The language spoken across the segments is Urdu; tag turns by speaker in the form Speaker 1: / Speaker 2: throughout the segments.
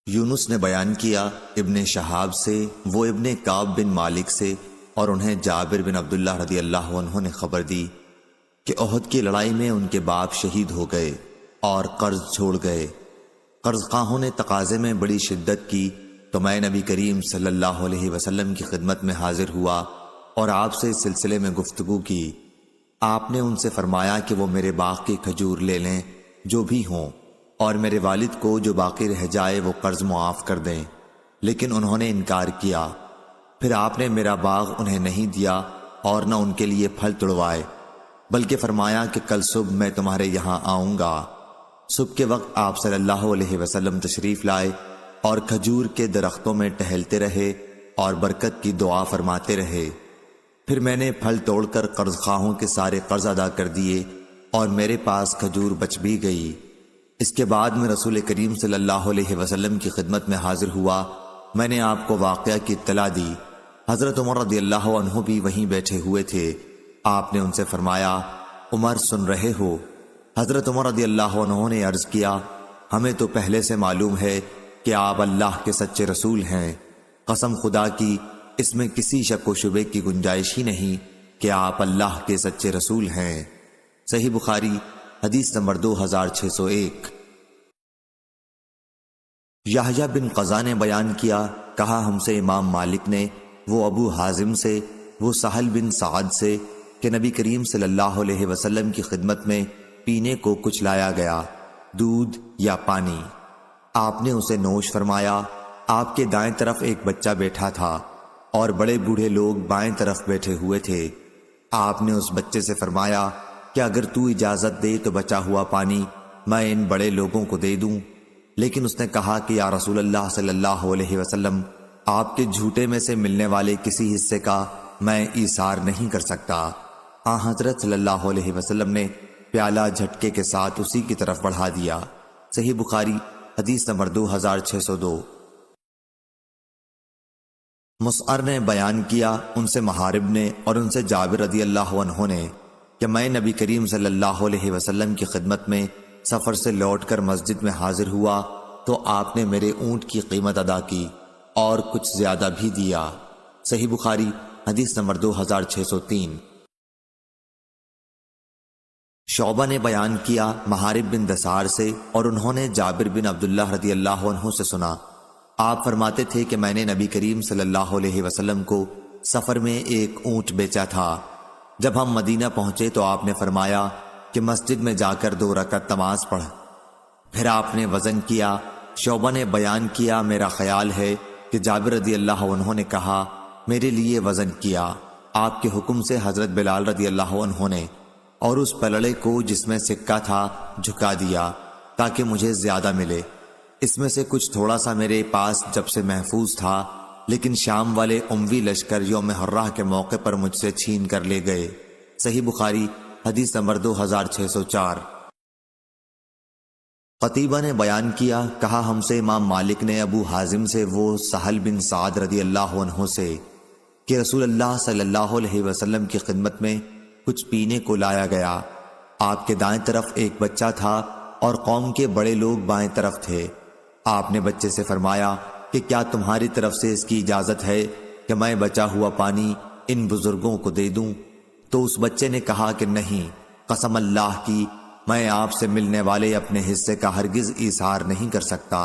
Speaker 1: یونس نے بیان کیا ابن شہاب سے، وہ ابن کعب بن مالک سے، اور انہیں جابر بن عبداللہ رضی اللہ عنہ نے خبر دی کہ احد کی لڑائی میں ان کے باپ شہید ہو گئے اور قرض چھوڑ گئے۔ قرض خواہوں نے تقاضے میں بڑی شدت کی تو میں نبی کریم صلی اللہ علیہ وسلم کی خدمت میں حاضر ہوا اور آپ سے اس سلسلے میں گفتگو کی۔ آپ نے ان سے فرمایا کہ وہ میرے باغ کی کھجور لے لیں جو بھی ہوں، اور میرے والد کو جو باقی رہ جائے وہ قرض معاف کر دیں، لیکن انہوں نے انکار کیا۔ پھر آپ نے میرا باغ انہیں نہیں دیا اور نہ ان کے لیے پھل توڑوائے، بلکہ فرمایا کہ کل صبح میں تمہارے یہاں آؤں گا۔ صبح کے وقت آپ صلی اللہ علیہ وسلم تشریف لائے اور کھجور کے درختوں میں ٹہلتے رہے اور برکت کی دعا فرماتے رہے۔ پھر میں نے پھل توڑ کر قرض خواہوں کے سارے قرض ادا کر دیے اور میرے پاس کھجور بچ بھی گئی۔ اس کے بعد میں رسول کریم صلی اللہ علیہ وسلم کی خدمت میں حاضر ہوا۔ میں نے آپ کو واقعہ کی اطلاع دی۔ حضرت عمر رضی اللہ عنہ بھی وہیں بیٹھے ہوئے تھے۔ آپ نے ان سے فرمایا، عمر سن رہے ہو؟ حضرت عمر رضی اللہ عنہ نے عرض کیا، ہمیں تو پہلے سے معلوم ہے کہ آپ اللہ کے سچے رسول ہیں۔ قسم خدا کی اس میں کسی شک و شبے کی گنجائش ہی نہیں کہ آپ اللہ کے سچے رسول ہیں۔ صحیح بخاری حدیث نمبر 2601۔ یحییٰ بن قزا نے بیان کیا، کہا ہم سے امام مالک نے، وہ ابو حازم سے، وہ سہل بن سعد سے، کہ نبی کریم صلی اللہ علیہ وسلم کی خدمت میں پینے کو کچھ لایا گیا، دودھ یا پانی۔ آپ نے اسے نوش فرمایا۔ آپ کے دائیں طرف ایک بچہ بیٹھا تھا اور بڑے بوڑھے لوگ بائیں طرف بیٹھے ہوئے تھے۔ آپ نے اس بچے سے فرمایا کہ اگر تو اجازت دے تو بچا ہوا پانی میں ان بڑے لوگوں کو دے دوں، لیکن اس نے کہا کہ یا رسول اللہ صلی اللہ علیہ وسلم، آپ کے جھوٹے میں سے ملنے والے کسی حصے کا میں ایثار نہیں کر سکتا۔ حضرت صلی اللہ علیہ وسلم نے پیالہ جھٹکے کے ساتھ اسی کی طرف بڑھا دیا۔ صحیح بخاری حدیث نمبر 2602۔ مسعر نے بیان کیا، ان سے محارب نے اور ان سے جابر رضی اللہ عنہ نے، کہ میں نبی کریم صلی اللہ علیہ وسلم کی خدمت میں سفر سے لوٹ کر مسجد میں حاضر ہوا تو آپ نے میرے اونٹ کی قیمت ادا کی اور کچھ زیادہ بھی دیا۔ صحیح بخاری حدیث نمبر 2603۔ شعبہ نے بیان کیا محارب بن دثار سے، اور انہوں نے جابر بن عبداللہ رضی اللہ عنہ سے سنا، آپ فرماتے تھے کہ میں نے نبی کریم صلی اللہ علیہ وسلم کو سفر میں ایک اونٹ بیچا تھا۔ جب ہم مدینہ پہنچے تو آپ نے فرمایا کہ مسجد میں جا کر 2 رکعت نماز پڑھ۔ پھر آپ نے وزن کیا۔ شعبہ نے بیان کیا، میرا خیال ہے کہ جابر رضی اللہ عنہ نے کہا، میرے لیے وزن کیا۔ آپ کے حکم سے حضرت بلال رضی اللہ عنہ نے اور اس پلڑے کو جس میں سکہ تھا جھکا دیا تاکہ مجھے زیادہ ملے۔ اس میں سے کچھ تھوڑا سا میرے پاس جب سے محفوظ تھا، لیکن شام والے اموی لشکر یوم حرہ کے موقع پر مجھ سے چھین کر لے گئے۔ صحیح بخاری حدیث نمبر 2604۔ قتیبہ نے بیان کیا، کہا ہم سے امام مالک نے ابو حازم سے، وہ سہل بن سعد رضی اللہ عنہ سے، کہ رسول اللہ صلی اللہ علیہ وسلم کی خدمت میں کچھ پینے کو لایا گیا۔ آپ کے دائیں طرف ایک بچہ تھا اور قوم کے بڑے لوگ بائیں طرف تھے۔ آپ نے بچے سے فرمایا کہ کیا تمہاری طرف سے اس کی اجازت ہے کہ میں بچا ہوا پانی ان بزرگوں کو دے دوں؟ تو اس بچے نے کہا کہ نہیں، قسم اللہ کی میں آپ سے ملنے والے اپنے حصے کا ہرگز ایثار نہیں کر سکتا۔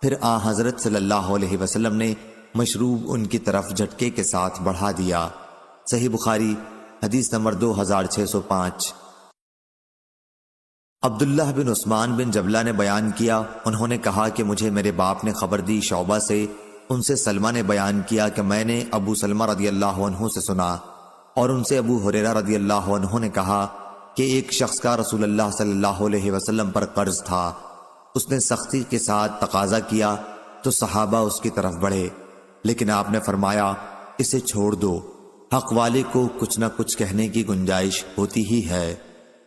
Speaker 1: پھر حضرت صلی اللہ علیہ وسلم نے مشروب ان کی طرف جھٹکے کے ساتھ بڑھا دیا۔ صحیح بخاری حدیث نمبر 2605۔ عبداللہ بن عثمان بن جبلہ نے بیان کیا، انہوں نے کہا کہ مجھے میرے باپ نے خبر دی شعبہ سے، ان سے سلمہ نے بیان کیا کہ میں نے ابو سلمہ رضی اللہ عنہ سے سنا، اور ان سے ابو ہریرہ رضی اللہ عنہ نے کہا کہ ایک شخص کا رسول اللہ صلی اللہ علیہ وسلم پر قرض تھا۔ اس نے سختی کے ساتھ تقاضا کیا تو صحابہ اس کی طرف بڑھے، لیکن آپ نے فرمایا اسے چھوڑ دو، حق والے کو کچھ نہ کچھ کہنے کی گنجائش ہوتی ہی ہے۔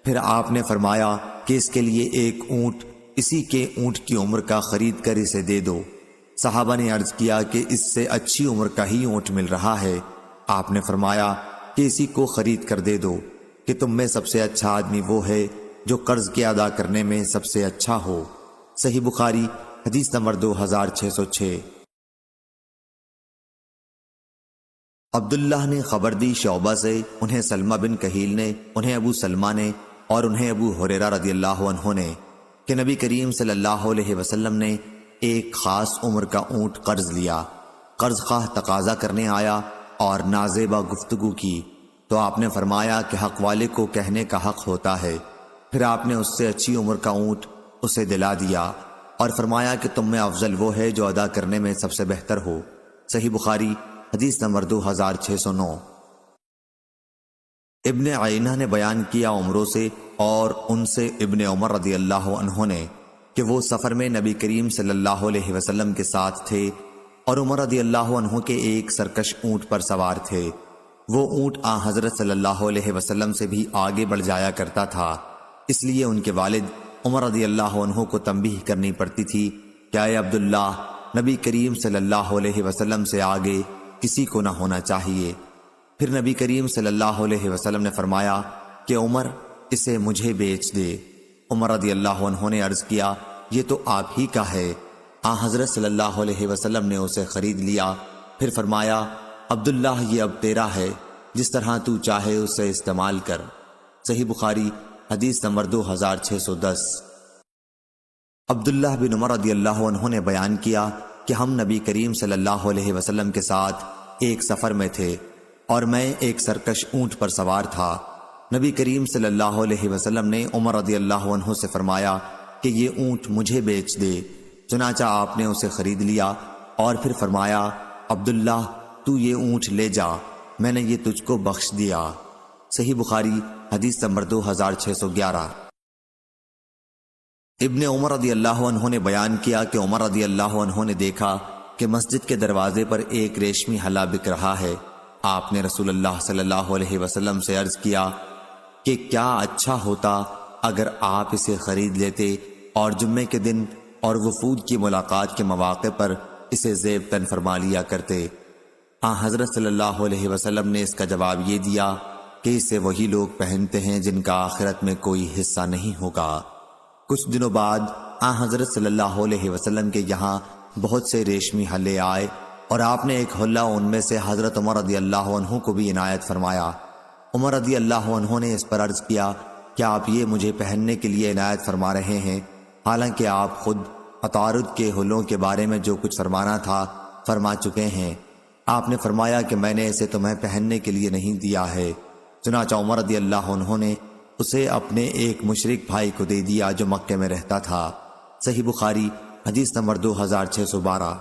Speaker 1: پھر آپ نے فرمایا کہ اس کے لیے ایک اونٹ اسی کے اونٹ کی عمر کا خرید کر اسے دے دو۔ صحابہ نے عرض کیا کہ اس سے اچھی عمر کا ہی اونٹ مل رہا ہے۔ آپ نے فرمایا کہ اسی کو خرید کر دے دو، کہ تم میں سب سے اچھا آدمی وہ ہے جو قرض کے ادا کرنے میں سب سے اچھا ہو۔ صحیح بخاری حدیث نمبر 2606۔ عبداللہ نے خبر دی شعبہ سے، انہیں سلمہ بن کہیل نے، انہیں ابو سلمہ نے، اور انہیں ابو ہریرہ رضی اللہ عنہ نے کہ نبی کریم صلی اللہ علیہ وسلم نے ایک خاص عمر کا اونٹ قرض لیا۔ قرض خواہ تقاضا کرنے آیا اور نازیبہ گفتگو کی تو آپ نے فرمایا کہ حق والے کو کہنے کا حق ہوتا ہے۔ پھر آپ نے اس سے اچھی عمر کا اونٹ اسے دلا دیا اور فرمایا کہ تم میں افضل وہ ہے جو ادا کرنے میں سب سے بہتر ہو۔ صحیح بخاری حدیث نمبر 2609۔ ابن عینہ نے بیان کیا عمروں سے اور ان سے ابن عمر رضی اللہ عنہ نے کہ وہ سفر میں نبی کریم صلی اللہ علیہ وسلم کے ساتھ تھے اور عمر رضی اللہ عنہ کے ایک سرکش اونٹ پر سوار تھے۔ وہ اونٹ حضرت صلی اللہ علیہ وسلم سے بھی آگے بڑھ جایا کرتا تھا، اس لیے ان کے والد عمر رضی اللہ عنہ کو تنبیہ کرنی پڑتی تھی کہ اے عبداللہ، نبی کریم صلی اللہ علیہ وسلم سے آگے کسی کو نہ ہونا چاہیے۔ پھر نبی کریم صلی اللہ علیہ وسلم نے فرمایا کہ عمر اسے مجھے بیچ دے۔ عمر رضی اللہ عنہ نے عرض کیا یہ تو آپ ہی کا ہے۔ حضرت صلی اللہ علیہ وسلم نے اسے خرید لیا۔ پھر فرمایا عبداللہ یہ اب تیرا ہے، جس طرح تو چاہے اسے استعمال کر۔ صحیح بخاری حدیث نمبر 2610۔ عبداللہ بن عمر رضی اللہ عنہ نے بیان کیا کہ ہم نبی کریم صلی اللہ علیہ وسلم کے ساتھ ایک سفر میں تھے اور میں ایک سرکش اونٹ پر سوار تھا۔ نبی کریم صلی اللہ علیہ وسلم نے عمر رضی اللہ عنہ سے فرمایا کہ یہ اونٹ مجھے بیچ دے۔ چنانچہ آپ نے اسے خرید لیا اور پھر فرمایا عبداللہ تو یہ اونٹ لے جا، میں نے یہ تجھ کو بخش دیا۔ صحیح بخاری حدیث نمبر 2611۔ ابن عمر رضی اللہ عنہ نے بیان کیا کہ عمر رضی اللہ عنہ نے دیکھا کہ مسجد کے دروازے پر ایک ریشمی ہلا بک رہا ہے۔ آپ نے رسول اللہ صلی اللہ علیہ وسلم سے عرض کیا کہ کیا اچھا ہوتا اگر آپ اسے خرید لیتے اور جمعے کے دن اور وفود کی ملاقات کے مواقع پر اسے زیب تن فرما لیا کرتے۔ حضرت صلی اللہ علیہ وسلم نے اس کا جواب یہ دیا کہ اسے وہی لوگ پہنتے ہیں جن کا آخرت میں کوئی حصہ نہیں ہوگا۔ کچھ دنوں بعد حضرت صلی اللہ علیہ وسلم کے یہاں بہت سے ریشمی ہلے آئے اور آپ نے ایک حلہ ان میں سے حضرت عمر رضی اللہ عنہ کو بھی عنایت فرمایا۔ عمر رضی اللہ عنہ نے اس پر عرض کیا کہ آپ یہ مجھے پہننے کے لیے عنایت فرما رہے ہیں، حالانکہ آپ خود عطارد کے حلوں کے بارے میں جو کچھ فرمانا تھا فرما چکے ہیں۔ آپ نے فرمایا کہ میں نے اسے تمہیں پہننے کے لیے نہیں دیا ہے۔ چنانچہ عمر رضی اللہ عنہ نے اسے اپنے ایک مشرک بھائی کو دے دیا جو مکے میں رہتا تھا۔ صحیح بخاری حدیث نمبر 2612۔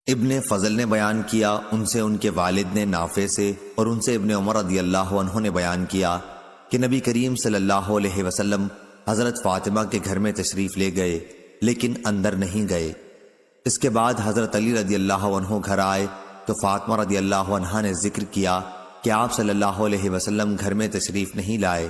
Speaker 1: ابن فضل نے بیان کیا ان سے ان کے والد نے نافع سے اور ان سے ابن عمر رضی اللہ عنہ نے بیان کیا کہ نبی کریم صلی اللہ علیہ وسلم حضرت فاطمہ کے گھر میں تشریف لے گئے لیکن اندر نہیں گئے۔ اس کے بعد حضرت علی رضی اللہ عنہ گھر آئے تو فاطمہ رضی اللہ عنہا نے ذکر کیا کہ آپ صلی اللہ علیہ وسلم گھر میں تشریف نہیں لائے۔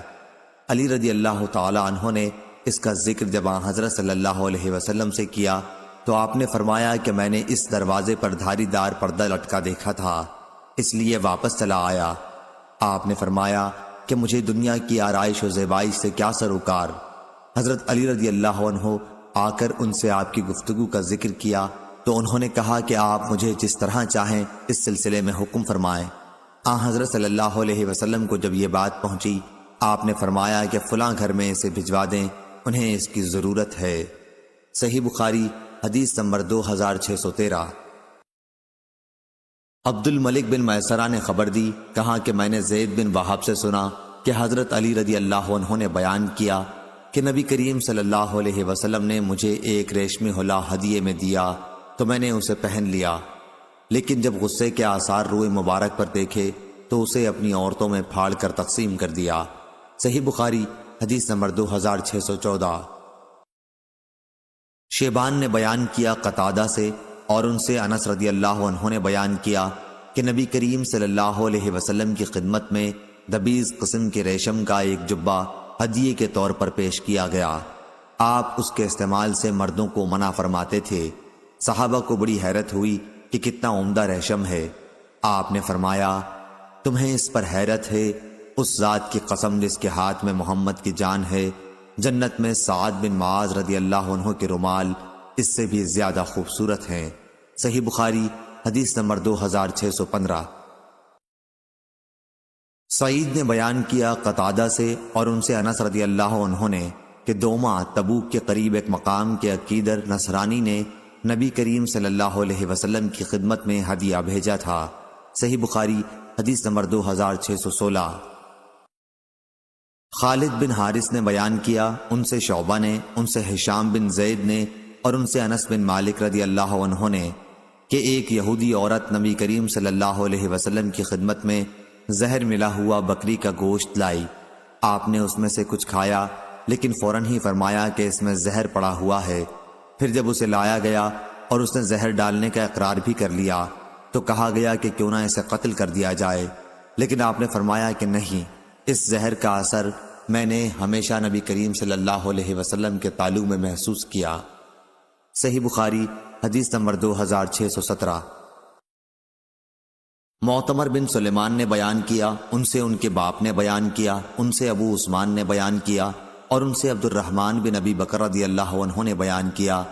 Speaker 1: علی رضی اللہ تعالی عنہ نے اس کا ذکر جب حضرت صلی اللہ علیہ وسلم سے کیا تو آپ نے فرمایا کہ میں نے اس دروازے پر دھاری دار پردہ لٹکا دیکھا تھا، اس لیے واپس چلا آیا۔ آپ نے فرمایا کہ مجھے دنیا کی آرائش و زیبائش سے کیا سروکار۔ حضرت علی رضی اللہ عنہ آ کر ان سے آپ کی گفتگو کا ذکر کیا تو انہوں نے کہا کہ آپ مجھے جس طرح چاہیں اس سلسلے میں حکم فرمائیں۔ حضرت صلی اللہ علیہ وسلم کو جب یہ بات پہنچی آپ نے فرمایا کہ فلاں گھر میں اسے بھجوا دیں، انہیں اس کی ضرورت ہے۔ صحیح بخاری حدیث نمبر 2613۔ عبد الملک بن میسرہ نے خبر دی، کہا کہ میں نے زید بن وہب سے سنا کہ حضرت علی رضی اللہ عنہ نے بیان کیا کہ نبی کریم صلی اللہ علیہ وسلم نے مجھے ایک ریشمی حلہ ہدیے میں دیا تو میں نے اسے پہن لیا، لیکن جب غصے کے آثار روئے مبارک پر دیکھے تو اسے اپنی عورتوں میں پھاڑ کر تقسیم کر دیا۔ صحیح بخاری حدیث نمبر 2614۔ شیبان نے بیان کیا قتادہ سے اور ان سے انس رضی اللہ عنہ نے بیان کیا کہ نبی کریم صلی اللہ علیہ وسلم کی خدمت میں دبیز قسم کے ریشم کا ایک جبہ ہدیے کے طور پر پیش کیا گیا۔ آپ اس کے استعمال سے مردوں کو منع فرماتے تھے۔ صحابہ کو بڑی حیرت ہوئی کہ کتنا عمدہ ریشم ہے۔ آپ نے فرمایا تمہیں اس پر حیرت ہے؟ اس ذات کی قسم جس کے ہاتھ میں محمد کی جان ہے، جنت میں سعد بن معاذ رضی اللہ عنہ کے رومال اس سے بھی زیادہ خوبصورت ہیں۔ صحیح بخاری حدیث نمبر 2615۔ سعید نے بیان کیا قتادہ سے اور ان سے انس رضی اللہ عنہ نے کہ دوما تبوک کے قریب ایک مقام کے عقیدر نصرانی نے نبی کریم صلی اللہ علیہ وسلم کی خدمت میں ہدیہ بھیجا تھا۔ صحیح بخاری حدیث نمبر 2616۔ خالد بن حارث نے بیان کیا ان سے شعبہ نے، ان سے ہشام بن زید نے اور ان سے انس بن مالک رضی اللہ عنہ نے کہ ایک یہودی عورت نبی کریم صلی اللہ علیہ وسلم کی خدمت میں زہر ملا ہوا بکری کا گوشت لائی۔ آپ نے اس میں سے کچھ کھایا لیکن فوراً ہی فرمایا کہ اس میں زہر پڑا ہوا ہے۔ پھر جب اسے لایا گیا اور اس نے زہر ڈالنے کا اقرار بھی کر لیا تو کہا گیا کہ کیوں نہ اسے قتل کر دیا جائے، لیکن آپ نے فرمایا کہ نہیں، اس زہر کا اثر میں نے ہمیشہ نبی کریم صلی اللہ علیہ وسلم کے تعلق میں محسوس کیا۔ صحیح بخاری حدیث نمبر 2617۔ معتمر بن سلیمان نے بیان کیا ان سے ان کے باپ نے بیان کیا، ان سے ابو عثمان نے بیان کیا اور ان سے عبد الرحمن بن ابی بکر رضی اللہ عنہ نے بیان کیا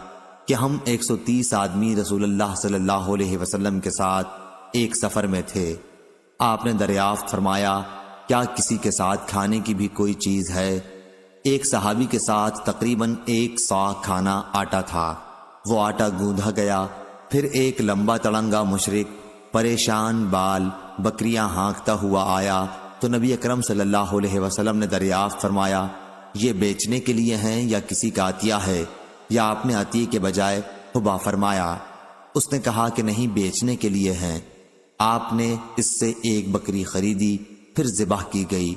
Speaker 1: کہ ہم 130 آدمی رسول اللہ صلی اللہ علیہ وسلم کے ساتھ ایک سفر میں تھے۔ آپ نے دریافت فرمایا کیا کسی کے ساتھ کھانے کی بھی کوئی چیز ہے؟ ایک صحابی کے ساتھ تقریباً 1 صاع کھانا آٹا تھا۔ وہ آٹا گوندھا گیا۔ پھر ایک لمبا تڑنگا مشرک پریشان بال بکریاں ہانکتا ہوا آیا تو نبی اکرم صلی اللہ علیہ وسلم نے دریافت فرمایا یہ بیچنے کے لیے ہیں یا کسی کا عطیہ ہے؟ یا آپ نے عطیے کے بجائے حبا فرمایا؟ اس نے کہا کہ نہیں، بیچنے کے لیے ہیں۔ آپ نے اس سے ایک بکری خریدی، پھر ذبح کی گئی۔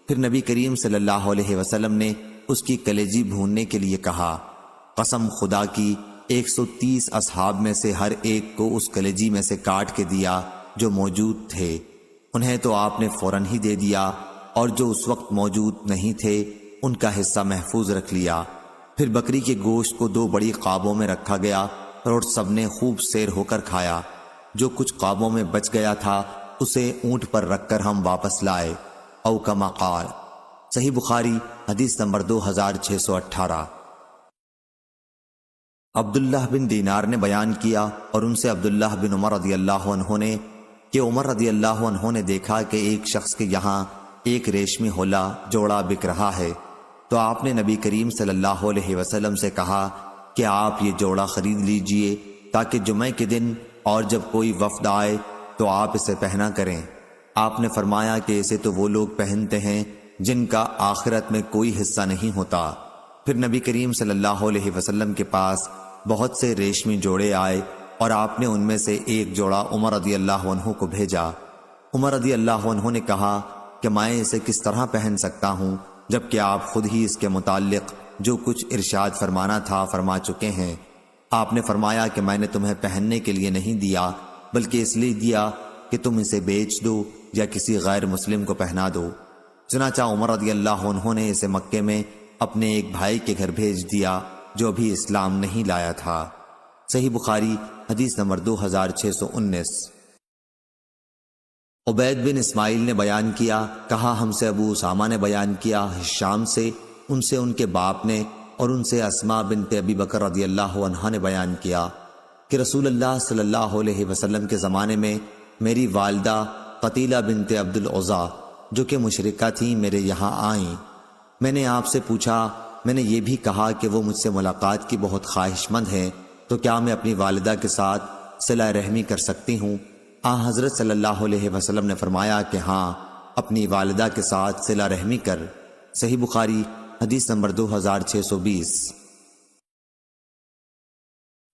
Speaker 1: پھر نبی کریم صلی اللہ علیہ وسلم نے اس کی کلیجی بھوننے کے لیے کہا۔ قسم خدا کی 130 اصحاب میں سے ہر ایک کو اس کلیجی میں سے کاٹ کے دیا جو موجود تھے۔ انہیں تو آپ نے فوراً ہی دے دیا، اور جو اس وقت موجود نہیں تھے ان کا حصہ محفوظ رکھ لیا۔ پھر بکری کے گوشت کو 2 بڑی قابوں میں رکھا گیا اور سب نے خوب سیر ہو کر کھایا۔ جو کچھ قابوں میں بچ گیا تھا اسے اونٹ پر رکھ کر ہم واپس لائے، او کما قال۔ صحیح بخاری حدیث نمبر 2618۔ عبداللہ بن دینار نے بیان کیا اور ان سے عبداللہ بن عمر رضی اللہ عنہ نے کہ عمر رضی اللہ عنہ نے دیکھا کہ ایک شخص کے یہاں ایک ریشمی حلہ جوڑا بک رہا ہے، تو آپ نے نبی کریم صلی اللہ علیہ وسلم سے کہا کہ آپ یہ جوڑا خرید لیجئے تاکہ جمعے کے دن اور جب کوئی وفد آئے تو آپ اسے پہنا کریں۔ آپ نے فرمایا کہ اسے تو وہ لوگ پہنتے ہیں جن کا آخرت میں کوئی حصہ نہیں ہوتا۔ پھر نبی کریم صلی اللہ علیہ وسلم کے پاس بہت سے ریشمی جوڑے آئے اور آپ نے ان میں سے ایک جوڑا عمر رضی اللہ عنہ کو بھیجا۔ عمر رضی اللہ عنہ نے کہا کہ میں اسے کس طرح پہن سکتا ہوں جبکہ آپ خود ہی اس کے متعلق جو کچھ ارشاد فرمانا تھا فرما چکے ہیں۔ آپ نے فرمایا کہ میں نے تمہیں پہننے کے لیے نہیں دیا بلکہ اس لیے دیا کہ تم اسے بیچ دو یا کسی غیر مسلم کو پہنا دو۔ چنانچہ عمر رضی اللہ عنہ نے اسے مکے میں اپنے ایک بھائی کے گھر بھیج دیا جو ابھی اسلام نہیں لایا تھا۔ صحیح بخاری حدیث نمبر 2619۔ عبید بن اسماعیل نے بیان کیا، کہا ہم سے ابو اسامہ نے بیان کیا ہشام سے، ان سے ان کے باپ نے اور ان سے اسماء بنت ابی بکر رضی اللہ عنہا نے بیان کیا کہ رسول اللہ صلی اللہ علیہ وسلم کے زمانے میں میری والدہ قتیلہ بنت عبد العزا جو کہ مشرکہ تھیں میرے یہاں آئیں۔ میں نے آپ سے پوچھا، میں نے یہ بھی کہا کہ وہ مجھ سے ملاقات کی بہت خواہش مند ہیں، تو کیا میں اپنی والدہ کے ساتھ صلہ رحمی کر سکتی ہوں؟ حضرت صلی اللہ علیہ وسلم نے فرمایا کہ ہاں، اپنی والدہ کے ساتھ صلہ رحمی کر۔ صحیح بخاری حدیث نمبر 2620۔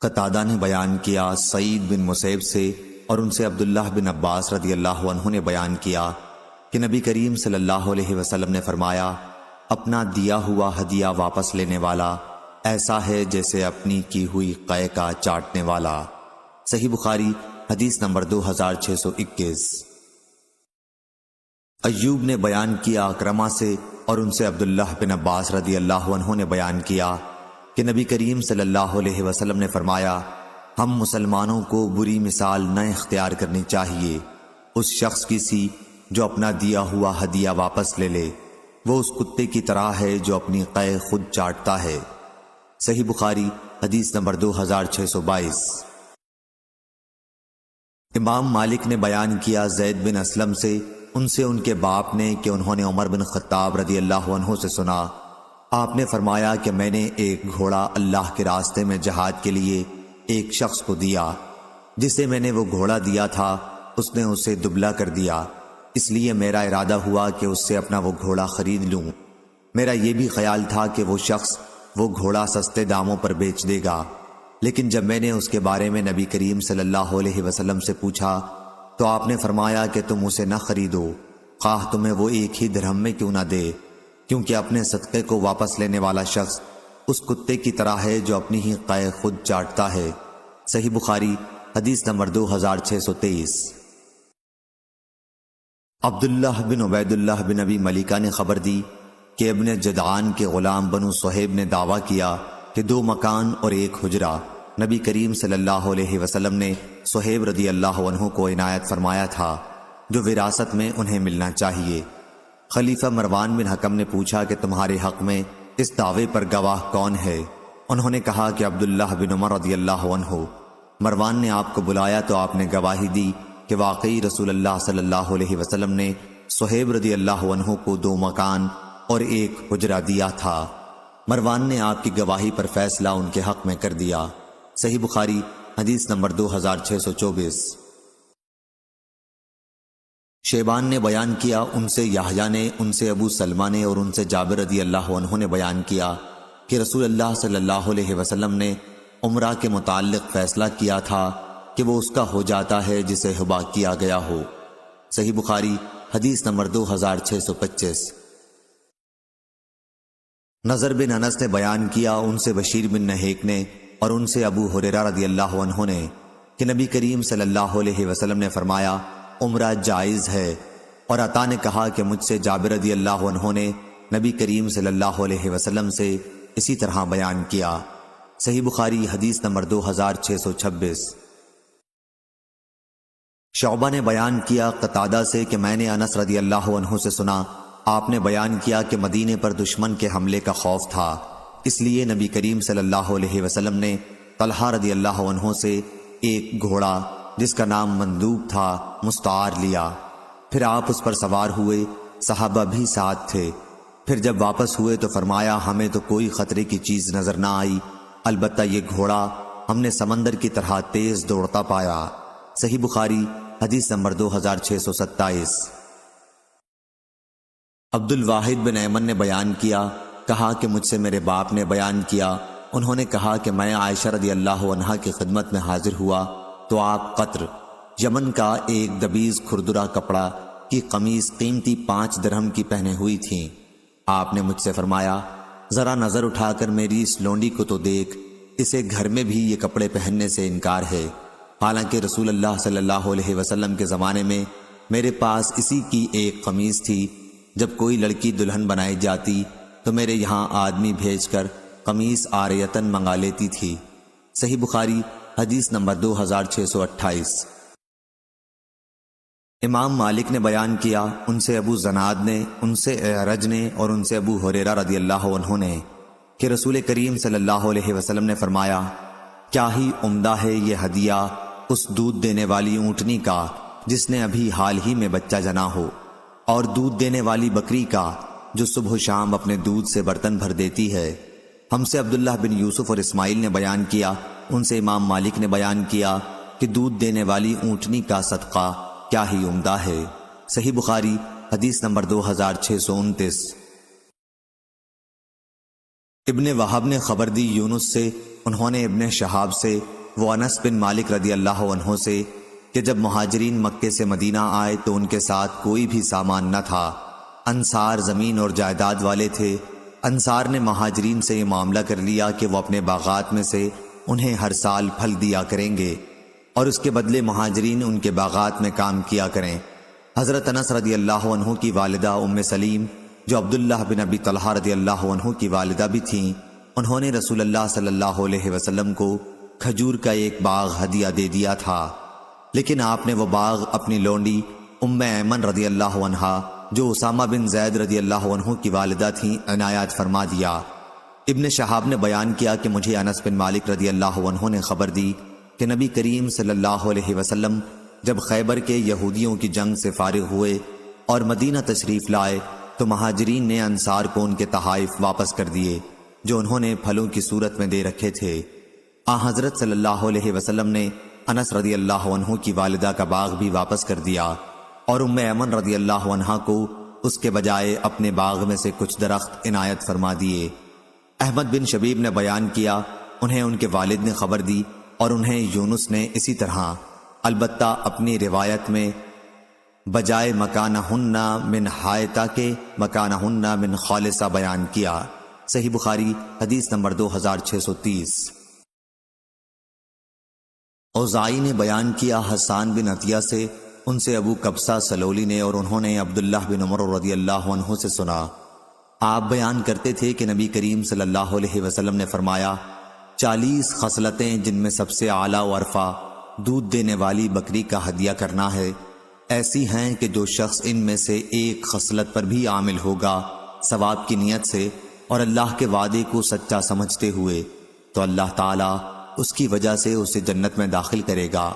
Speaker 1: قتادہ نے بیان کیا سعید بن مسیب سے اور ان سے عبداللہ بن عباس رضی اللہ عنہ نے بیان کیا کہ نبی کریم صلی اللہ علیہ وسلم نے فرمایا اپنا دیا ہوا ہدیہ واپس لینے والا ایسا ہے جیسے اپنی کی ہوئی قے کا چاٹنے والا۔ صحیح بخاری حدیث نمبر 2621۔ ایوب نے بیان کیا اکرمہ سے اور ان سے عبداللہ بن عباس رضی اللہ عنہ نے بیان کیا کہ نبی کریم صلی اللہ علیہ وسلم نے فرمایا ہم مسلمانوں کو بری مثال نہ اختیار کرنی چاہیے اس شخص کی سی جو اپنا دیا ہوا ہدیہ واپس لے لے، وہ اس کتے کی طرح ہے جو اپنی قے خود چاٹتا ہے۔ صحیح بخاری حدیث نمبر 2622۔ امام مالک نے بیان کیا زید بن اسلم سے، ان سے ان کے باپ نے کہ انہوں نے عمر بن خطاب رضی اللہ عنہ سے سنا، آپ نے فرمایا کہ میں نے ایک گھوڑا اللہ کے راستے میں جہاد کے لیے ایک شخص کو دیا، جسے میں نے وہ گھوڑا دیا تھا اس نے اسے دبلا کر دیا، اس لیے میرا ارادہ ہوا کہ اس سے اپنا وہ گھوڑا خرید لوں۔ میرا یہ بھی خیال تھا کہ وہ شخص وہ گھوڑا سستے داموں پر بیچ دے گا، لیکن جب میں نے اس کے بارے میں نبی کریم صلی اللہ علیہ وسلم سے پوچھا تو آپ نے فرمایا کہ تم اسے نہ خریدو، خواہ تمہیں وہ ایک ہی درہم میں کیوں نہ دے، کیونکہ اپنے صدقے کو واپس لینے والا شخص اس کتے کی طرح ہے جو اپنی ہی قے خود چاٹتا ہے۔ صحیح بخاری حدیث نمبر 2623۔ عبداللہ بن عبید اللہ بن ابی ملیکہ نے خبر دی کہ ابن جدعان کے غلام بنو صہیب نے دعویٰ کیا کہ 2 مکان اور 1 حجرہ نبی کریم صلی اللہ علیہ وسلم نے صہیب رضی اللہ عنہ کو عنایت فرمایا تھا، جو وراثت میں انہیں ملنا چاہیے۔ خلیفہ مروان بن حکم نے پوچھا کہ تمہارے حق میں اس دعوے پر گواہ کون ہے؟ انہوں نے کہا کہ عبداللہ بن عمر رضی اللہ عنہ۔ مروان نے آپ کو بلایا تو آپ نے گواہی دی کہ واقعی رسول اللہ صلی اللہ علیہ وسلم نے صہیب رضی اللہ عنہ کو 2 مکان اور 1 حجرہ دیا تھا۔ مروان نے آپ کی گواہی پر فیصلہ ان کے حق میں کر دیا۔ صحیح بخاری حدیث نمبر 2624۔ شیبان نے بیان کیا، ان سے یحییٰ نے، ان سے ابو سلمہ نے اور ان سے جابر رضی اللہ عنہ نے بیان کیا کہ رسول اللہ صلی اللہ علیہ وسلم نے عمرہ کے متعلق فیصلہ کیا تھا کہ وہ اس کا ہو جاتا ہے جسے ہبا کیا گیا ہو۔ صحیح بخاری حدیث نمبر 2625۔ نضر بن انس نے بیان کیا، ان سے بشیر بن نہیک نے اور ان سے ابو ہریرہ رضی اللہ عنہ نے کہ نبی کریم صلی اللہ علیہ وسلم نے فرمایا عمرہ جائز ہے، اور عطا نے کہا کہ مجھ سے جابر رضی اللہ عنہ نے نبی کریم صلی اللہ علیہ وسلم سے اسی طرح بیان کیا۔ صحیح بخاری حدیث نمبر 2626۔ شعبہ نے بیان کیا قتادہ سے کہ میں نے انس رضی اللہ عنہ سے سنا، آپ نے بیان کیا کہ مدینے پر دشمن کے حملے کا خوف تھا، اس لیے نبی کریم صلی اللہ علیہ وسلم نے طلحہ رضی اللہ عنہ سے ایک گھوڑا جس کا نام مندوب تھا مستعار لیا، پھر آپ اس پر سوار ہوئے، صحابہ بھی ساتھ تھے۔ پھر جب واپس ہوئے تو فرمایا ہمیں تو کوئی خطرے کی چیز نظر نہ آئی، البتہ یہ گھوڑا ہم نے سمندر کی طرح تیز دوڑتا پایا۔ صحیح بخاری حدیث نمبر 2627۔ عبد الواحد بن ایمن نے بیان کیا، کہا کہ مجھ سے میرے باپ نے بیان کیا، انہوں نے کہا کہ میں عائشہ رضی اللہ عنہا کی خدمت میں حاضر ہوا تو آپ قطر یمن کا ایک دبیز کھردرا کپڑا کی قمیص قیمتی 5 درہم کی پہنے ہوئی تھیں۔ آپ نے مجھ سے فرمایا ذرا نظر اٹھا کر میری اس لونڈی کو تو دیکھ، اسے گھر میں بھی یہ کپڑے پہننے سے انکار ہے، حالانکہ رسول اللہ صلی اللہ علیہ وسلم کے زمانے میں میرے پاس اسی کی ایک قمیص تھی، جب کوئی لڑکی دلہن بنائی جاتی تو میرے یہاں آدمی بھیج کر قمیص عاریتاً منگا لیتی تھی۔ صحیح بخاری حدیث نمبر 2628۔ امام مالک نے بیان کیا، ان سے ابو زناد نے، ان سے اعرج نے اور ان سے ابو ہریرہ رضی اللہ عنہ نے کہ رسول کریم صلی اللہ علیہ وسلم نے فرمایا کیا ہی عمدہ ہے یہ ہدیہ اس دودھ دینے والی اونٹنی کا جس نے ابھی حال ہی میں بچہ جنا ہو، اور دودھ دینے والی بکری کا جو صبح و شام اپنے دودھ سے برتن بھر دیتی ہے۔ ہم سے عبداللہ بن یوسف اور اسماعیل نے بیان کیا، ان سے امام مالک نے بیان کیا کہ دودھ دینے والی اونٹنی کا صدقہ کیا ہی عمدہ ہے۔ صحیح بخاری حدیث نمبر 2629۔ ابن وہب نے خبر دی یونس سے، انہوں نے ابن شہاب سے، وہ انس بن مالک رضی اللہ عنہ سے کہ جب مہاجرین مکے سے مدینہ آئے تو ان کے ساتھ کوئی بھی سامان نہ تھا، انصار زمین اور جائیداد والے تھے۔ انصار نے مہاجرین سے یہ معاملہ کر لیا کہ وہ اپنے باغات میں سے انہیں ہر سال پھل دیا کریں گے اور اس کے بدلے مہاجرین ان کے باغات میں کام کیا کریں۔ حضرت انس رضی اللہ عنہ کی والدہ ام سلیم جو عبداللہ بن ابی طلحہ رضی اللہ عنہ کی والدہ بھی تھیں، انہوں نے رسول اللہ صلی اللہ علیہ وسلم کو کھجور کا ایک باغ ہدیہ دے دیا تھا، لیکن آپ نے وہ باغ اپنی لونڈی ام ایمن رضی اللہ عنہا جو اسامہ بن زید رضی اللہ عنہ کی والدہ تھیں عنایت فرما دیا۔ ابن شہاب نے بیان کیا کہ مجھے انس بن مالک رضی اللہ عنہ نے خبر دی کہ نبی کریم صلی اللہ علیہ وسلم جب خیبر کے یہودیوں کی جنگ سے فارغ ہوئے اور مدینہ تشریف لائے تو مہاجرین نے انصار کو ان کے تحائف واپس کر دیے جو انہوں نے پھلوں کی صورت میں دے رکھے تھے۔ حضرت صلی اللہ علیہ وسلم نے انس رضی اللہ عنہ کی والدہ کا باغ بھی واپس کر دیا اور ام ایمن رضی اللہ عنہا کو اس کے بجائے اپنے باغ میں سے کچھ درخت عنایت فرما دیے۔ احمد بن شبیب نے بیان کیا انہیں ان کے والد نے خبر دی اور انہیں یونس نے اسی طرح، البتہ اپنی روایت میں بجائے مکانہن من حائطہ کے مکانہن من خالصہ بیان کیا۔ صحیح بخاری حدیث نمبر 2630۔ اوزائی نے بیان کیا حسان بن عطیہ سے، ان سے ابو قبصہ سلولی نے اور انہوں نے عبداللہ بن عمر رضی اللہ عنہ سے سنا۔ آپ بیان کرتے تھے کہ نبی کریم صلی اللہ علیہ وسلم نے فرمایا 40 خصلتیں جن میں سب سے اعلیٰ و ارفع دودھ دینے والی بکری کا ہدیہ کرنا ہے ایسی ہیں کہ جو شخص ان میں سے ایک خصلت پر بھی عامل ہوگا ثواب کی نیت سے اور اللہ کے وعدے کو سچا سمجھتے ہوئے تو اللہ تعالیٰ اس کی وجہ سے اسے جنت میں داخل کرے گا۔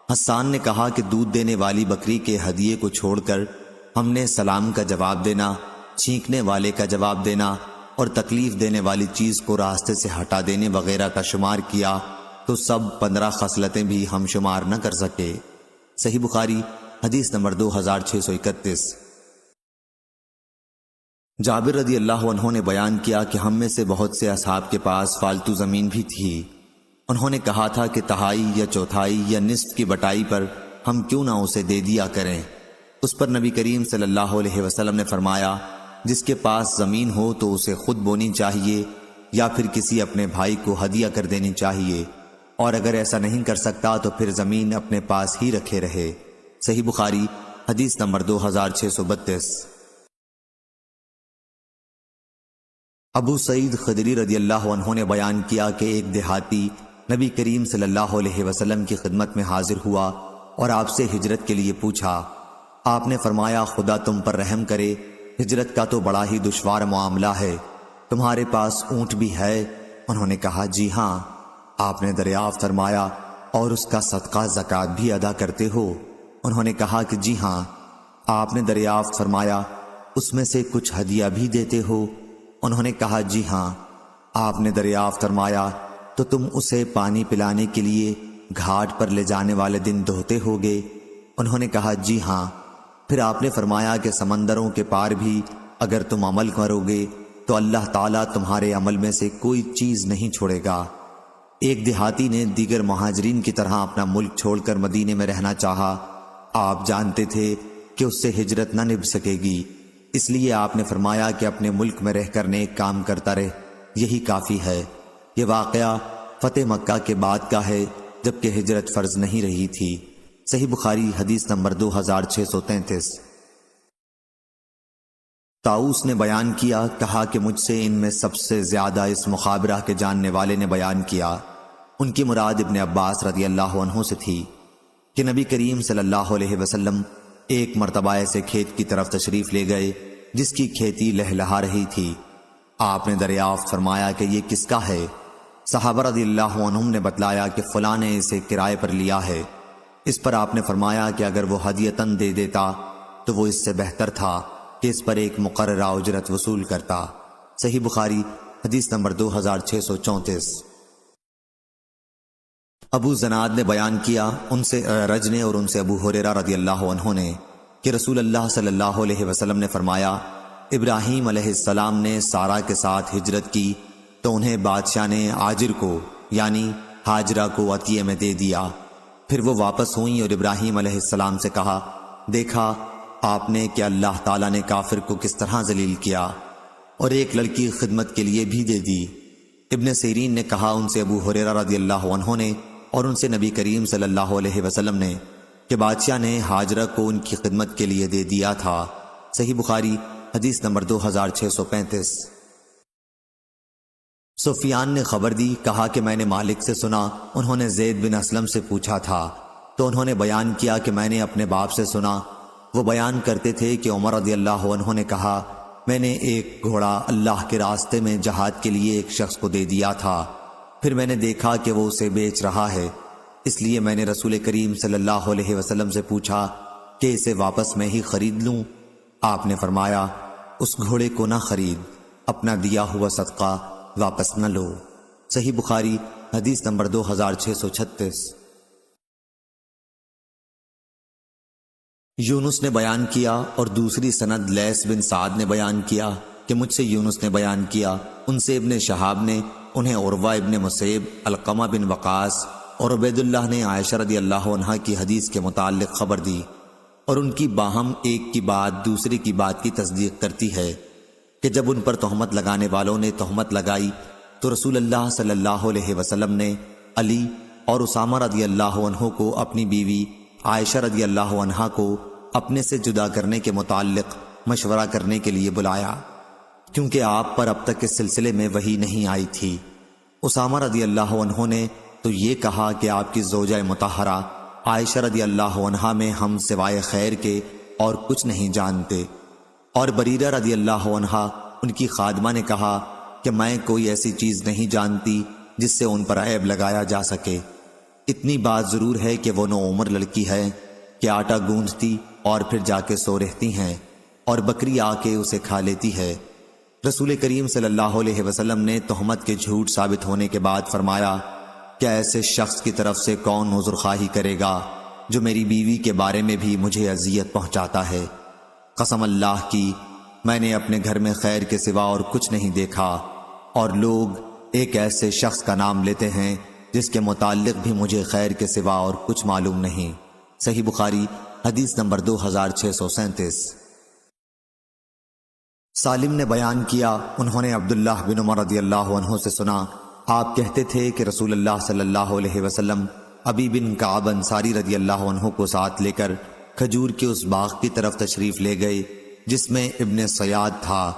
Speaker 1: حسان نے کہا کہ دودھ دینے والی بکری کے ہدیے کو چھوڑ کر ہم نے سلام کا جواب دینا، چھینکنے والے کا جواب دینا اور تکلیف دینے والی چیز کو راستے سے ہٹا دینے وغیرہ کا شمار کیا تو سب 15 خصلتیں بھی ہم شمار نہ کر سکے۔ صحیح بخاری حدیث نمبر 2631۔ جابر رضی اللہ عنہ نے بیان کیا کہ ہم میں سے بہت سے اصحاب کے پاس فالتو زمین بھی تھی۔ انہوں نے کہا تھا کہ تہائی یا چوتھائی یا نصف کی بٹائی پر ہم کیوں نہ اسے دے دیا کریں۔ اس پر نبی کریم صلی اللہ علیہ وسلم نے فرمایا جس کے پاس زمین ہو تو اسے خود بونی چاہیے یا پھر کسی اپنے بھائی کو ہدیہ کر دینی چاہیے، اور اگر ایسا نہیں کر سکتا تو پھر زمین اپنے پاس ہی رکھے رہے۔ صحیح بخاری حدیث نمبر 2632۔ ابو سعید خدری رضی اللہ عنہ نے بیان کیا کہ ایک دیہاتی نبی کریم صلی اللہ علیہ وسلم کی خدمت میں حاضر ہوا اور آپ سے ہجرت کے لیے پوچھا۔ آپ نے فرمایا خدا تم پر رحم کرے، ہجرت کا تو بڑا ہی دشوار معاملہ ہے، تمہارے پاس اونٹ بھی ہے؟ انہوں نے کہا جی ہاں۔ آپ نے دریافت فرمایا اور اس کا صدقہ زکوٰۃ بھی ادا کرتے ہو؟ انہوں نے کہا کہ جی ہاں۔ آپ نے دریافت فرمایا اس میں سے کچھ ہدیہ بھی دیتے ہو؟ انہوں نے کہا جی ہاں۔ آپ نے دریافت فرمایا تو تم اسے پانی پلانے کے لیے گھاٹ پر لے جانے والے دن دھوتے ہوگے؟ انہوں نے کہا جی ہاں۔ پھر آپ نے فرمایا کہ سمندروں کے پار بھی اگر تم عمل کرو گے تو اللہ تعالیٰ تمہارے عمل میں سے کوئی چیز نہیں چھوڑے گا۔ ایک دیہاتی نے دیگر مہاجرین کی طرح اپنا ملک چھوڑ کر مدینے میں رہنا چاہا۔ آپ جانتے تھے کہ اس سے ہجرت نہ نبھ سکے گی، اس لیے آپ نے فرمایا کہ اپنے ملک میں رہ کر نیک کام کرتا رہے، یہی کافی ہے۔ یہ واقعہ فتح مکہ کے بعد کا ہے جبکہ ہجرت فرض نہیں رہی تھی۔ صحیح بخاری حدیث نمبر 2633۔ طاؤس نے بیان کیا، کہا کہ مجھ سے ان میں سب سے زیادہ اس مخابرہ کے جاننے والے نے بیان کیا، ان کی مراد ابن عباس رضی اللہ عنہ سے تھی، کہ نبی کریم صلی اللہ علیہ وسلم ایک مرتبہ ایسے کھیت کی طرف تشریف لے گئے جس کی کھیتی لہلہا رہی تھی۔ آپ نے دریافت فرمایا کہ یہ کس کا ہے؟ صحابہ رضی اللہ عنہم نے بتلایا کہ فلاں نے اسے کرائے پر لیا ہے۔ اس پر آپ نے فرمایا کہ اگر وہ ہدیتاً دے دیتا تو وہ اس سے بہتر تھا کہ اس پر ایک مقررہ اجرت وصول کرتا۔ صحیح بخاری حدیث نمبر 2634۔ ابو زناد نے بیان کیا، ان سے اعرج نے اور ان سے ابو ہریرہ رضی اللہ عنہ نے، کہ رسول اللہ صلی اللہ علیہ وسلم نے فرمایا ابراہیم علیہ السلام نے سارا کے ساتھ ہجرت کی تو انہیں بادشاہ نے عاجر کو یعنی ہاجرہ کو عطیے میں دے دیا۔ پھر وہ واپس ہوئیں اور ابراہیم علیہ السلام سے کہا، دیکھا آپ نے کہ اللہ تعالیٰ نے کافر کو کس طرح ذلیل کیا، اور ایک لڑکی خدمت کے لیے بھی دے دی۔ ابن سیرین نے کہا ان سے ابو ہریرہ رضی اللہ عنہ نے اور ان سے نبی کریم صلی اللہ علیہ وسلم نے کہ بادشاہ نے ہاجرہ کو ان کی خدمت کے لیے دے دیا تھا۔ صحیح بخاری حدیث نمبر 2635۔ سفیان نے خبر دی، کہا کہ میں نے مالک سے سنا، انہوں نے زید بن اسلم سے پوچھا تھا تو انہوں نے بیان کیا کہ میں نے اپنے باپ سے سنا، وہ بیان کرتے تھے کہ عمر رضی اللہ عنہ نے کہا، میں نے ایک گھوڑا اللہ کے راستے میں جہاد کے لیے ایک شخص کو دے دیا تھا، پھر میں نے دیکھا کہ وہ اسے بیچ رہا ہے، اس لیے میں نے رسول کریم صلی اللہ علیہ وسلم سے پوچھا کہ اسے واپس میں ہی خرید لوں؟ آپ نے فرمایا، اس گھوڑے کو نہ خرید، اپنا دیا ہوا صدقہ واپس نہ لو۔ صحیح بخاری حدیث نمبر 2636۔ یونس نے بیان کیا اور دوسری سند لیث بن سعد نے بیان کیا کہ مجھ سے یونس نے بیان کیا، ان سے ابن شہاب نے، انہیں عروہ ابن مسیب، علقمہ بن وقاص اور عبید اللہ نے عائشہ رضی اللہ عنہا کی حدیث کے متعلق خبر دی، اور ان کی باہم ایک کی بات دوسری کی بات کی تصدیق کرتی ہے کہ جب ان پر تہمت لگانے والوں نے تہمت لگائی تو رسول اللہ صلی اللہ علیہ وسلم نے علی اور اسامہ رضی اللہ عنہ کو اپنی بیوی عائشہ رضی اللہ عنہا کو اپنے سے جدا کرنے کے متعلق مشورہ کرنے کے لیے بلایا، کیونکہ آپ پر اب تک اس سلسلے میں وحی نہیں آئی تھی۔ اسامہ رضی اللہ عنہ نے تو یہ کہا کہ آپ کی زوجہ مطہرہ عائشہ رضی اللہ عنہا میں ہم سوائے خیر کے اور کچھ نہیں جانتے، اور بریرہ رضی اللہ عنہا ان کی خادمہ نے کہا کہ میں کوئی ایسی چیز نہیں جانتی جس سے ان پر عیب لگایا جا سکے، اتنی بات ضرور ہے کہ وہ نو عمر لڑکی ہے کہ آٹا گوندھتی اور پھر جا کے سو رہتی ہیں، اور بکری آ کے اسے کھا لیتی ہے۔ رسول کریم صلی اللہ علیہ وسلم نے تہمت کے جھوٹ ثابت ہونے کے بعد فرمایا، کیا ایسے شخص کی طرف سے کون عذر خواہی کرے گا جو میری بیوی کے بارے میں بھی مجھے اذیت پہنچاتا ہے؟ قسم اللہ کی، میں نے اپنے گھر میں خیر کے سوا اور کچھ نہیں دیکھا، اور لوگ ایک ایسے شخص کا نام لیتے ہیں جس کے متعلق بھی مجھے خیر کے سوا اور کچھ معلوم نہیں۔ صحیح بخاری حدیث نمبر 2637۔ سالم نے بیان کیا، انہوں نے عبداللہ بن عمر رضی اللہ عنہ سے سنا، آپ کہتے تھے کہ رسول اللہ صلی اللہ علیہ وسلم ابی بن کعب انصاری رضی اللہ عنہ کو ساتھ لے کر کھجور کے اس باغ کی طرف تشریف لے گئے جس میں ابن سیاد تھا۔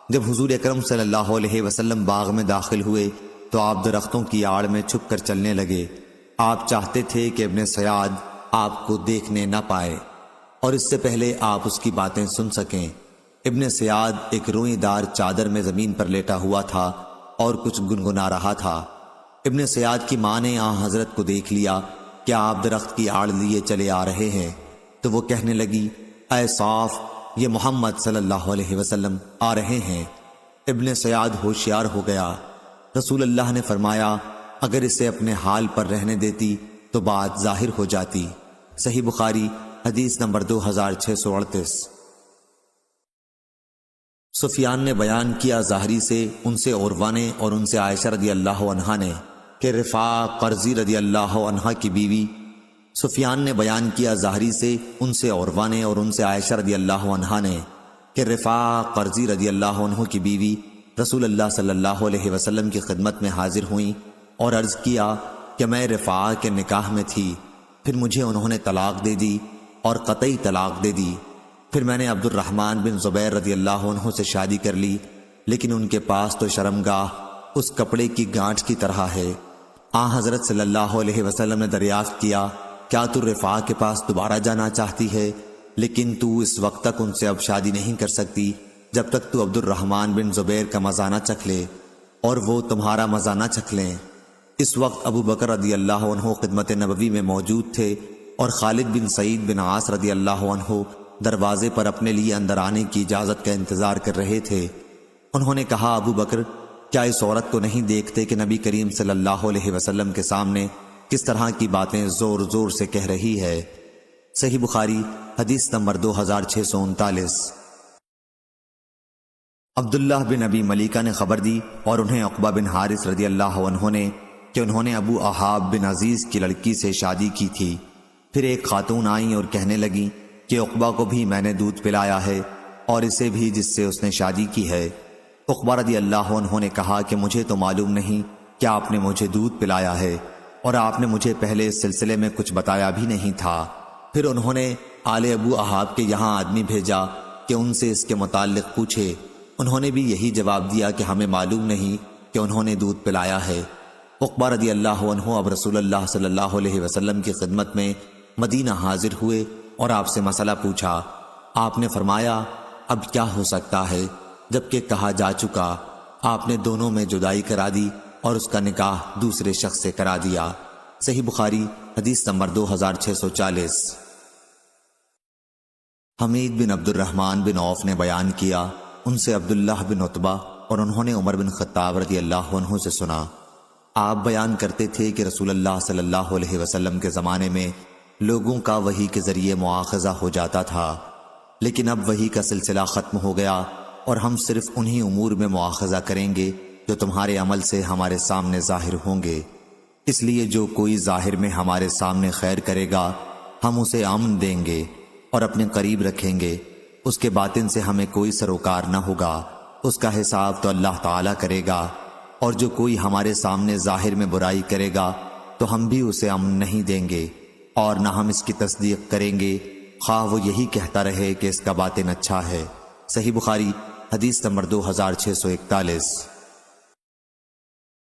Speaker 1: جب حضور اکرم صلی اللہ علیہ وسلم باغ میں داخل ہوئے تو آپ درختوں کی آڑ میں چھپ کر چلنے لگے۔ آپ چاہتے تھے کہ ابن سیاد آپ کو دیکھنے نہ پائے اور اس سے پہلے آپ اس کی باتیں سن سکیں۔ ابن سیاد ایک روئی دار چادر میں زمین پر لیٹا ہوا تھا اور کچھ گنگنا رہا تھا۔ ابن سیاد کی ماں نے آن حضرت کو دیکھ لیا کہ آپ درخت کی آڑ لیے چلے آ رہے ہیں، تو وہ کہنے لگی، اے صاف، یہ محمد صلی اللہ علیہ وسلم آ رہے ہیں۔ ابن سیاد ہوشیار ہو گیا۔ رسول اللہ نے فرمایا، اگر اسے اپنے حال پر رہنے دیتی تو بات ظاہر ہو جاتی۔ صحیح بخاری حدیث نمبر 2638۔ سفیان نے بیان کیا ظاہری سے، ان سے عروہ نے اور ان سے عائشہ رضی اللہ عنہا نے کہ رفاع قرظی رضی اللہ عنہا کی بیوی۔ سفیان نے بیان کیا ظاہری سے، ان سے عروہ نے اور ان سے عائشہ رضی اللہ عنہا نے کہ رفاع قرظی رضی اللہ عنہ کی بیوی رسول اللہ صلی اللہ علیہ وسلم کی خدمت میں حاضر ہوئیں اور عرض کیا کہ میں رفاع کے نکاح میں تھی، پھر مجھے انہوں نے طلاق دے دی اور قطعی طلاق دے دی، پھر میں نے عبد الرحمن بن زبیر رضی اللہ عنہ سے شادی کر لی، لیکن ان کے پاس تو شرمگاہ اس کپڑے کی گانٹھ کی طرح ہے۔ آن حضرت صلی اللہ علیہ وسلم نے دریافت کیا، کیا تو رفاع کے پاس دوبارہ جانا چاہتی ہے؟ لیکن تو اس وقت تک ان سے اب شادی نہیں کر سکتی جب تک تو عبد الرحمن بن زبیر کا مزہ نہ چکھ لے اور وہ تمہارا مزہ نہ چکھ لیں۔ اس وقت ابو بکر رضی اللہ عنہ خدمت نبوی میں موجود تھے اور خالد بن سعید بن عاص رضی اللہ عنہ دروازے پر اپنے لیے اندر آنے کی اجازت کا انتظار کر رہے تھے۔ انہوں نے کہا، ابو بکر، کیا اس عورت کو نہیں دیکھتے کہ نبی کریم صلی اللہ علیہ وسلم کے سامنے کس طرح کی باتیں زور زور سے کہہ رہی ہے؟ صحیح بخاری حدیث نمبر 2639۔ عبداللہ بن ابی ملیکہ نے خبر دی اور انہیں عقبہ بن حارث رضی اللہ عنہ نے کہ انہوں نے ابو احاب بن عزیز کی لڑکی سے شادی کی تھی۔ پھر ایک خاتون آئیں اور کہنے لگیں کہ عقبہ کو بھی میں نے دودھ پلایا ہے اور اسے بھی جس سے اس نے شادی کی ہے۔ عقبہ رضی اللہ عنہ نے کہا کہ مجھے تو معلوم نہیں کہ آپ نے مجھے دودھ پلایا ہے اور آپ نے مجھے پہلے اس سلسلے میں کچھ بتایا بھی نہیں تھا۔ پھر انہوں نے آل ابو احاب کے یہاں آدمی بھیجا کہ ان سے اس کے متعلق پوچھے۔ انہوں نے بھی یہی جواب دیا کہ ہمیں معلوم نہیں کہ انہوں نے دودھ پلایا ہے۔ عقبہ رضی اللہ عنہ اب رسول اللہ صلی اللہ علیہ وسلم کی خدمت میں مدینہ حاضر ہوئے اور آپ سے مسئلہ پوچھا۔ آپ نے فرمایا اب کیا ہو سکتا ہے، جبکہ کہا جا چکا۔ آپ نے دونوں میں جدائی کرا دی اور اس کا نکاح دوسرے شخص سے کرا دیا۔ صحیح بخاری حدیث نمبر 2640۔ حمید بن عبد الرحمن بن عوف نے بیان کیا، ان سے عبداللہ بن عتبہ اور انہوں نے عمر بن خطاب رضی اللہ عنہ سے سنا۔ آپ بیان کرتے تھے کہ رسول اللہ صلی اللہ علیہ وسلم کے زمانے میں لوگوں کا وحی کے ذریعے مواخذہ ہو جاتا تھا، لیکن اب وحی کا سلسلہ ختم ہو گیا اور ہم صرف انہی امور میں مواخذہ کریں گے جو تمہارے عمل سے ہمارے سامنے ظاہر ہوں گے۔ اس لیے جو کوئی ظاہر میں ہمارے سامنے خیر کرے گا ہم اسے امن دیں گے اور اپنے قریب رکھیں گے، اس کے باطن سے ہمیں کوئی سروکار نہ ہوگا، اس کا حساب تو اللہ تعالیٰ کرے گا، اور جو کوئی ہمارے سامنے ظاہر میں برائی کرے گا تو ہم بھی اسے امن نہیں دیں گے اور نہ ہم اس کی تصدیق کریں گے، خواہ وہ یہی کہتا رہے کہ اس کا باطن اچھا ہے۔ صحیح بخاری حدیث نمبر 2641۔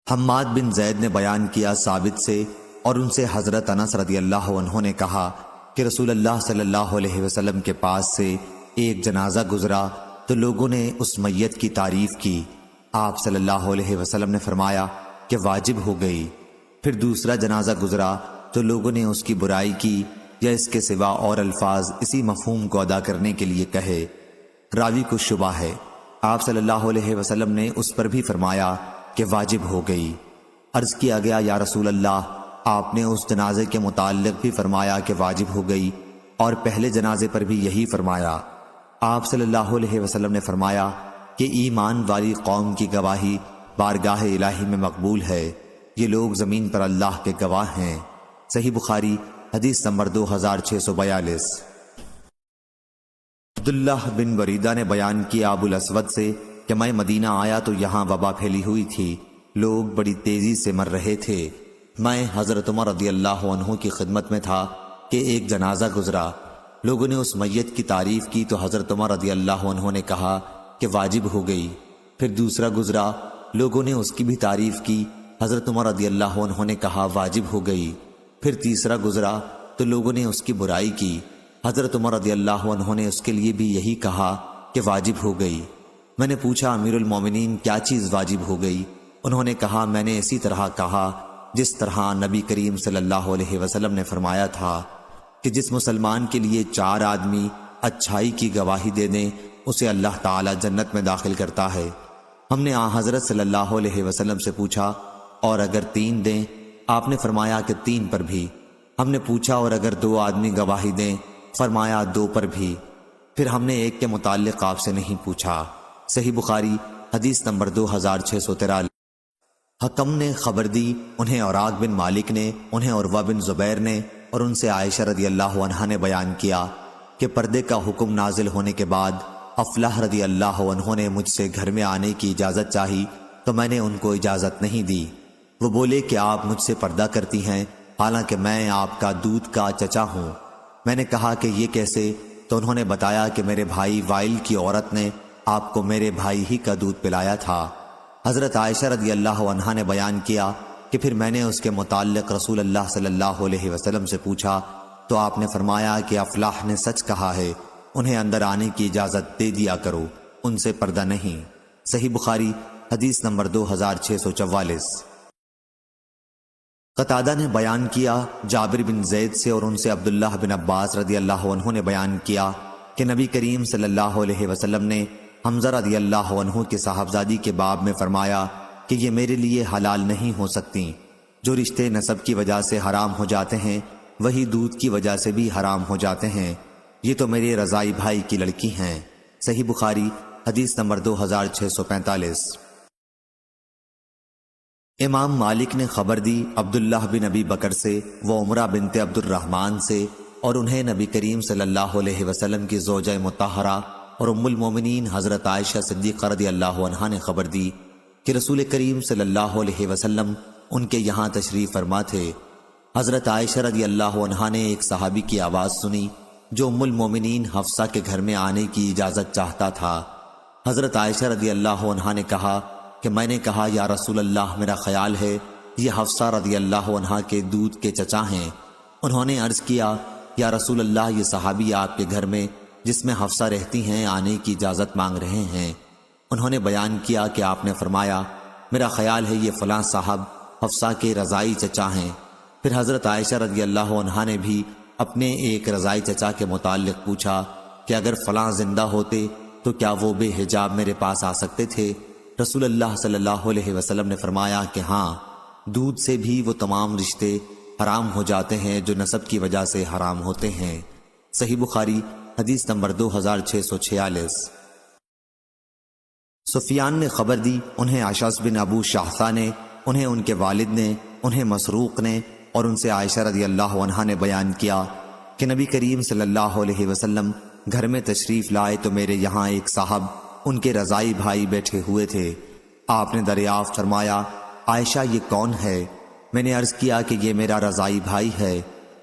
Speaker 1: حماد بن زید نے بیان کیا ثابت سے اور ان سے حضرت انس رضی اللہ عنہ نے کہا کہ رسول اللہ صلی اللہ علیہ وسلم کے پاس سے ایک جنازہ گزرا تو لوگوں نے اس میت کی تعریف کی۔ آپ صلی اللہ علیہ وسلم نے فرمایا کہ واجب ہو گئی۔ پھر دوسرا جنازہ گزرا تو لوگوں نے اس کی برائی کی یا اس کے سوا اور الفاظ اسی مفہوم کو ادا کرنے کے لیے کہے۔ راوی کو شبہ ہے۔ آپ صلی اللہ علیہ وسلم نے اس پر بھی فرمایا کہ واجب ہو گئی۔ عرض کیا گیا یا رسول اللہ، آپ نے اس جنازے کے متعلق بھی فرمایا کہ واجب ہو گئی اور پہلے جنازے پر بھی یہی فرمایا۔ آپ صلی اللہ علیہ وسلم نے فرمایا کہ ایمان والی قوم کی گواہی بارگاہ الہی میں مقبول ہے، یہ لوگ زمین پر اللہ کے گواہ ہیں۔ صحیح بخاری حدیث نمبر 2642۔ عبداللہ بن وریدہ نے بیان کیا ابو الاسود سے کہ میں مدینہ آیا تو یہاں وبا پھیلی ہوئی تھی، لوگ بڑی تیزی سے مر رہے تھے۔ میں حضرت عمر رضی اللہ عنہ کی خدمت میں تھا کہ ایک جنازہ گزرا، لوگوں نے اس میت کی تعریف کی تو حضرت عمر رضی اللہ عنہ نے کہا کہ واجب ہو گئی۔ پھر دوسرا گزرا، لوگوں نے اس کی بھی تعریف کی، حضرت عمر رضی اللہ عنہ نے کہا واجب ہو گئی۔ پھر تیسرا گزرا تو لوگوں نے اس کی برائی کی، حضرت عمر رضی اللہ عنہ نے اس کے لیے بھی یہی کہا کہ واجب ہو گئی۔ میں نے پوچھا امیر المومنین کیا چیز واجب ہو گئی؟ انہوں نے کہا میں نے اسی طرح کہا جس طرح نبی کریم صلی اللہ علیہ وسلم نے فرمایا تھا کہ جس مسلمان کے لیے 4 آدمی اچھائی کی گواہی دے دیں اسے اللہ تعالی جنت میں داخل کرتا ہے۔ ہم نے حضرت صلی اللہ علیہ وسلم سے پوچھا اور اگر 3 دیں؟ آپ نے فرمایا کہ 3 پر بھی۔ ہم نے پوچھا اور اگر 2 آدمی گواہی دیں؟ فرمایا 2 پر بھی۔ پھر ہم نے ایک کے متعلق آپ سے نہیں پوچھا۔ صحیح بخاری حدیث نمبر 2643۔ حکم نے خبر دی، انہیں اوراق بن مالک نے، انہیں عروہ بن زبیر نے اور ان سے عائشہ رضی اللہ عنہا نے بیان کیا کہ پردے کا حکم نازل ہونے کے بعد افلاح رضی اللہ عنہ نے مجھ سے گھر میں آنے کی اجازت چاہی تو میں نے ان کو اجازت نہیں دی۔ وہ بولے کہ آپ مجھ سے پردہ کرتی ہیں حالانکہ میں آپ کا دودھ کا چچا ہوں۔ میں نے کہا کہ یہ کیسے؟ تو انہوں نے بتایا کہ میرے بھائی وائل کی عورت نے آپ کو میرے بھائی ہی کا دودھ پلایا تھا۔ حضرت عائشہ رضی اللہ عنہا نے بیان کیا کہ پھر میں نے اس کے متعلق رسول اللہ صلی اللہ علیہ وسلم سے پوچھا تو آپ نے فرمایا کہ افلاح نے سچ کہا ہے، انہیں اندر آنے کی اجازت دے دیا کرو، ان سے پردہ نہیں۔ صحیح بخاری حدیث نمبر 2644۔ قتادہ نے بیان کیا جابر بن زید سے اور ان سے عبداللہ بن عباس رضی اللہ عنہ نے بیان کیا کہ نبی کریم صلی اللہ علیہ وسلم نے حمزہ رضی اللہ عنہ کے صاحبزادی کے باب میں فرمایا کہ یہ میرے لیے حلال نہیں ہو سکتی۔ جو رشتے نسب کی وجہ سے حرام ہو جاتے ہیں وہی دودھ کی وجہ سے بھی حرام ہو جاتے ہیں، یہ تو میرے رضائی بھائی کی لڑکی ہیں۔ صحیح بخاری حدیث نمبر 2645۔ امام مالک نے خبر دی عبداللہ بن ابی بکر سے، وہ عمرہ بنت عبد الرحمن سے، اور انہیں نبی کریم صلی اللہ علیہ وسلم کی زوجہ مطہرہ اور ام المومنین حضرت عائشہ صدیقہ رضی اللہ عنہا نے خبر دی کہ رسول کریم صلی اللہ علیہ وسلم ان کے یہاں تشریف فرما تھے۔ حضرت عائشہ رضی اللہ عنہا نے ایک صحابی کی آواز سنی جو ام المومنین حفصہ کے گھر میں آنے کی اجازت چاہتا تھا۔ حضرت عائشہ رضی اللہ عنہا نے کہا کہ میں نے کہا یا رسول اللہ میرا خیال ہے یہ حفصہ رضی اللہ عنہا کے دودھ کے چچا ہیں۔ انہوں نے عرض کیا یا رسول اللہ یہ صحابی آپ کے گھر میں جس میں حفصہ رہتی ہیں آنے کی اجازت مانگ رہے ہیں۔ انہوں نے بیان کیا کہ آپ نے فرمایا میرا خیال ہے یہ فلاں صاحب حفصہ کے رضائی چچا ہیں۔ پھر حضرت عائشہ رضی اللہ عنہا نے بھی اپنے ایک رضائی چچا کے متعلق پوچھا کہ اگر فلاں زندہ ہوتے تو کیا وہ بے حجاب میرے پاس آ سکتے تھے؟ رسول اللہ صلی اللہ علیہ وسلم نے فرمایا کہ ہاں، دودھ سے بھی وہ تمام رشتے حرام ہو جاتے ہیں جو نسب کی وجہ سے حرام ہوتے ہیں۔ صحیح بخاری حدیث نمبر 2646۔ سفیان نے خبر دی، انہیں اشعث بن ابو شاہثہ نے، انہیں ان کے والد نے، انہیں مسروق نے اور ان سے عائشہ رضی اللہ عنہا نے بیان کیا کہ نبی کریم صلی اللہ علیہ وسلم گھر میں تشریف لائے تو میرے یہاں ایک صاحب ان کے رضائی بھائی بیٹھے ہوئے تھے۔ آپ نے دریافت فرمایا عائشہ یہ کون ہے؟ میں نے عرض کیا کہ یہ میرا رضائی بھائی ہے۔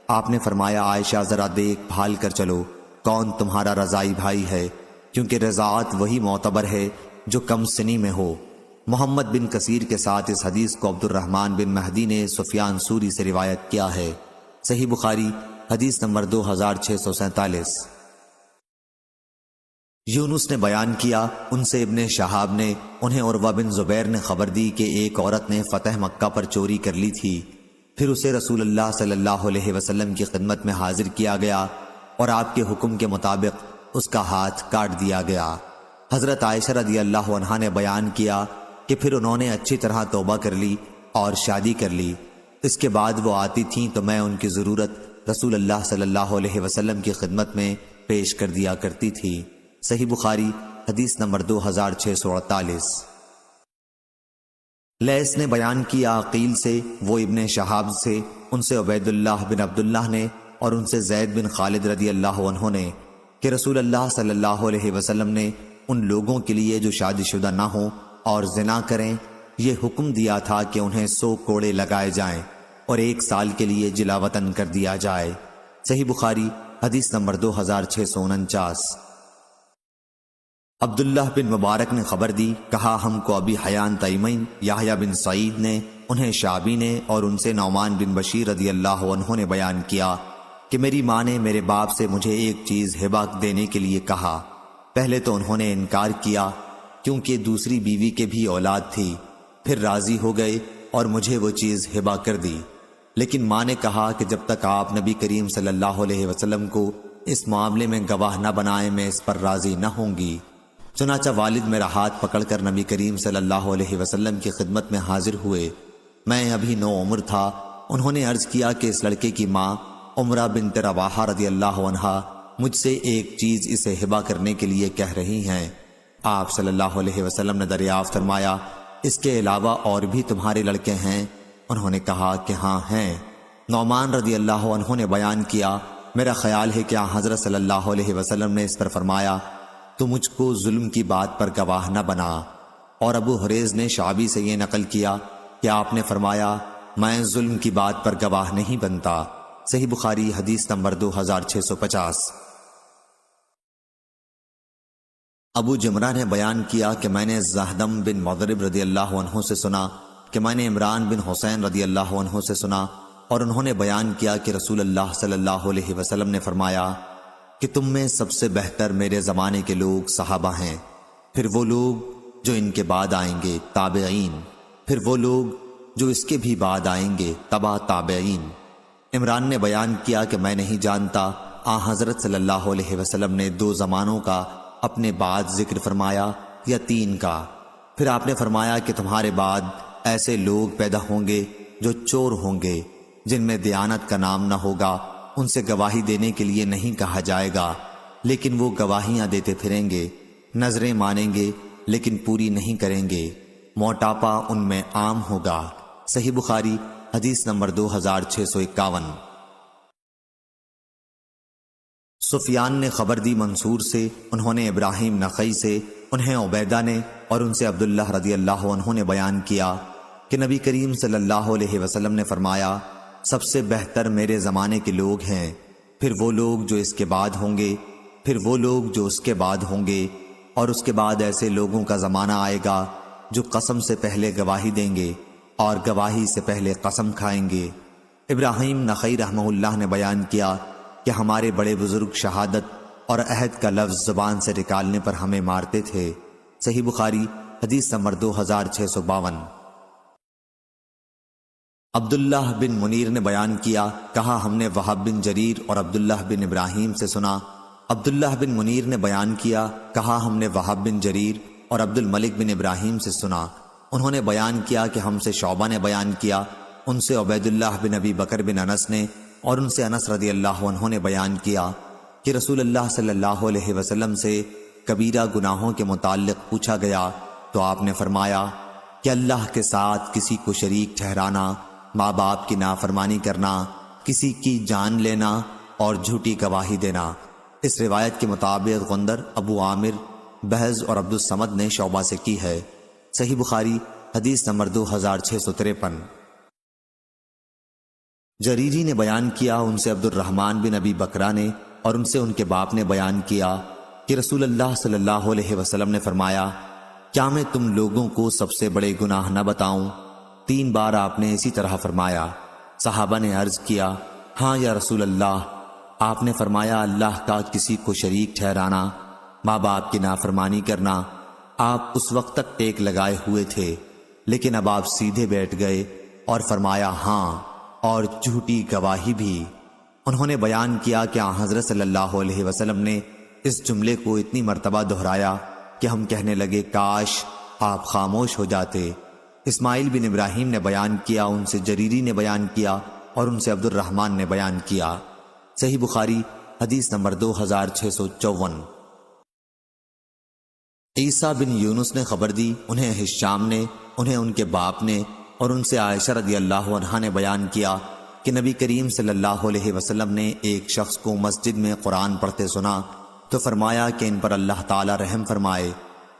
Speaker 1: آپ نے فرمایا عائشہ ذرا دیکھ بھال کر چلو کون تمہارا رضائی بھائی ہے، کیونکہ رضاعت وہی معتبر ہے جو کم سنی میں ہو۔ محمد بن کثیر کے ساتھ اس حدیث کو عبد الرحمن بن مہدی نے سفیان سوری سے روایت کیا ہے۔ صحیح بخاری حدیث نمبر 2647۔ یونس نے بیان کیا، ان سے ابن شہاب نے، انہیں عروہ بن زبیر نے خبر دی کہ ایک عورت نے فتح مکہ پر چوری کر لی تھی۔ پھر اسے رسول اللہ صلی اللہ علیہ وسلم کی خدمت میں حاضر کیا گیا اور آپ کے حکم کے مطابق اس کا ہاتھ کاٹ دیا گیا۔ حضرت عائشہ رضی اللہ عنہا نے بیان کیا کہ پھر انہوں نے اچھی طرح توبہ کر لی اور شادی کر لی۔ اس کے بعد وہ آتی تھیں تو میں ان کی ضرورت رسول اللہ صلی اللہ علیہ وسلم کی خدمت میں پیش کر دیا کرتی تھی۔ صحیح بخاری حدیث نمبر 2648۔ لیث نے بیان کیا عقیل سے، وہ ابن شہاب سے، ان سے عبید اللہ بن عبداللہ نے اور ان سے زید بن خالد رضی اللہ عنہ نے کہ رسول اللہ صلی اللہ علیہ وسلم نے ان لوگوں کے لیے جو شادی شدہ نہ ہوں اور زنا کریں یہ حکم دیا تھا کہ انہیں 100 کوڑے لگائے جائیں اور 1 سال کے لیے جلا وطن کر دیا جائے۔ صحیح بخاری حدیث نمبر 2649۔ عبداللہ بن مبارک نے خبر دی، کہا ہم کو ابی حیان تیمین یحییٰ بن سعید نے، انہیں شعبی نے اور ان سے نعمان بن بشیر رضی اللہ عنہ نے بیان کیا کہ میری ماں نے میرے باپ سے مجھے ایک چیز ہبہ دینے کے لیے کہا۔ پہلے تو انہوں نے انکار کیا کیونکہ دوسری بیوی کے بھی اولاد تھی، پھر راضی ہو گئے اور مجھے وہ چیز ہبہ کر دی۔ لیکن ماں نے کہا کہ جب تک آپ نبی کریم صلی اللہ علیہ وسلم کو اس معاملے میں گواہ نہ بنائیں میں اس پر راضی نہ ہوں گی۔ چنانچہ والد میرا ہاتھ پکڑ کر نبی کریم صلی اللہ علیہ وسلم کی خدمت میں حاضر ہوئے۔ میں ابھی 9 عمر تھا۔ انہوں نے عرض کیا کہ اس لڑکے کی ماں عمرہ بنت رواحہ رضی اللہ عنہا مجھ سے ایک چیز اسے ہبہ کرنے کے لیے کہہ رہی ہیں۔ آپ صلی اللہ علیہ وسلم نے دریافت فرمایا اس کے علاوہ اور بھی تمہارے لڑکے ہیں؟ انہوں نے کہا کہ ہاں ہیں۔ نعمان رضی اللہ عنہ نے بیان کیا، میرا خیال ہے کہ حضرت صلی اللہ علیہ وسلم نے اس پر فرمایا تو مجھ کو ظلم کی بات پر گواہ نہ بنا۔ اور ابو حریز نے شعبی سے یہ نقل کیا کہ آپ نے فرمایا میں ظلم کی بات پر گواہ نہیں بنتا۔ صحیح بخاری حدیث نمبر 2650۔ ابو جمرہ نے بیان کیا کہ میں نے زہدم بن مضرب رضی اللہ عنہ سے سنا کہ میں نے عمران بن حسین رضی اللہ عنہ سے سنا اور انہوں نے بیان کیا کہ رسول اللہ صلی اللہ علیہ وسلم نے فرمایا کہ تم میں سب سے بہتر میرے زمانے کے لوگ صحابہ ہیں، پھر وہ لوگ جو ان کے بعد آئیں گے تابعین، پھر وہ لوگ جو اس کے بھی بعد آئیں گے تبع تابعین۔ عمران نے بیان کیا کہ میں نہیں جانتا حضرت صلی اللہ علیہ وسلم نے 2 زمانوں کا اپنے بعد ذکر فرمایا یا 3 کا۔ پھر آپ نے فرمایا کہ تمہارے بعد ایسے لوگ پیدا ہوں گے جو چور ہوں گے، جن میں دیانت کا نام نہ ہوگا، ان سے گواہی دینے کے لیے نہیں کہا جائے گا، لیکن وہ گواہیاں دیتے پھریں گے، نظریں مانیں گے لیکن پوری نہیں کریں گے، موٹاپا ان میں عام ہوگا۔ صحیح بخاری حدیث نمبر 2651۔ سفیان نے خبر دی منصور سے، انہوں نے ابراہیم نخعی سے، انہیں عبیدہ نے اور ان سے عبداللہ رضی اللہ عنہ نے بیان کیا کہ نبی کریم صلی اللہ علیہ وسلم نے فرمایا سب سے بہتر میرے زمانے کے لوگ ہیں، پھر وہ لوگ جو اس کے بعد ہوں گے، پھر وہ لوگ جو اس کے بعد ہوں گے، اور اس کے بعد ایسے لوگوں کا زمانہ آئے گا جو قسم سے پہلے گواہی دیں گے اور گواہی سے پہلے قسم کھائیں گے۔ ابراہیم نخعی رحمہ اللہ نے بیان کیا کہ ہمارے بڑے بزرگ شہادت اور عہد کا لفظ زبان سے نکالنے پر ہمیں مارتے تھے۔ صحیح بخاری حدیث نمبر 2652۔ عبداللہ بن منیر نے بیان کیا، کہا ہم نے وہب بن جریر اور عبداللہ بن ابراہیم سے سنا۔ عبداللہ بن منیر نے بیان کیا، کہا ہم نے وہب بن جریر اور عبد الملک بن ابراہیم سے سنا۔ انہوں نے بیان کیا کہ ہم سے شعبہ نے بیان کیا، ان سے عبید اللہ بن ابی بکر بن انس نے، اور ان سے انس رضی اللہ عنہ نے بیان کیا کہ رسول اللہ صلی اللہ علیہ وسلم سے کبیرہ گناہوں کے متعلق پوچھا گیا تو آپ نے فرمایا کہ اللہ کے ساتھ کسی کو شریک ٹھہرانا، ماں باپ کی نافرمانی کرنا، کسی کی جان لینا اور جھوٹی گواہی دینا۔ اس روایت کے مطابق غندر، ابو عامر، بہز اور عبد الصمد نے شعبہ سے کی ہے۔ صحیح بخاری حدیث نمبر 2653۔ جریری نے بیان کیا، ان سے عبد الرحمن بن ابی بکرہ نے اور ان سے ان کے باپ نے بیان کیا کہ رسول اللہ صلی اللہ علیہ وسلم نے فرمایا، کیا میں تم لوگوں کو سب سے بڑے گناہ نہ بتاؤں؟ 3 بار آپ نے اسی طرح فرمایا۔ صحابہ نے عرض کیا، ہاں یا رسول اللہ۔ آپ نے فرمایا، اللہ کا کسی کو شریک ٹھہرانا، ماں باپ کی نافرمانی کرنا۔ آپ اس وقت تک ٹیک لگائے ہوئے تھے، لیکن اب آپ سیدھے بیٹھ گئے اور فرمایا، ہاں، اور جھوٹی گواہی بھی۔ انہوں نے بیان کیا کہ حضرت صلی اللہ علیہ وسلم نے اس جملے کو اتنی مرتبہ دہرایا کہ ہم کہنے لگے، کاش آپ خاموش ہو جاتے۔ اسماعیل بن ابراہیم نے بیان کیا، ان سے جریری نے بیان کیا اور ان سے عبد الرحمن نے بیان کیا۔ صحیح بخاری حدیث نمبر 2654۔ عیسیٰ بن یونس نے خبر دی، انہیں ہشام نے، انہیں ان کے باپ نے اور ان سے عائشہ رضی اللہ عنہا نے بیان کیا کہ نبی کریم صلی اللہ علیہ وسلم نے ایک شخص کو مسجد میں قرآن پڑھتے سنا تو فرمایا کہ ان پر اللہ تعالی رحم فرمائے۔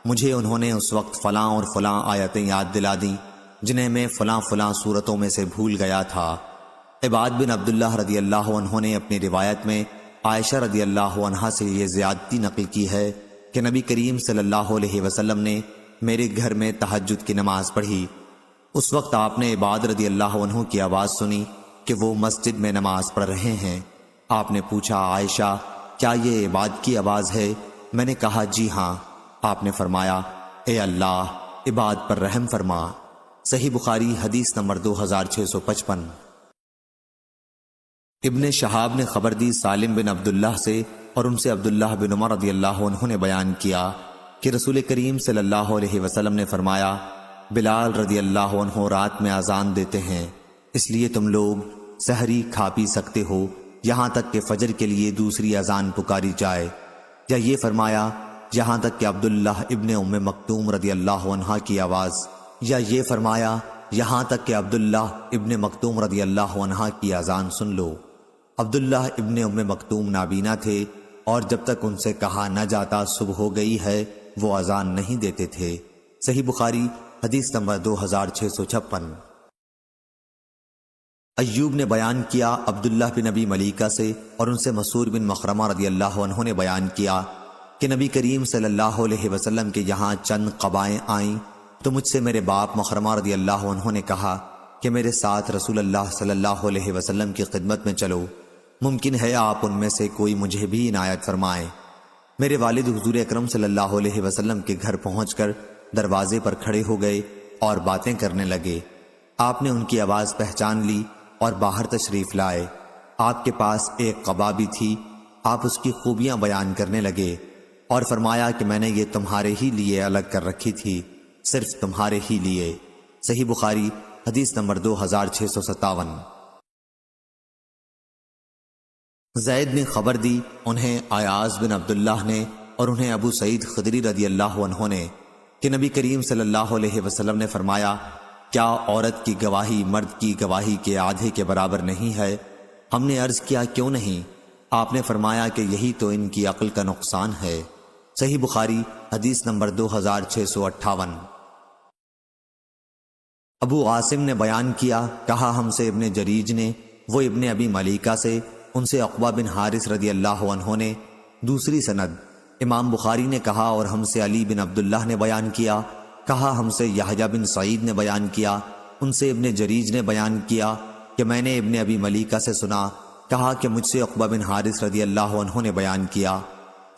Speaker 1: مجھے انہوں نے اس وقت فلاں اور فلاں آیتیں یاد دلا دیں جنہیں میں فلاں فلاں صورتوں میں سے بھول گیا تھا۔ عباد بن عبداللہ رضی اللہ عنہ نے اپنی روایت میں عائشہ رضی اللہ عنہا سے یہ زیادتی نقل کی ہے کہ نبی کریم صلی اللہ علیہ وسلم نے میرے گھر میں تہجد کی نماز پڑھی۔ اس وقت آپ نے عباد رضی اللہ عنہ کی آواز سنی کہ وہ مسجد میں نماز پڑھ رہے ہیں۔ آپ نے پوچھا، عائشہ کیا یہ عباد کی آواز ہے؟ میں نے کہا، جی ہاں۔ آپ نے فرمایا، اے اللہ عباد پر رحم فرما۔ صحیح بخاری حدیث نمبر 2655۔ ابن شہاب نے خبر دی سالم بن عبداللہ سے اور ان سے عبداللہ بن عمر رضی اللہ عنہ نے بیان کیا کہ رسول کریم صلی اللہ علیہ وسلم نے فرمایا، بلال رضی اللہ عنہ رات میں اذان دیتے ہیں، اس لیے تم لوگ سحری کھا پی سکتے ہو یہاں تک کہ فجر کے لیے دوسری اذان پکاری جائے، یا یہ فرمایا یہاں تک کہ عبداللہ ابن ام مکتوم رضی اللہ عنہ کی آواز، یا یہ فرمایا یہاں تک کہ عبداللہ ابن مکتوم رضی اللہ عنہ کی اذان سن لو۔ عبداللہ ابن ام مکتوم نابینا تھے اور جب تک ان سے کہا نہ جاتا صبح ہو گئی ہے وہ اذان نہیں دیتے تھے۔ صحیح بخاری حدیث نمبر 2656۔ ایوب نے بیان کیا عبداللہ بن ابی ملیکہ سے اور ان سے مسعور بن مخرمہ رضی اللہ عنہ نے بیان کیا کہ نبی کریم صلی اللہ علیہ وسلم کے یہاں چند قبائیں آئیں تو مجھ سے میرے باپ مخرمہ رضی اللہ عنہ نے کہا کہ میرے ساتھ رسول اللہ صلی اللہ علیہ وسلم کی خدمت میں چلو، ممکن ہے آپ ان میں سے کوئی مجھے بھی عنایت فرمائیں۔ میرے والد حضور اکرم صلی اللہ علیہ وسلم کے گھر پہنچ کر دروازے پر کھڑے ہو گئے اور باتیں کرنے لگے۔ آپ نے ان کی آواز پہچان لی اور باہر تشریف لائے۔ آپ کے پاس ایک قبا بھی تھی، آپ اس کی خوبیاں بیان کرنے لگے اور فرمایا کہ میں نے یہ تمہارے ہی لیے الگ کر رکھی تھی، صرف تمہارے ہی لیے۔ صحیح بخاری حدیث نمبر 2657۔ زید نے خبر دی، انہیں ایاز بن عبداللہ نے اور انہیں ابو سعید خدری رضی اللہ عنہ نے کہ نبی کریم صلی اللہ علیہ وسلم نے فرمایا، کیا عورت کی گواہی مرد کی گواہی کے آدھے کے برابر نہیں ہے؟ ہم نے عرض کیا، کیوں نہیں؟ آپ نے فرمایا کہ یہی تو ان کی عقل کا نقصان ہے۔ صحیح بخاری حدیث نمبر 2658۔ ابو عاصم نے بیان کیا، کہا ہم سے ابن جریج نے، وہ ابن ابی ملیکہ سے، ان سے عقبہ بن حارث رضی اللہ عنہ نے۔ دوسری سند امام بخاری نے کہا اور ہم سے علی بن عبداللہ نے بیان کیا، کہا ہم سے یحییٰ بن سعید نے بیان کیا، ان سے ابن جریج نے بیان کیا کہ میں نے ابن ابی ملیکہ سے سنا، کہا کہ مجھ سے عقبہ بن حارث رضی اللہ عنہ نے بیان کیا،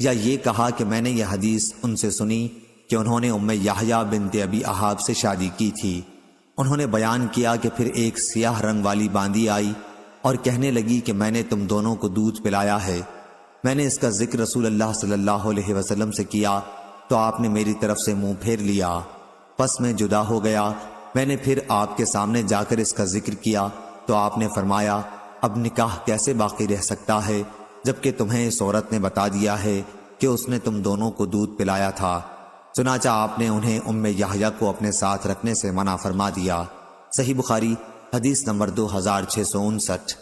Speaker 1: یا یہ کہا کہ میں نے یہ حدیث ان سے سنی کہ انہوں نے ام یحییٰ بنت ابی احاب سے شادی کی تھی۔ انہوں نے بیان کیا کہ پھر ایک سیاہ رنگ والی باندی آئی اور کہنے لگی کہ میں نے تم دونوں کو دودھ پلایا ہے۔ میں نے اس کا ذکر رسول اللہ صلی اللہ علیہ وسلم سے کیا تو آپ نے میری طرف سے منہ پھیر لیا، پس میں جدا ہو گیا۔ میں نے پھر آپ کے سامنے جا کر اس کا ذکر کیا تو آپ نے فرمایا، اب نکاح کیسے باقی رہ سکتا ہے جبکہ تمہیں اس عورت نے بتا دیا ہے کہ اس نے تم دونوں کو دودھ پلایا تھا۔ چنانچہ آپ نے انہیں ام یحییٰ کو اپنے ساتھ رکھنے سے منع فرما دیا۔ صحیح بخاری حدیث نمبر 2659۔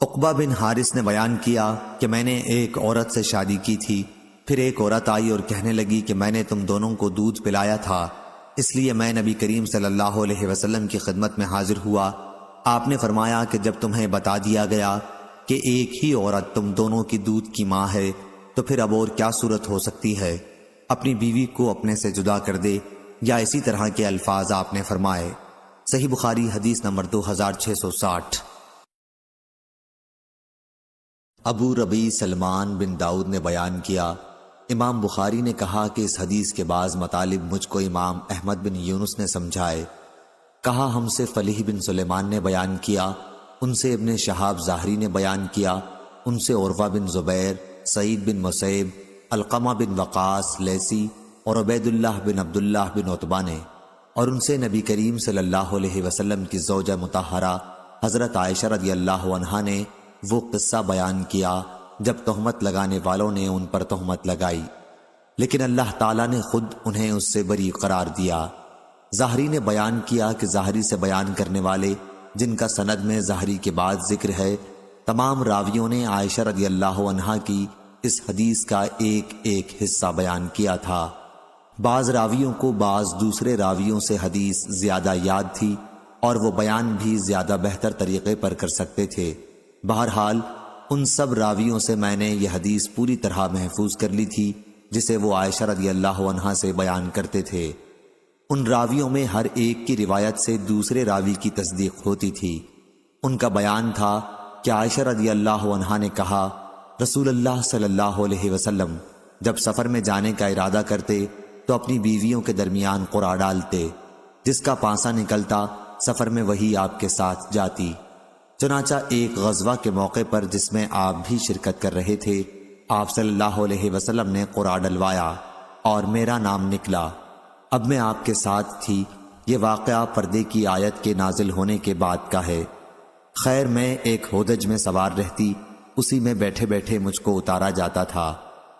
Speaker 1: عقبہ بن حارث نے بیان کیا کہ میں نے ایک عورت سے شادی کی تھی، پھر ایک عورت آئی اور کہنے لگی کہ میں نے تم دونوں کو دودھ پلایا تھا، اس لیے میں نبی کریم صلی اللہ علیہ وسلم کی خدمت میں حاضر ہوا۔ آپ نے فرمایا کہ جب تمہیں بتا دیا گیا کہ ایک ہی عورت تم دونوں کی دودھ کی ماں ہے تو پھر اب اور کیا صورت ہو سکتی ہے؟ اپنی بیوی کو اپنے سے جدا کر دے، یا اسی طرح کے الفاظ آپ نے فرمائے۔ صحیح بخاری حدیث نمبر 2660۔ ابو ربیع سلمان بن داؤد نے بیان کیا، امام بخاری نے کہا کہ اس حدیث کے بعض مطالب مجھ کو امام احمد بن یونس نے سمجھائے۔ کہا ہم سے فلیح بن سلیمان نے بیان کیا، ان سے ابن شہاب ظاہری نے بیان کیا، ان سے عروہ بن زبیر، سعید بن مسیب، علقمہ بن وقاص لیثی اور عبید اللہ بن عبداللہ بن عتبہ نے، اور ان سے نبی کریم صلی اللہ علیہ وسلم کی زوجہ مطہرہ حضرت عائشہ رضی اللہ عنہا نے وہ قصہ بیان کیا جب تہمت لگانے والوں نے ان پر تہمت لگائی، لیکن اللہ تعالیٰ نے خود انہیں اس سے بری قرار دیا۔ ظاہری نے بیان کیا کہ ظاہری سے بیان کرنے والے جن کا سند میں ظاہری کے بعد ذکر ہے، تمام راویوں نے عائشہ رضی اللہ عنہا کی اس حدیث کا ایک ایک حصہ بیان کیا تھا۔ بعض راویوں کو بعض دوسرے راویوں سے حدیث زیادہ یاد تھی اور وہ بیان بھی زیادہ بہتر طریقے پر کر سکتے تھے۔ بہرحال ان سب راویوں سے میں نے یہ حدیث پوری طرح محفوظ کر لی تھی جسے وہ عائشہ رضی اللہ عنہا سے بیان کرتے تھے۔ ان راویوں میں ہر ایک کی روایت سے دوسرے راوی کی تصدیق ہوتی تھی۔ ان کا بیان تھا کہ عائشہ رضی اللہ عنہا نے کہا، رسول اللہ صلی اللہ علیہ وسلم جب سفر میں جانے کا ارادہ کرتے تو اپنی بیویوں کے درمیان قرعہ ڈالتے، جس کا پانسا نکلتا سفر میں وہی آپ کے ساتھ جاتی۔ چنانچہ ایک غزوہ کے موقع پر جس میں آپ بھی شرکت کر رہے تھے، آپ صلی اللہ علیہ وسلم نے قرعہ ڈلوایا اور میرا نام نکلا۔ اب میں آپ کے ساتھ تھی۔ یہ واقعہ پردے کی آیت کے نازل ہونے کے بعد کا ہے۔ خیر میں ایک ہودج میں سوار رہتی، اسی میں بیٹھے بیٹھے مجھ کو اتارا جاتا تھا۔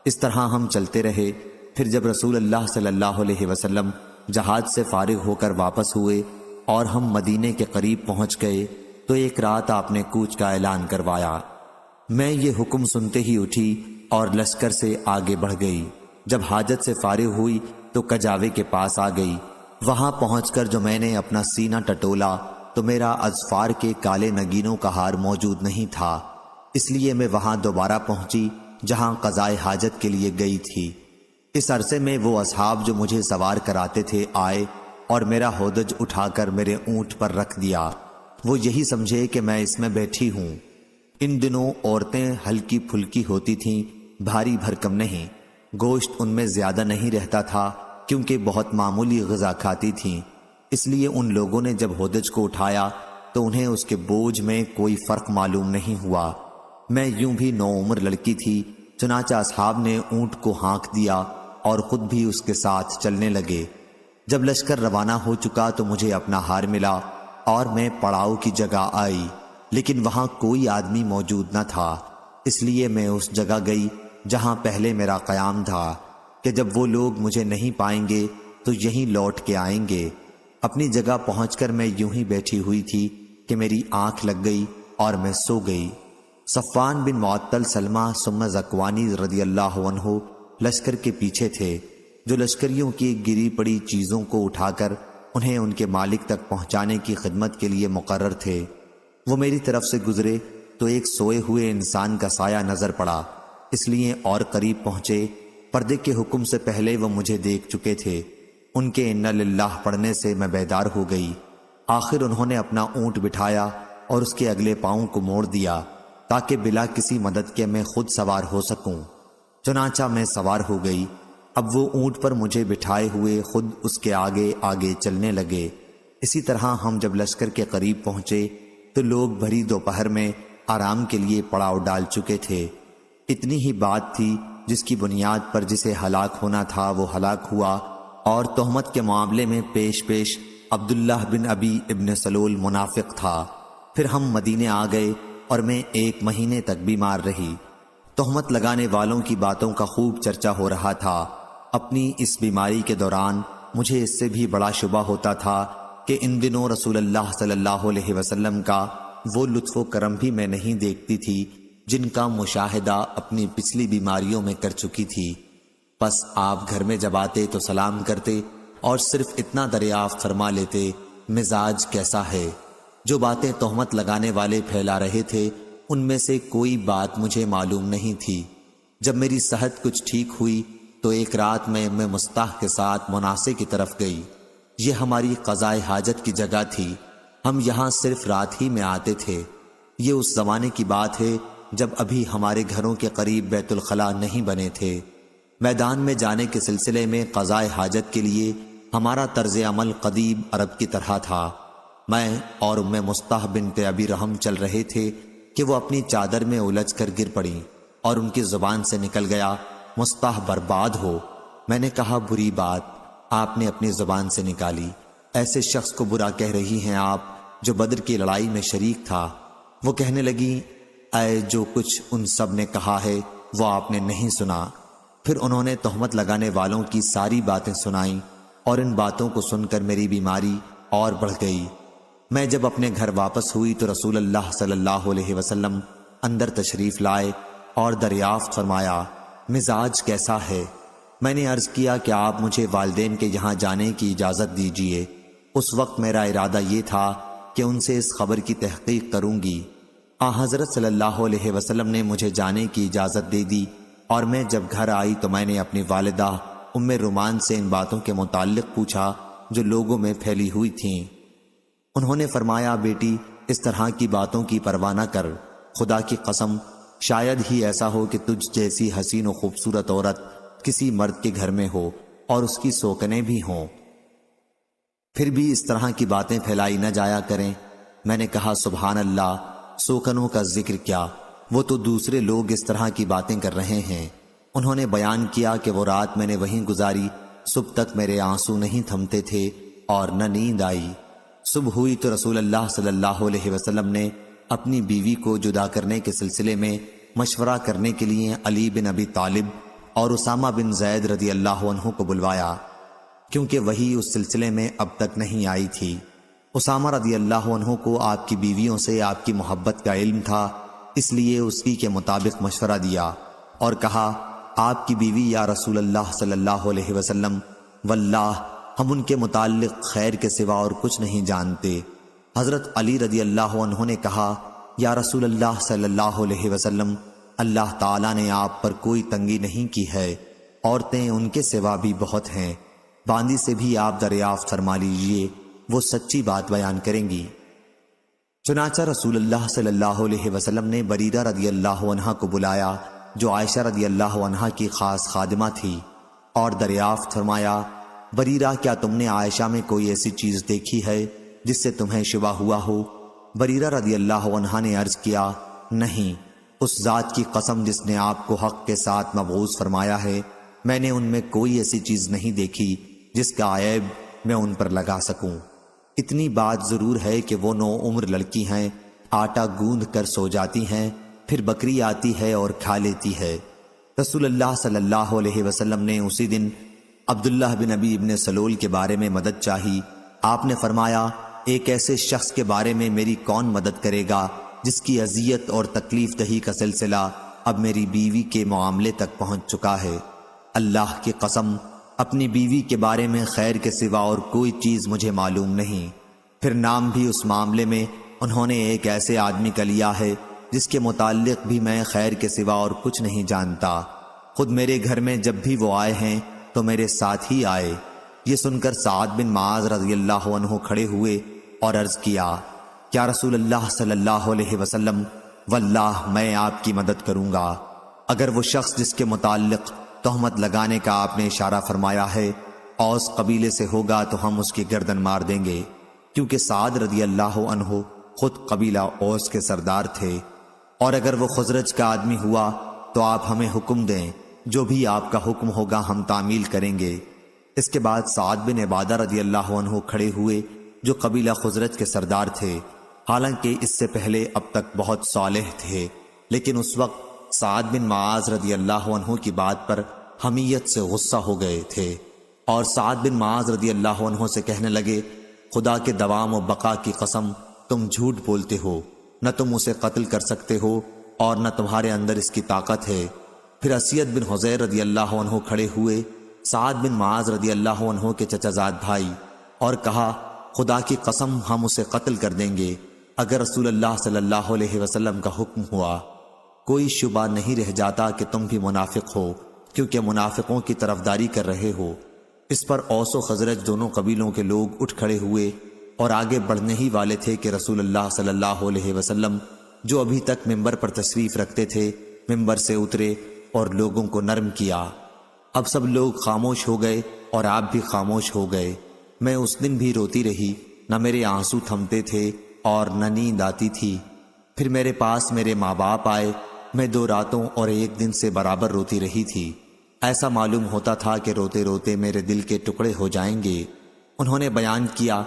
Speaker 1: اس طرح ہم چلتے رہے۔ پھر جب رسول اللہ صلی اللہ علیہ وسلم جہاد سے فارغ ہو کر واپس ہوئے اور ہم مدینے کے قریب پہنچ گئے تو ایک رات آپ نے کوچ کا اعلان کروایا۔ میں یہ حکم سنتے ہی اٹھی اور لشکر سے آگے بڑھ گئی۔ جب حاجت سے فارغ ہوئی تو کجاوے کے پاس آ گئی۔ وہاں پہنچ کر جو میں نے اپنا سینہ ٹٹولا تو میرا اظفار کے کالے نگینوں کا ہار موجود نہیں تھا، اس لیے میں وہاں دوبارہ پہنچی جہاں قضائے حاجت کے لیے گئی تھی۔ اس عرصے میں وہ اصحاب جو مجھے سوار کراتے تھے آئے اور میرا ہودج اٹھا کر میرے اونٹ پر رکھ دیا۔ وہ یہی سمجھے کہ میں اس میں بیٹھی ہوں۔ ان دنوں عورتیں ہلکی پھلکی ہوتی تھیں، بھاری بھرکم نہیں۔ گوشت ان میں زیادہ نہیں رہتا تھا کیونکہ بہت معمولی غذا کھاتی تھیں، اس لیے ان لوگوں نے جب ہودج کو اٹھایا تو انہیں اس کے بوجھ میں کوئی فرق معلوم نہیں ہوا۔ میں یوں بھی نوعمر لڑکی تھی، چنانچہ اصحاب نے اونٹ کو ہانک دیا اور خود بھی اس کے ساتھ چلنے لگے۔ جب لشکر روانہ ہو چکا تو مجھے اپنا ہار ملا اور میں پڑاؤ کی جگہ آئی، لیکن وہاں کوئی آدمی موجود نہ تھا، اس لیے میں اس جگہ گئی جہاں پہلے میرا قیام تھا کہ جب وہ لوگ مجھے نہیں پائیں گے تو یہیں لوٹ کے آئیں گے۔ اپنی جگہ پہنچ کر میں یوں ہی بیٹھی ہوئی تھی کہ میری آنکھ لگ گئی اور میں سو گئی۔ صفوان بن معطل سلمہ ثم زکوانی رضی اللہ عنہ لشکر کے پیچھے تھے، جو لشکریوں کی گری پڑی چیزوں کو اٹھا کر انہیں ان کے مالک تک پہنچانے کی خدمت کے لیے مقرر تھے۔ وہ میری طرف سے گزرے تو ایک سوئے ہوئے انسان کا سایہ نظر پڑا، اس لیے اور قریب پہنچے۔ پردے کے حکم سے پہلے وہ مجھے دیکھ چکے تھے۔ ان کے انا للہ پڑھنے سے میں بیدار ہو گئی۔ آخر انہوں نے اپنا اونٹ بٹھایا اور اس کے اگلے پاؤں کو موڑ دیا تاکہ بلا کسی مدد کے میں خود سوار ہو سکوں۔ چنانچہ میں سوار ہو گئی۔ اب وہ اونٹ پر مجھے بٹھائے ہوئے خود اس کے آگے آگے چلنے لگے۔ اسی طرح ہم جب لشکر کے قریب پہنچے تو لوگ بھری دوپہر میں آرام کے لیے پڑاؤ ڈال چکے تھے۔ اتنی ہی بات تھی جس کی بنیاد پر جسے ہلاک ہونا تھا وہ ہلاک ہوا، اور تہمت کے معاملے میں پیش پیش عبداللہ بن ابی ابن سلول منافق تھا۔ پھر ہم مدینے آ گئے اور میں 1 مہینے تک بیمار رہی۔ تہمت لگانے والوں کی باتوں کا خوب چرچا ہو رہا تھا۔ اپنی اس بیماری کے دوران مجھے اس سے بھی بڑا شبہ ہوتا تھا کہ ان دنوں رسول اللہ صلی اللہ علیہ وسلم کا وہ لطف و کرم بھی میں نہیں دیکھتی تھی جن کا مشاہدہ اپنی پچھلی بیماریوں میں کر چکی تھی۔ پس آپ گھر میں جب آتے تو سلام کرتے اور صرف اتنا دریافت فرما لیتے، مزاج کیسا ہے؟ جو باتیں تہمت لگانے والے پھیلا رہے تھے ان میں سے کوئی بات مجھے معلوم نہیں تھی۔ جب میری صحت کچھ ٹھیک ہوئی تو ایک رات میں مستح کے ساتھ مناسے کی طرف گئی۔ یہ ہماری قضائے حاجت کی جگہ تھی، ہم یہاں صرف رات ہی میں آتے تھے۔ یہ اس زمانے کی بات ہے جب ابھی ہمارے گھروں کے قریب بیت الخلاء نہیں بنے تھے۔ میدان میں جانے کے سلسلے میں قضائے حاجت کے لیے ہمارا طرز عمل قدیم عرب کی طرح تھا۔ میں اور ام مستح بنت ابی رحم چل رہے تھے کہ وہ اپنی چادر میں الجھ کر گر پڑیں اور ان کی زبان سے نکل گیا، مستح برباد ہو۔ میں نے کہا، بری بات آپ نے اپنی زبان سے نکالی، ایسے شخص کو برا کہہ رہی ہیں آپ جو بدر کی لڑائی میں شریک تھا۔ وہ کہنے لگی، اے جو کچھ ان سب نے کہا ہے وہ آپ نے نہیں سنا۔ پھر انہوں نے تہمت لگانے والوں کی ساری باتیں سنائیں اور ان باتوں کو سن کر میری بیماری اور بڑھ گئی۔ میں جب اپنے گھر واپس ہوئی تو رسول اللہ صلی اللہ علیہ وسلم اندر تشریف لائے اور دریافت فرمایا، مزاج کیسا ہے؟ میں نے عرض کیا کہ آپ مجھے والدین کے یہاں جانے کی اجازت دیجیے۔ اس وقت میرا ارادہ یہ تھا کہ ان سے اس خبر کی تحقیق کروں گی۔ حضرت صلی اللہ علیہ وسلم نے مجھے جانے کی اجازت دے دی، اور میں جب گھر آئی تو میں نے اپنی والدہ ام رومان سے ان باتوں کے متعلق پوچھا جو لوگوں میں پھیلی ہوئی تھیں۔ انہوں نے فرمایا، بیٹی اس طرح کی باتوں کی پرواہ نہ کر، خدا کی قسم شاید ہی ایسا ہو کہ تجھ جیسی حسین و خوبصورت عورت کسی مرد کے گھر میں ہو اور اس کی سوکنے بھی ہوں، پھر بھی اس طرح کی باتیں پھیلائی نہ جایا کریں۔ میں نے کہا، سبحان اللہ، سوکنوں کا ذکر کیا، وہ تو دوسرے لوگ اس طرح کی باتیں کر رہے ہیں۔ انہوں نے بیان کیا کہ وہ رات میں نے وہیں گزاری، صبح تک میرے آنسو نہیں تھمتے تھے اور نہ نیند آئی۔ صبح ہوئی تو رسول اللہ صلی اللہ علیہ وسلم نے اپنی بیوی کو جدا کرنے کے سلسلے میں مشورہ کرنے کے لیے علی بن ابی طالب اور اسامہ بن زید رضی اللہ عنہ کو بلوایا، کیونکہ وہی اس سلسلے میں اب تک نہیں آئی تھی۔ اسامہ رضی اللہ عنہ کو آپ کی بیویوں سے آپ کی محبت کا علم تھا، اس لیے اسی کے مطابق مشورہ دیا اور کہا، آپ کی بیوی یا رسول اللہ صلی اللہ علیہ وسلم، واللہ ہم ان کے متعلق خیر کے سوا اور کچھ نہیں جانتے۔ حضرت علی رضی اللہ عنہ نے کہا، یا رسول اللہ صلی اللہ علیہ وسلم، اللہ تعالیٰ نے آپ پر کوئی تنگی نہیں کی ہے، عورتیں ان کے سوا بھی بہت ہیں، باندی سے بھی آپ دریافت فرما لیجئے، وہ سچی بات بیان کریں گی۔ چنانچہ رسول اللہ صلی اللہ علیہ وسلم نے بریرہ رضی اللہ عنہ کو بلایا جو عائشہ رضی اللہ عنہ کی خاص خادمہ تھی، اور دریافت فرمایا، بریرہ کیا تم نے عائشہ میں کوئی ایسی چیز دیکھی ہے جس سے تمہیں شبہ ہوا ہو؟ بریرہ رضی اللہ عنہ نے عرض کیا، نہیں، اس ذات کی قسم جس نے آپ کو حق کے ساتھ مبعوث فرمایا ہے، میں نے ان میں کوئی ایسی چیز نہیں دیکھی جس کا عیب میں ان پر لگا سکوں۔ اتنی بات ضرور ہے کہ وہ 9 عمر لڑکی ہیں، آٹا گوندھ کر سو جاتی ہیں، پھر بکری آتی ہے اور کھا لیتی ہے۔ رسول اللہ صلی اللہ علیہ وسلم نے اسی دن عبداللہ بن ابی ابن سلول کے بارے میں مدد چاہی۔ آپ نے فرمایا، ایک ایسے شخص کے بارے میں میری کون مدد کرے گا جس کی اذیت اور تکلیف دہی کا سلسلہ اب میری بیوی کے معاملے تک پہنچ چکا ہے۔ اللہ کی قسم، اپنی بیوی کے بارے میں خیر کے سوا اور کوئی چیز مجھے معلوم نہیں۔ پھر نام بھی اس معاملے میں انہوں نے ایک ایسے آدمی کا لیا ہے جس کے متعلق بھی میں خیر کے سوا اور کچھ نہیں جانتا۔ خود میرے گھر میں جب بھی وہ آئے ہیں تو میرے ساتھ ہی آئے۔ یہ سن کر سعد بن معاذ رضی اللہ عنہ کھڑے ہوئے اور عرض کیا، کیا رسول اللہ صلی اللہ علیہ وسلم واللہ میں آپ کی مدد کروں گا۔ اگر وہ شخص جس کے متعلق تہمت لگانے کا آپ نے اشارہ فرمایا ہے اوس قبیلے سے ہوگا تو ہم اس کی گردن مار دیں گے، کیونکہ سعد رضی اللہ عنہ خود قبیلہ اوس کے سردار تھے۔ اور اگر وہ خزرج کا آدمی ہوا تو آپ ہمیں حکم دیں، جو بھی آپ کا حکم ہوگا ہم تعمیل کریں گے۔ اس کے بعد سعد بن عبادہ رضی اللہ عنہ کھڑے ہوئے جو قبیلہ خزرج کے سردار تھے، حالانکہ اس سے پہلے اب تک بہت صالح تھے، لیکن اس وقت سعد بن معاذ رضی اللہ عنہ کی بات پر حمیت سے غصہ ہو گئے تھے، اور سعد بن معاذ رضی اللہ عنہ سے کہنے لگے، خدا کے دوام و بقا کی قسم تم جھوٹ بولتے ہو، نہ تم اسے قتل کر سکتے ہو اور نہ تمہارے اندر اس کی طاقت ہے۔ پھر اسید بن حضیر رضی اللہ عنہ کھڑے ہوئے، سعد بن معاذ رضی اللہ عنہ کے چچا زاد بھائی، اور کہا، خدا کی قسم ہم اسے قتل کر دیں گے اگر رسول اللہ صلی اللہ علیہ وسلم کا حکم ہوا۔ کوئی شبہ نہیں رہ جاتا کہ تم بھی منافق ہو، کیونکہ منافقوں کی طرفداری کر رہے ہو۔ اس پر اوس و خزرج دونوں قبیلوں کے لوگ اٹھ کھڑے ہوئے اور آگے بڑھنے ہی والے تھے کہ رسول اللہ صلی اللہ علیہ وسلم جو ابھی تک ممبر پر تشریف رکھتے تھے ممبر سے اترے اور لوگوں کو نرم کیا۔ اب سب لوگ خاموش ہو گئے اور آپ بھی خاموش ہو گئے۔ میں اس دن بھی روتی رہی، نہ میرے آنسو تھمتے تھے اور نہ نیند آتی تھی۔ پھر میرے پاس میرے ماں باپ آئے، میں 2 راتوں اور 1 دن سے برابر روتی رہی تھی۔ ایسا معلوم ہوتا تھا کہ روتے روتے میرے دل کے ٹکڑے ہو جائیں گے۔ انہوں نے بیان کیا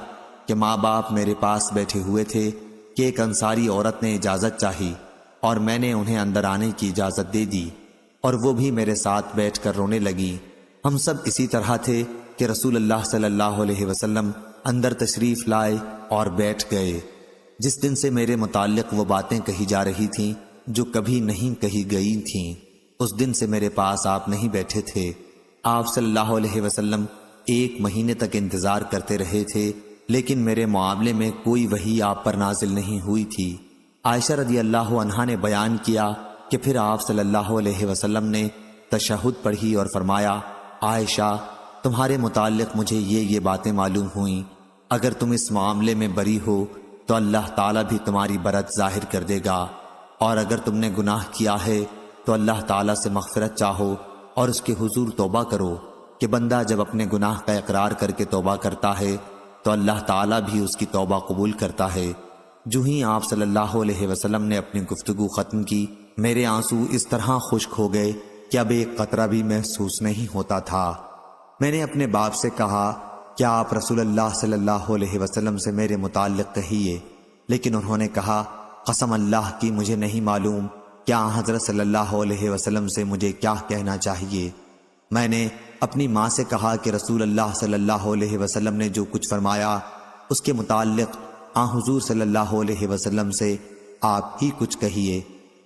Speaker 1: کہ ماں باپ میرے پاس بیٹھے ہوئے تھے کہ ایک انصاری عورت نے اجازت چاہی اور میں نے انہیں اندر آنے کی اجازت دے دی، اور وہ بھی میرے ساتھ بیٹھ کر رونے لگی۔ ہم سب اسی طرح تھے کہ رسول اللہ صلی اللہ علیہ وسلم اندر تشریف لائے اور بیٹھ گئے۔ جس دن سے میرے متعلق وہ باتیں کہی جا رہی تھیں جو کبھی نہیں کہی گئی تھیں، اس دن سے میرے پاس آپ نہیں بیٹھے تھے۔ آپ صلی اللہ علیہ وسلم 1 مہینے تک انتظار کرتے رہے تھے، لیکن میرے معاملے میں کوئی وحی آپ پر نازل نہیں ہوئی تھی۔ عائشہ رضی اللہ عنہا نے بیان کیا کہ پھر آپ صلی اللہ علیہ وسلم نے تشہد پڑھی اور فرمایا، عائشہ تمہارے متعلق مجھے یہ باتیں معلوم ہوئیں، اگر تم اس معاملے میں بری ہو تو اللہ تعالیٰ بھی تمہاری برت ظاہر کر دے گا، اور اگر تم نے گناہ کیا ہے تو اللہ تعالیٰ سے مغفرت چاہو اور اس کے حضور توبہ کرو، کہ بندہ جب اپنے گناہ کا اقرار کر کے توبہ کرتا ہے تو اللہ تعالیٰ بھی اس کی توبہ قبول کرتا ہے۔ جو ہی آپ صلی اللہ علیہ وسلم نے اپنی گفتگو ختم کی، میرے آنسو اس طرح خشک ہو گئے کہ اب ایک قطرہ بھی محسوس نہیں ہوتا تھا۔ میں نے اپنے باپ سے کہا، کیا آپ رسول اللہ صلی اللہ علیہ وسلم سے میرے متعلق کہیے، لیکن انہوں نے کہا، قسم اللہ کی مجھے نہیں معلوم کیا حضرت صلی اللہ علیہ وسلم سے مجھے کیا کہنا چاہیے۔ میں نے اپنی ماں سے کہا کہ رسول اللہ صلی اللہ علیہ وسلم نے جو کچھ فرمایا اس کے متعلق حضور صلی اللہ علیہ وسلم سے آپ ہی کچھ کہیے۔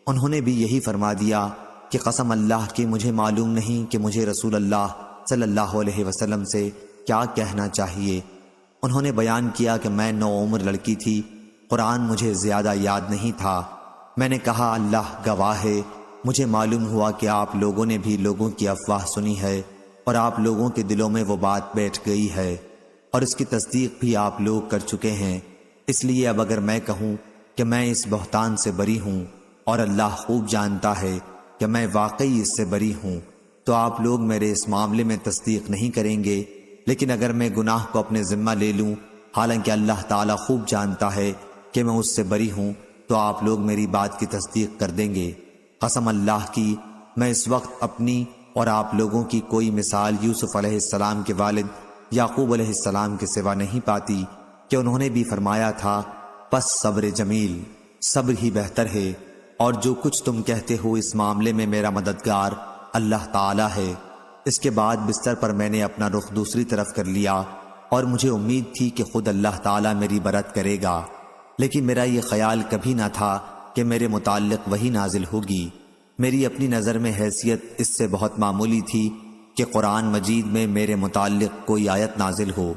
Speaker 1: انہوں نے بھی یہی فرما دیا کہ قسم اللہ کی مجھے معلوم نہیں کہ مجھے رسول اللہ صلی اللہ علیہ وسلم سے کیا کہنا چاہیے۔ انہوں نے بیان کیا کہ میں نوعمر لڑکی تھی، قرآن مجھے زیادہ یاد نہیں تھا۔ میں نے کہا، اللہ گواہ ہے، مجھے معلوم ہوا کہ آپ لوگوں نے بھی لوگوں کی افواہ سنی ہے اور آپ لوگوں کے دلوں میں وہ بات بیٹھ گئی ہے، اور اس کی تصدیق بھی آپ لوگ کر چکے ہیں۔ اس لیے اب اگر میں کہوں کہ میں اس بہتان سے بری ہوں، اور اللہ خوب جانتا ہے کہ میں واقعی اس سے بری ہوں، تو آپ لوگ میرے اس معاملے میں تصدیق نہیں کریں گے۔ لیکن اگر میں گناہ کو اپنے ذمہ لے لوں، حالانکہ اللہ تعالیٰ خوب جانتا ہے کہ میں اس سے بری ہوں، تو آپ لوگ میری بات کی تصدیق کر دیں گے۔ قسم اللہ کی میں اس وقت اپنی اور آپ لوگوں کی کوئی مثال یوسف علیہ السلام کے والد یعقوب علیہ السلام کے سوا نہیں پاتی کہ انہوں نے بھی فرمایا تھا، پس صبر جمیل، صبر ہی بہتر ہے، اور جو کچھ تم کہتے ہو اس معاملے میں میرا مددگار اللہ تعالیٰ ہے۔ اس کے بعد بستر پر میں نے اپنا رخ دوسری طرف کر لیا، اور مجھے امید تھی کہ خود اللہ تعالیٰ میری برت کرے گا، لیکن میرا یہ خیال کبھی نہ تھا کہ میرے متعلق وہی نازل ہوگی۔ میری اپنی نظر میں حیثیت اس سے بہت معمولی تھی کہ قرآن مجید میں میرے متعلق کوئی آیت نازل ہو۔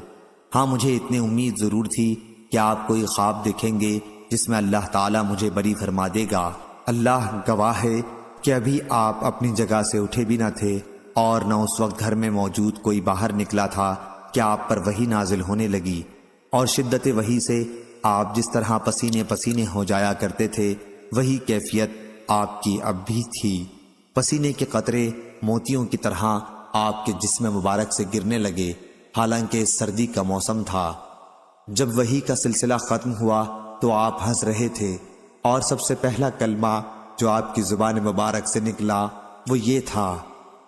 Speaker 1: ہاں، مجھے اتنی امید ضرور تھی کہ آپ کوئی خواب دیکھیں گے جس میں اللہ تعالیٰ مجھے بری فرما دے گا۔ اللہ گواہ ہے کہ ابھی آپ اپنی جگہ سے اٹھے بھی نہ تھے، اور نہ اس وقت گھر میں موجود کوئی باہر نکلا تھا کہ آپ پر وحی نازل ہونے لگی، اور شدت وحی سے آپ جس طرح پسینے پسینے ہو جایا کرتے تھے وہی کیفیت آپ کی اب بھی تھی۔ پسینے کے قطرے موتیوں کی طرح آپ کے جسم مبارک سے گرنے لگے، حالانکہ سردی کا موسم تھا۔ جب وحی کا سلسلہ ختم ہوا تو آپ ہنس رہے تھے، اور سب سے پہلا کلمہ جو آپ کی زبان مبارک سے نکلا وہ یہ تھا،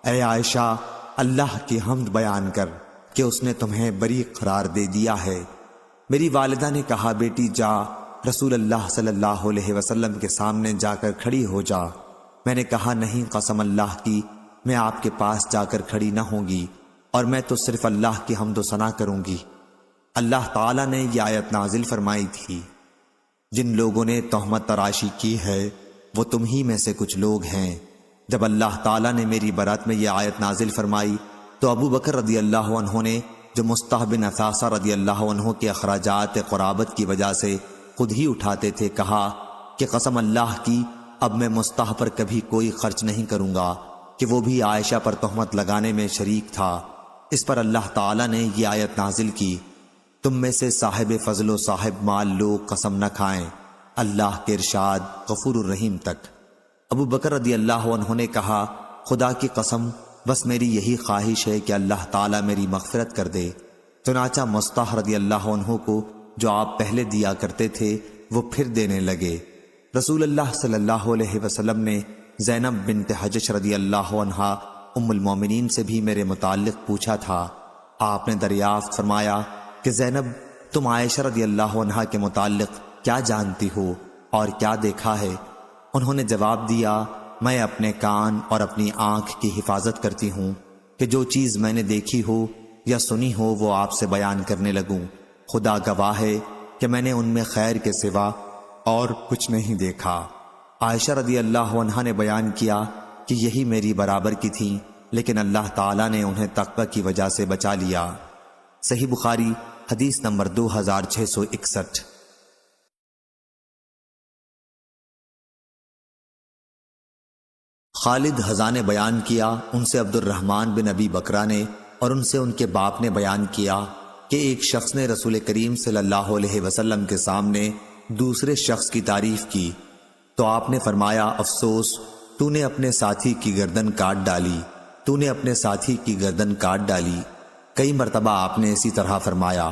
Speaker 1: اے عائشہ، اللہ کی حمد بیان کر کہ اس نے تمہیں بری قرار دے دیا ہے۔ میری والدہ نے کہا، بیٹی جا، رسول اللہ صلی اللہ علیہ وسلم کے سامنے جا کر کھڑی ہو جا۔ میں نے کہا، نہیں، قسم اللہ کی، میں آپ کے پاس جا کر کھڑی نہ ہوں گی، اور میں تو صرف اللہ کی حمد و ثنا کروں گی۔ اللہ تعالیٰ نے یہ آیت نازل فرمائی تھی، جن لوگوں نے تہمت تراشی کی ہے وہ تم ہی میں سے کچھ لوگ ہیں۔ جب اللہ تعالیٰ نے میری برات میں یہ آیت نازل فرمائی تو ابو بکر رضی اللہ عنہ نے، جو مصطح بن اثاثہ رضی اللہ عنہ کے اخراجات قرابت کی وجہ سے خود ہی اٹھاتے تھے، کہا کہ قسم اللہ کی، اب میں مصطح پر کبھی کوئی خرچ نہیں کروں گا کہ وہ بھی عائشہ پر تہمت لگانے میں شریک تھا۔ اس پر اللہ تعالیٰ نے یہ آیت نازل کی، تم میں سے صاحب فضل و صاحب مال لوگ قسم نہ کھائیں، اللہ کے ارشاد غفور الرحیم تک۔ ابو بکر رضی اللہ عنہ نے کہا، خدا کی قسم، بس میری یہی خواہش ہے کہ اللہ تعالیٰ میری مغفرت کر دے۔ چنانچہ مصطح رضی اللہ عنہ کو جو آپ پہلے دیا کرتے تھے وہ پھر دینے لگے۔ رسول اللہ صلی اللہ علیہ وسلم نے زینب بنت حجش رضی اللہ عنہا ام المومنین سے بھی میرے متعلق پوچھا تھا۔ آپ نے دریافت فرمایا کہ زینب، تم عائشہ رضی اللہ عنہا کے متعلق کیا جانتی ہو اور کیا دیکھا ہے؟ انہوں نے جواب دیا، میں اپنے کان اور اپنی آنکھ کی حفاظت کرتی ہوں کہ جو چیز میں نے دیکھی ہو یا سنی ہو وہ آپ سے بیان کرنے لگوں۔ خدا گواہ ہے کہ میں نے ان میں خیر کے سوا اور کچھ نہیں دیکھا۔ عائشہ رضی اللہ عنہا نے بیان کیا کہ یہی میری برابر کی تھیں، لیکن اللہ تعالیٰ نے انہیں تقوی کی وجہ سے بچا لیا۔ صحیح بخاری حدیث نمبر 2661۔ خالد حذا نے بیان کیا، ان سے عبد الرحمن بن ابی بکرہ نے اور ان سے ان کے باپ نے بیان کیا کہ ایک شخص نے رسول کریم صلی اللہ علیہ وسلم کے سامنے دوسرے شخص کی تعریف کی تو آپ نے فرمایا، افسوس، تو نے اپنے ساتھی کی گردن کاٹ ڈالی، تو نے اپنے ساتھی کی گردن کاٹ ڈالی۔ کئی مرتبہ آپ نے اسی طرح فرمایا۔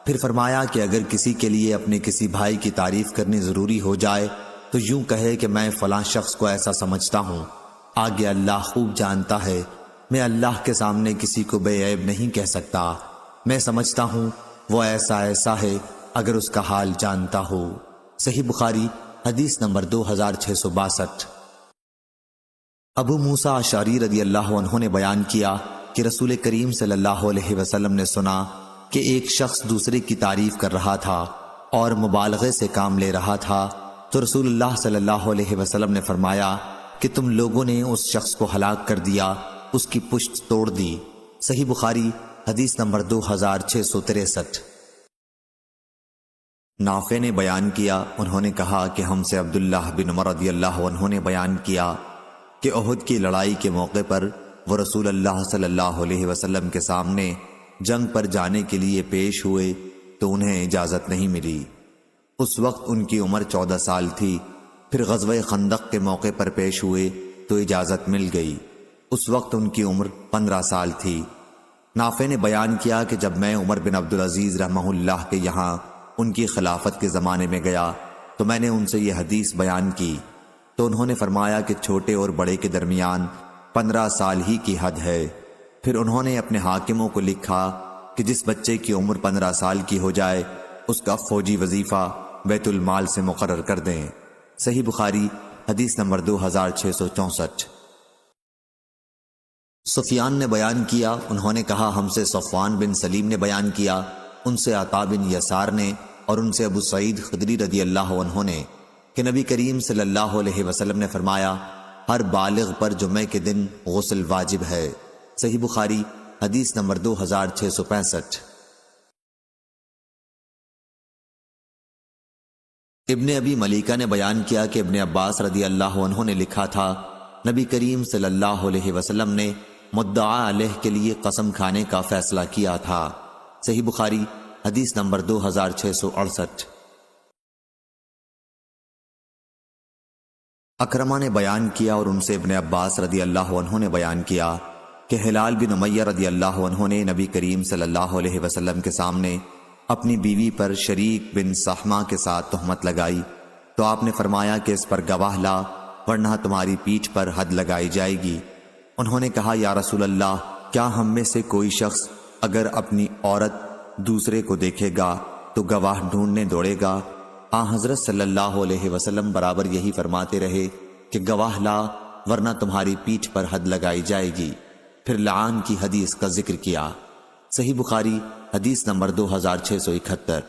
Speaker 1: پھر فرمایا کہ اگر کسی کے لیے اپنے کسی بھائی کی تعریف کرنی ضروری ہو جائے تو یوں کہے کہ میں فلاں شخص کو ایسا سمجھتا ہوں، آگے اللہ خوب جانتا ہے، میں اللہ کے سامنے کسی کو بے عیب نہیں کہہ سکتا، میں سمجھتا ہوں وہ ایسا ایسا ہے اگر اس کا حال جانتا ہو۔ صحیح بخاری حدیث نمبر 2662۔ ابو موسیٰ اشعری رضی اللہ عنہ نے بیان کیا کہ رسول کریم صلی اللہ علیہ وسلم نے سنا کہ ایک شخص دوسرے کی تعریف کر رہا تھا اور مبالغے سے کام لے رہا تھا، تو رسول اللہ صلی اللہ علیہ وسلم نے فرمایا کہ تم لوگوں نے اس شخص کو ہلاک کر دیا، اس کی پشت توڑ دی۔ صحیح بخاری حدیث نمبر 2663۔ نافع نے بیان کیا، انہوں نے کہا کہ ہم سے عبداللہ بن عمر رضی اللہ عنہ نے بیان کیا کہ احد کی لڑائی کے موقع پر وہ رسول اللہ صلی اللہ علیہ وسلم کے سامنے جنگ پر جانے کے لیے پیش ہوئے تو انہیں اجازت نہیں ملی۔ اس وقت ان کی عمر 14 سال تھی۔ پھر غزوہ خندق کے موقع پر پیش ہوئے تو اجازت مل گئی، اس وقت ان کی عمر 15 سال تھی۔ نافع نے بیان کیا کہ جب میں عمر بن عبدالعزیز رحمہ اللہ کے یہاں ان کی خلافت کے زمانے میں گیا تو میں نے ان سے یہ حدیث بیان کی تو انہوں نے فرمایا کہ چھوٹے اور بڑے کے درمیان 15 سال ہی کی حد ہے۔ پھر انہوں نے اپنے حاکموں کو لکھا کہ جس بچے کی عمر 15 سال کی ہو جائے اس کا فوجی وظیفہ بیت المال سے مقرر کر دیں۔ صحیح بخاری حدیث نمبر 2664۔ سفیان نے بیان کیا، انہوں نے کہا ہم سے صفوان بن سلیم نے بیان کیا، ان سے عطا بن یسار نے اور ان سے ابو سعید خدری رضی اللہ عنہ نے کہ نبی کریم صلی اللہ علیہ وسلم نے فرمایا، ہر بالغ پر جمعے کے دن غسل واجب ہے۔ صحیح بخاری حدیث نمبر 2665۔ ابن ابی ملیکہ نے بیان کیا کہ ابن عباس رضی اللہ عنہ نے لکھا تھا، نبی کریم صلی اللہ علیہ وسلم نے مدعا علیہ کے لیے قسم کھانے کا فیصلہ کیا تھا۔ صحیح بخاری حدیث نمبر 2668۔ اکرمہ نے بیان کیا اور ان سے ابن عباس رضی اللہ عنہ نے بیان کیا کہ ہلال بن امیہ رضی اللہ عنہ نے نبی کریم صلی اللہ علیہ وسلم کے سامنے اپنی بیوی پر شریک بن صحمہ کے ساتھ تہمت لگائی تو آپ نے فرمایا کہ اس پر گواہ لا ورنہ تمہاری پیٹھ پر حد لگائی جائے گی۔ انہوں نے کہا یا رسول اللہ، کیا ہم میں سے کوئی شخص اگر اپنی عورت دوسرے کو دیکھے گا تو گواہ ڈھونڈنے دوڑے گا؟ حضرت صلی اللہ علیہ وسلم برابر یہی فرماتے رہے کہ گواہ لا ورنہ تمہاری پیٹھ پر حد لگائی جائے گی۔ پھر لعان کی حدیث کا ذکر کیا۔ صحیح بخاری حدیث نمبر 2671۔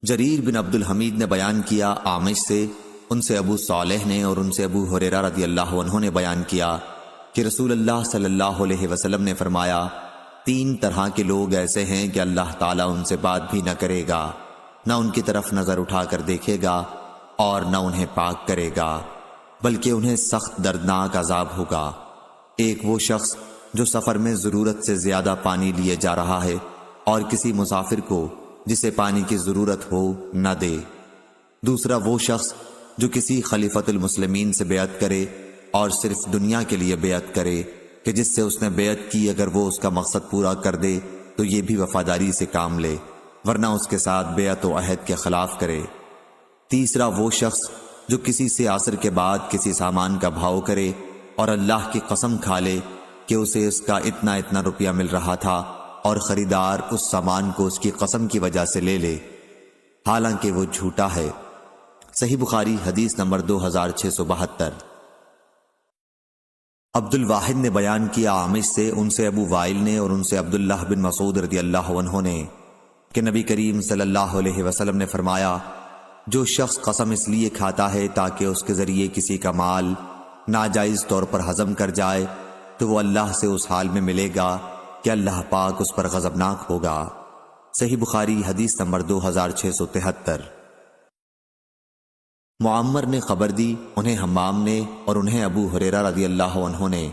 Speaker 1: جریر بن عبد الحمید نے بیان کیا اعمش سے، ان سے ابو صالح نے اور ان سے ابو ہریرہ رضی اللہ عنہ نے بیان کیا کہ رسول اللہ صلی اللہ علیہ وسلم نے فرمایا 3 طرح کے لوگ ایسے ہیں کہ اللہ تعالیٰ ان سے بات بھی نہ کرے گا، نہ ان کی طرف نظر اٹھا کر دیکھے گا اور نہ انہیں پاک کرے گا، بلکہ انہیں سخت دردناک عذاب ہوگا۔ ایک وہ شخص جو سفر میں ضرورت سے زیادہ پانی لیے جا رہا ہے اور کسی مسافر کو جسے پانی کی ضرورت ہو نہ دے۔ دوسرا وہ شخص جو کسی خلیفۃ المسلمین سے بیعت کرے اور صرف دنیا کے لیے بیعت کرے کہ جس سے اس نے بیعت کی اگر وہ اس کا مقصد پورا کر دے تو یہ بھی وفاداری سے کام لے ورنہ اس کے ساتھ بیعت و عہد کے خلاف کرے۔ تیسرا وہ شخص جو کسی سے عصر کے بعد کسی سامان کا بھاؤ کرے اور اللہ کی قسم کھا لے کہ اسے اس کا اتنا روپیہ مل رہا تھا اور خریدار اس سامان کو اس کی قسم کی وجہ سے لے لے حالانکہ وہ جھوٹا ہے۔ صحیح بخاری حدیث نمبر 2672۔ عبد الواحد نے بیان کیا اعمش سے، ان سے ابو وائل نے اور ان سے عبداللہ بن مسعود رضی اللہ عنہ نے کہ نبی کریم صلی اللہ علیہ وسلم نے فرمایا جو شخص قسم اس لیے کھاتا ہے تاکہ اس کے ذریعے کسی کا مال ناجائز طور پر ہضم کر جائے تو وہ اللہ سے اس حال میں ملے گا کہ اللہ پاک اس پر غضبناک ہوگا۔ صحیح بخاری حدیث نمبر 2673۔ معمر نے خبر دی، انہیں حمام نے اور انہیں ابو ہریرہ رضی اللہ عنہ نے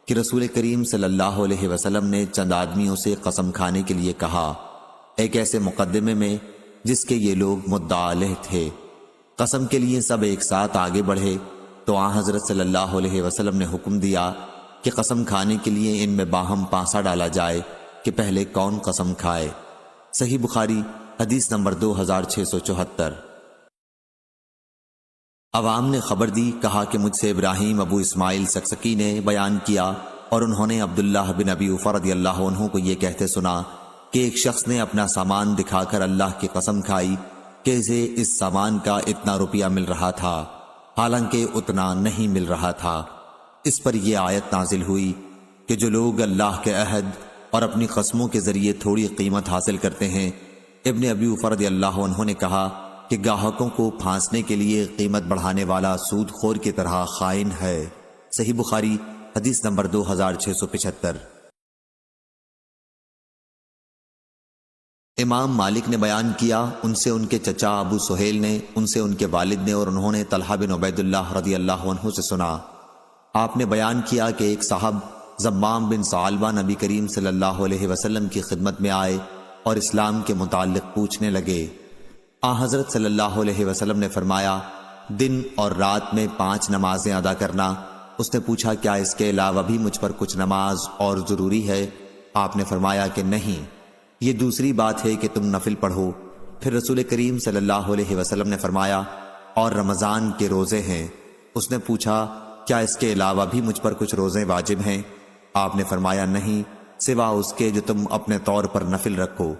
Speaker 1: کہ رسول کریم صلی اللہ علیہ وسلم نے چند آدمیوں سے قسم کھانے کے لیے کہا، ایک ایسے مقدمے میں جس کے یہ لوگ مدعا علیہ تھے۔ قسم کے لیے سب ایک ساتھ آگے بڑھے تو حضرت صلی اللہ علیہ وسلم نے حکم دیا کہ قسم کھانے کے لیے ان میں باہم پانسا ڈالا جائے کہ پہلے کون قسم کھائے۔ صحیح بخاری حدیث نمبر 2674۔ عوام نے خبر دی، کہا کہ مجھ سے ابراہیم ابو اسماعیل سکسکی نے بیان کیا اور انہوں نے عبداللہ بن ابی اوفا رضی اللہ عنہ کو یہ کہتے سنا کہ ایک شخص نے اپنا سامان دکھا کر اللہ کی قسم کھائی کہ اسے اس سامان کا اتنا روپیہ مل رہا تھا حالانکہ اتنا نہیں مل رہا تھا۔ اس پر یہ آیت نازل ہوئی کہ جو لوگ اللہ کے عہد اور اپنی قسموں کے ذریعے تھوڑی قیمت حاصل کرتے ہیں۔ ابن ابی اوفا رضی اللہ عنہ نے کہا کہ گاہکوں کو پھانسنے کے لیے قیمت بڑھانے والا سود خور کی طرح خائن ہے۔ صحیح بخاری حدیث نمبر 2675۔ امام مالک نے بیان کیا، ان سے ان کے چچا ابو سہیل نے، ان سے ان کے والد نے اور انہوں نے طلحہ بن عبید اللہ رضی اللہ عنہ سے سنا، آپ نے بیان کیا کہ ایک صاحب زمام بن ثعلبہ نبی کریم صلی اللہ علیہ وسلم کی خدمت میں آئے اور اسلام کے متعلق پوچھنے لگے۔ حضرت صلی اللہ علیہ وسلم نے فرمایا دن اور رات میں 5 نمازیں ادا کرنا۔ اس نے پوچھا کیا اس کے علاوہ بھی مجھ پر کچھ نماز اور ضروری ہے؟ آپ نے فرمایا کہ نہیں، یہ دوسری بات ہے کہ تم نفل پڑھو۔ پھر رسول کریم صلی اللہ علیہ وسلم نے فرمایا اور رمضان کے روزے ہیں۔ اس نے پوچھا کیا اس کے علاوہ بھی مجھ پر کچھ روزے واجب ہیں؟ آپ نے فرمایا نہیں، سوا اس کے جو تم اپنے طور پر نفل رکھو۔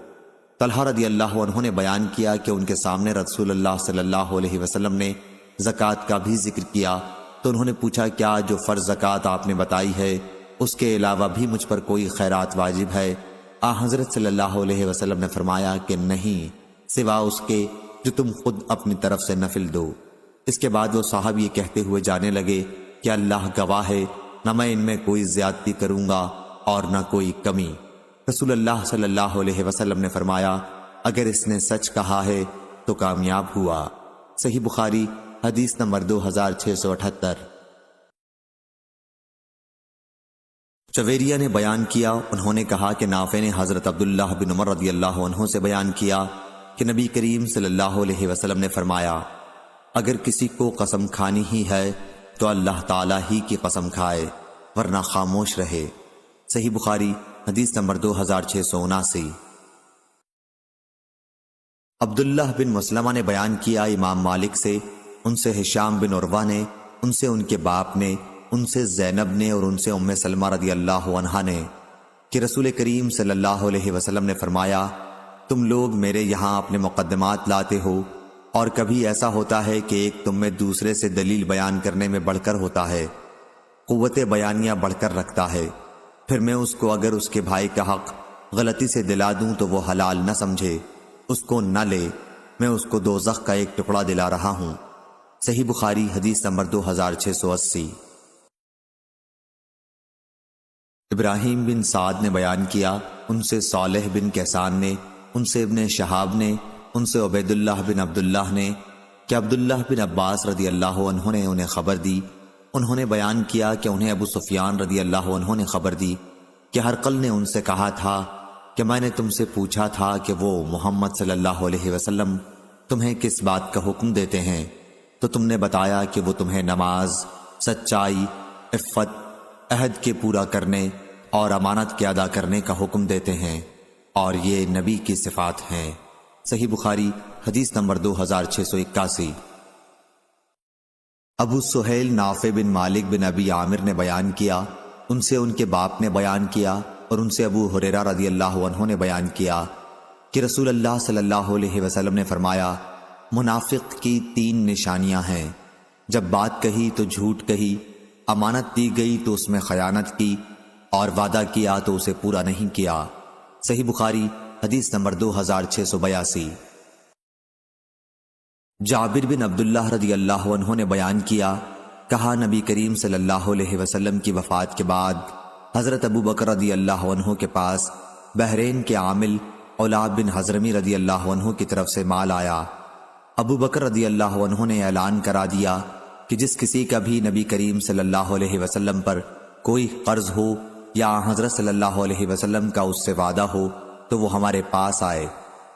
Speaker 1: طلحہ رضی اللہ عنہ نے بیان کیا کہ ان کے سامنے رسول اللہ صلی اللہ علیہ وسلم نے زکوٰۃ کا بھی ذکر کیا تو انہوں نے پوچھا کیا جو فرض زکوٰۃ آپ نے بتائی ہے اس کے علاوہ بھی مجھ پر کوئی خیرات واجب ہے؟ حضرت صلی اللہ علیہ وسلم نے فرمایا کہ نہیں، سوا اس کے جو تم خود اپنی طرف سے نفل دو۔ اس کے بعد وہ صاحب یہ کہتے ہوئے جانے لگے کہ اللہ گواہ ہے، نہ میں ان میں کوئی زیادتی کروں گا اور نہ کوئی کمی۔ رسول اللہ صلی اللہ علیہ وسلم نے فرمایا اگر اس نے سچ کہا ہے تو کامیاب ہوا۔ صحیح بخاری حدیث نمبر 2678۔ چویریہ نے بیان کیا، انہوں نے کہا کہ نافع نے حضرت عبداللہ بن عمر رضی اللہ عنہ سے بیان کیا کہ نبی کریم صلی اللہ علیہ وسلم نے فرمایا اگر کسی کو قسم کھانی ہی ہے تو اللہ تعالیٰ ہی کی قسم کھائے ورنہ خاموش رہے۔ صحیح بخاری حدیث نمبر 2679۔ عبداللہ بن مسلمہ نے بیان کیا امام مالک سے، ان سے ہشام بن عروہ نے، ان سے ان کے باپ نے، ان سے زینب نے اور ان سے ام سلمہ رضی اللہ عنہا نے کہ رسول کریم صلی اللہ علیہ وسلم نے فرمایا، تم لوگ میرے یہاں اپنے مقدمات لاتے ہو، اور کبھی ایسا ہوتا ہے کہ ایک تم میں دوسرے سے دلیل بیان کرنے میں بڑھ کر ہوتا ہے، قوت بیانیہ بڑھ کر رکھتا ہے، پھر میں اس کو اگر اس کے بھائی کا حق غلطی سے دلا دوں تو وہ حلال نہ سمجھے، اس کو نہ لے، میں اس کو دوزخ کا ایک ٹکڑا دلا رہا ہوں۔ صحیح بخاری حدیث نمبر 2680۔ ابراہیم بن سعد نے بیان کیا، ان سے صالح بن کیسان نے، ان سے ابن شہاب نے، ان سے عبید اللہ بن عبداللہ نے کہ عبداللہ بن عباس رضی اللہ عنہ نے انہیں خبر دی، انہوں نے بیان کیا کہ انہیں ابو سفیان رضی اللہ عنہ نے خبر دی کہ ہرقل نے ان سے کہا تھا کہ میں نے تم سے پوچھا تھا کہ وہ محمد صلی اللہ علیہ وسلم تمہیں کس بات کا حکم دیتے ہیں، تو تم نے بتایا کہ وہ تمہیں نماز، سچائی، عفت، عہد کے پورا کرنے اور امانت کے ادا کرنے کا حکم دیتے ہیں، اور یہ نبی کی صفات ہیں۔ صحیح بخاری حدیث نمبر 2681۔ ابو سہیل نافع بن مالک بن ابی عامر نے بیان کیا، ان سے ان کے باپ نے بیان کیا اور ان سے ابو ہریرہ رضی اللہ عنہ نے بیان کیا کہ رسول اللہ صلی اللہ علیہ وسلم نے فرمایا، منافق کی 3 نشانیاں ہیں، جب بات کہی تو جھوٹ کہی، امانت دی گئی تو اس میں خیانت کی، اور وعدہ کیا تو اسے پورا نہیں کیا۔ صحیح بخاری حدیث نمبر 2682۔ جابر بن عبداللہ رضی اللہ عنہ نے بیان کیا، کہا نبی کریم صلی اللہ علیہ وسلم کی وفات کے بعد حضرت ابو بکر رضی اللہ عنہ کے پاس بحرین کے عامل اولاد بن حضرمی رضی اللہ عنہ کی طرف سے مال آیا۔ ابو بکر رضی اللہ عنہ نے اعلان کرا دیا کہ جس کسی کا بھی نبی کریم صلی اللہ علیہ وسلم پر کوئی قرض ہو یا حضرت صلی اللہ علیہ وسلم کا اس سے وعدہ ہو تو وہ ہمارے پاس آئے۔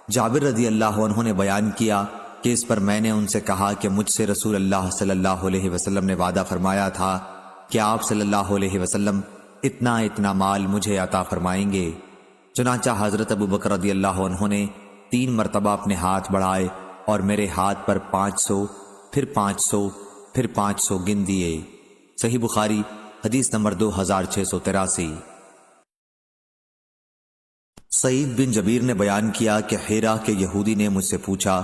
Speaker 1: جابر رضی اللہ عنہ نے بیان کیا کہ اس پر میں نے ان سے کہا کہ مجھ سے رسول اللہ صلی اللہ علیہ وسلم نے وعدہ فرمایا تھا کہ آپ صلی اللہ علیہ وسلم اتنا اتنا مال مجھے عطا فرمائیں گے۔ چنانچہ حضرت ابو بکر رضی اللہ عنہ نے 3 مرتبہ اپنے ہاتھ بڑھائے اور میرے ہاتھ پر 500، پھر 500، پھر 500 گن دیے۔ صحیح بخاری حدیث نمبر 2683۔ سعید بن جبیر نے بیان کیا کہ حیرہ کے یہودی نے مجھ سے پوچھا،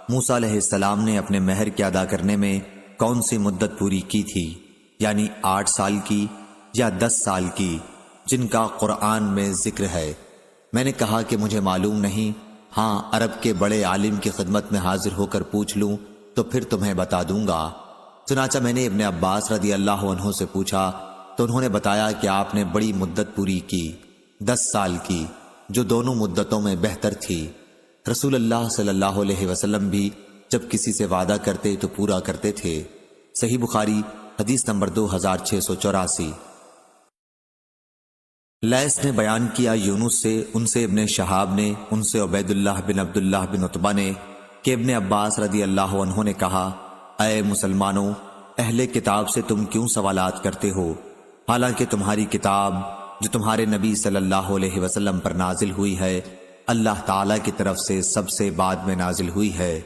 Speaker 1: موسیٰ علیہ السلام نے اپنے مہر کے ادا کرنے میں کون سی مدت پوری کی تھی، یعنی 8 سال کی یا 10 سال کی، جن کا قرآن میں ذکر ہے؟ میں نے کہا کہ مجھے معلوم نہیں، ہاں عرب کے بڑے عالم کی خدمت میں حاضر ہو کر پوچھ لوں تو پھر تمہیں بتا دوں گا۔ چنانچہ میں نے ابن عباس رضی اللہ عنہ سے پوچھا تو انہوں نے بتایا کہ آپ نے بڑی مدت پوری کی، 10 سال کی، جو دونوں مدتوں میں بہتر تھی۔ رسول اللہ صلی اللہ علیہ وسلم بھی جب کسی سے وعدہ کرتے تو پورا کرتے تھے۔ صحیح بخاری حدیث نمبر 2684۔ لیث نے بیان کیا یونس سے، ان سے ابن شہاب نے، ان سے عبید اللہ بن عبداللہ بن عتبہ نے کہ ابن عباس رضی اللہ عنہ نے کہا، اے مسلمانوں، اہل کتاب سے تم کیوں سوالات کرتے ہو، حالانکہ تمہاری کتاب جو تمہارے نبی صلی اللہ علیہ وسلم پر نازل ہوئی ہے اللہ تعالیٰ کی طرف سے سب سے بعد میں نازل ہوئی ہے،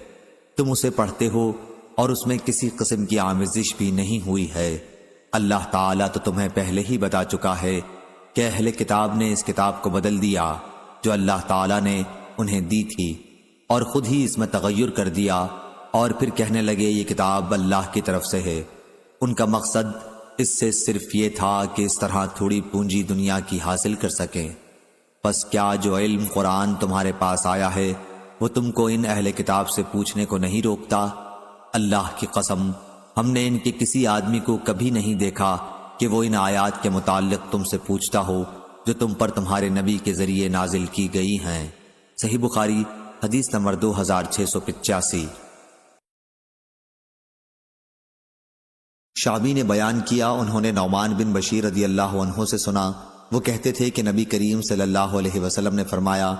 Speaker 1: تم اسے پڑھتے ہو اور اس میں کسی قسم کی آمیزش بھی نہیں ہوئی ہے۔ اللہ تعالیٰ تو تمہیں پہلے ہی بتا چکا ہے کہ اہل کتاب نے اس کتاب کو بدل دیا جو اللہ تعالیٰ نے انہیں دی تھی، اور خود ہی اس میں تغیر کر دیا، اور پھر کہنے لگے یہ کتاب اللہ کی طرف سے ہے۔ ان کا مقصد اس سے صرف یہ تھا کہ اس طرح تھوڑی پونجی دنیا کی حاصل کر سکیں۔ پس کیا جو علم قرآن تمہارے پاس آیا ہے وہ تم کو ان اہل کتاب سے پوچھنے کو نہیں روکتا؟ اللہ کی قسم، ہم نے ان کے کسی آدمی کو کبھی نہیں دیکھا کہ وہ ان آیات کے متعلق تم سے پوچھتا ہو جو تم پر تمہارے نبی کے ذریعے نازل کی گئی ہیں۔ صحیح بخاری حدیث نمبر 2685۔ شعبی نے بیان کیا، انہوں نے نعمان بن بشیر رضی اللہ عنہ سے سنا، وہ کہتے تھے کہ نبی کریم صلی اللہ علیہ وسلم نے فرمایا،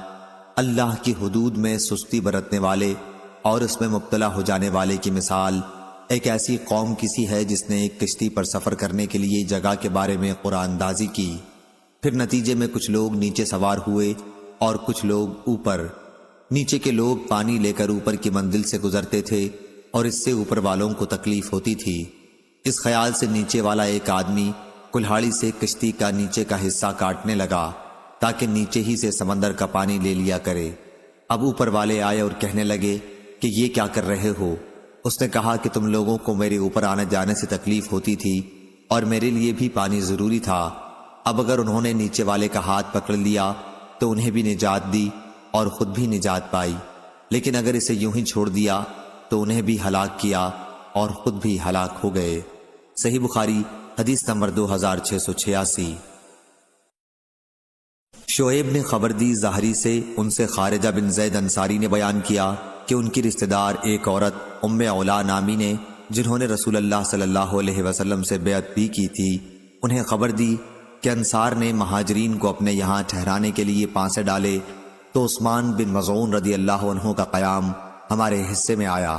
Speaker 1: اللہ کی حدود میں سستی برتنے والے اور اس میں مبتلا ہو جانے والے کی مثال ایک ایسی قوم کسی ہے جس نے ایک کشتی پر سفر کرنے کے لیے جگہ کے بارے میں قرآن اندازی کی، پھر نتیجے میں کچھ لوگ نیچے سوار ہوئے اور کچھ لوگ اوپر۔ نیچے کے لوگ پانی لے کر اوپر کی منزل سے گزرتے تھے اور اس سے اوپر والوں کو تکلیف ہوتی تھی۔ اس خیال سے نیچے والا ایک آدمی کلہاڑی سے کشتی کا نیچے کا حصہ کاٹنے لگا تاکہ نیچے ہی سے سمندر کا پانی لے لیا کرے۔ اب اوپر والے آئے اور کہنے لگے کہ یہ کیا کر رہے ہو؟ اس نے کہا کہ تم لوگوں کو میرے اوپر آنے جانے سے تکلیف ہوتی تھی اور میرے لیے بھی پانی ضروری تھا۔ اب اگر انہوں نے نیچے والے کا ہاتھ پکڑ لیا تو انہیں بھی نجات دی اور خود بھی نجات پائی، لیکن اگر اسے یوں ہی چھوڑ دیا تو انہیں بھی ہلاک کیا اور خود بھی ہلاک ہو گئے۔ صحیح بخاری حدیث نمبر 2686۔ شعیب نے خبر دی زہری سے، ان سے خارجہ بن زید انصاری نے بیان کیا کہ ان کی رشتہ دار ایک عورت ام علا نامی نے، جنہوں نے رسول اللہ صلی اللہ علیہ وسلم سے بیعت بھی کی تھی، انہیں خبر دی کہ انصار نے مہاجرین کو اپنے یہاں ٹھہرانے کے لیے پانسے ڈالے تو عثمان بن مظعون رضی اللہ عنہ کا قیام ہمارے حصے میں آیا۔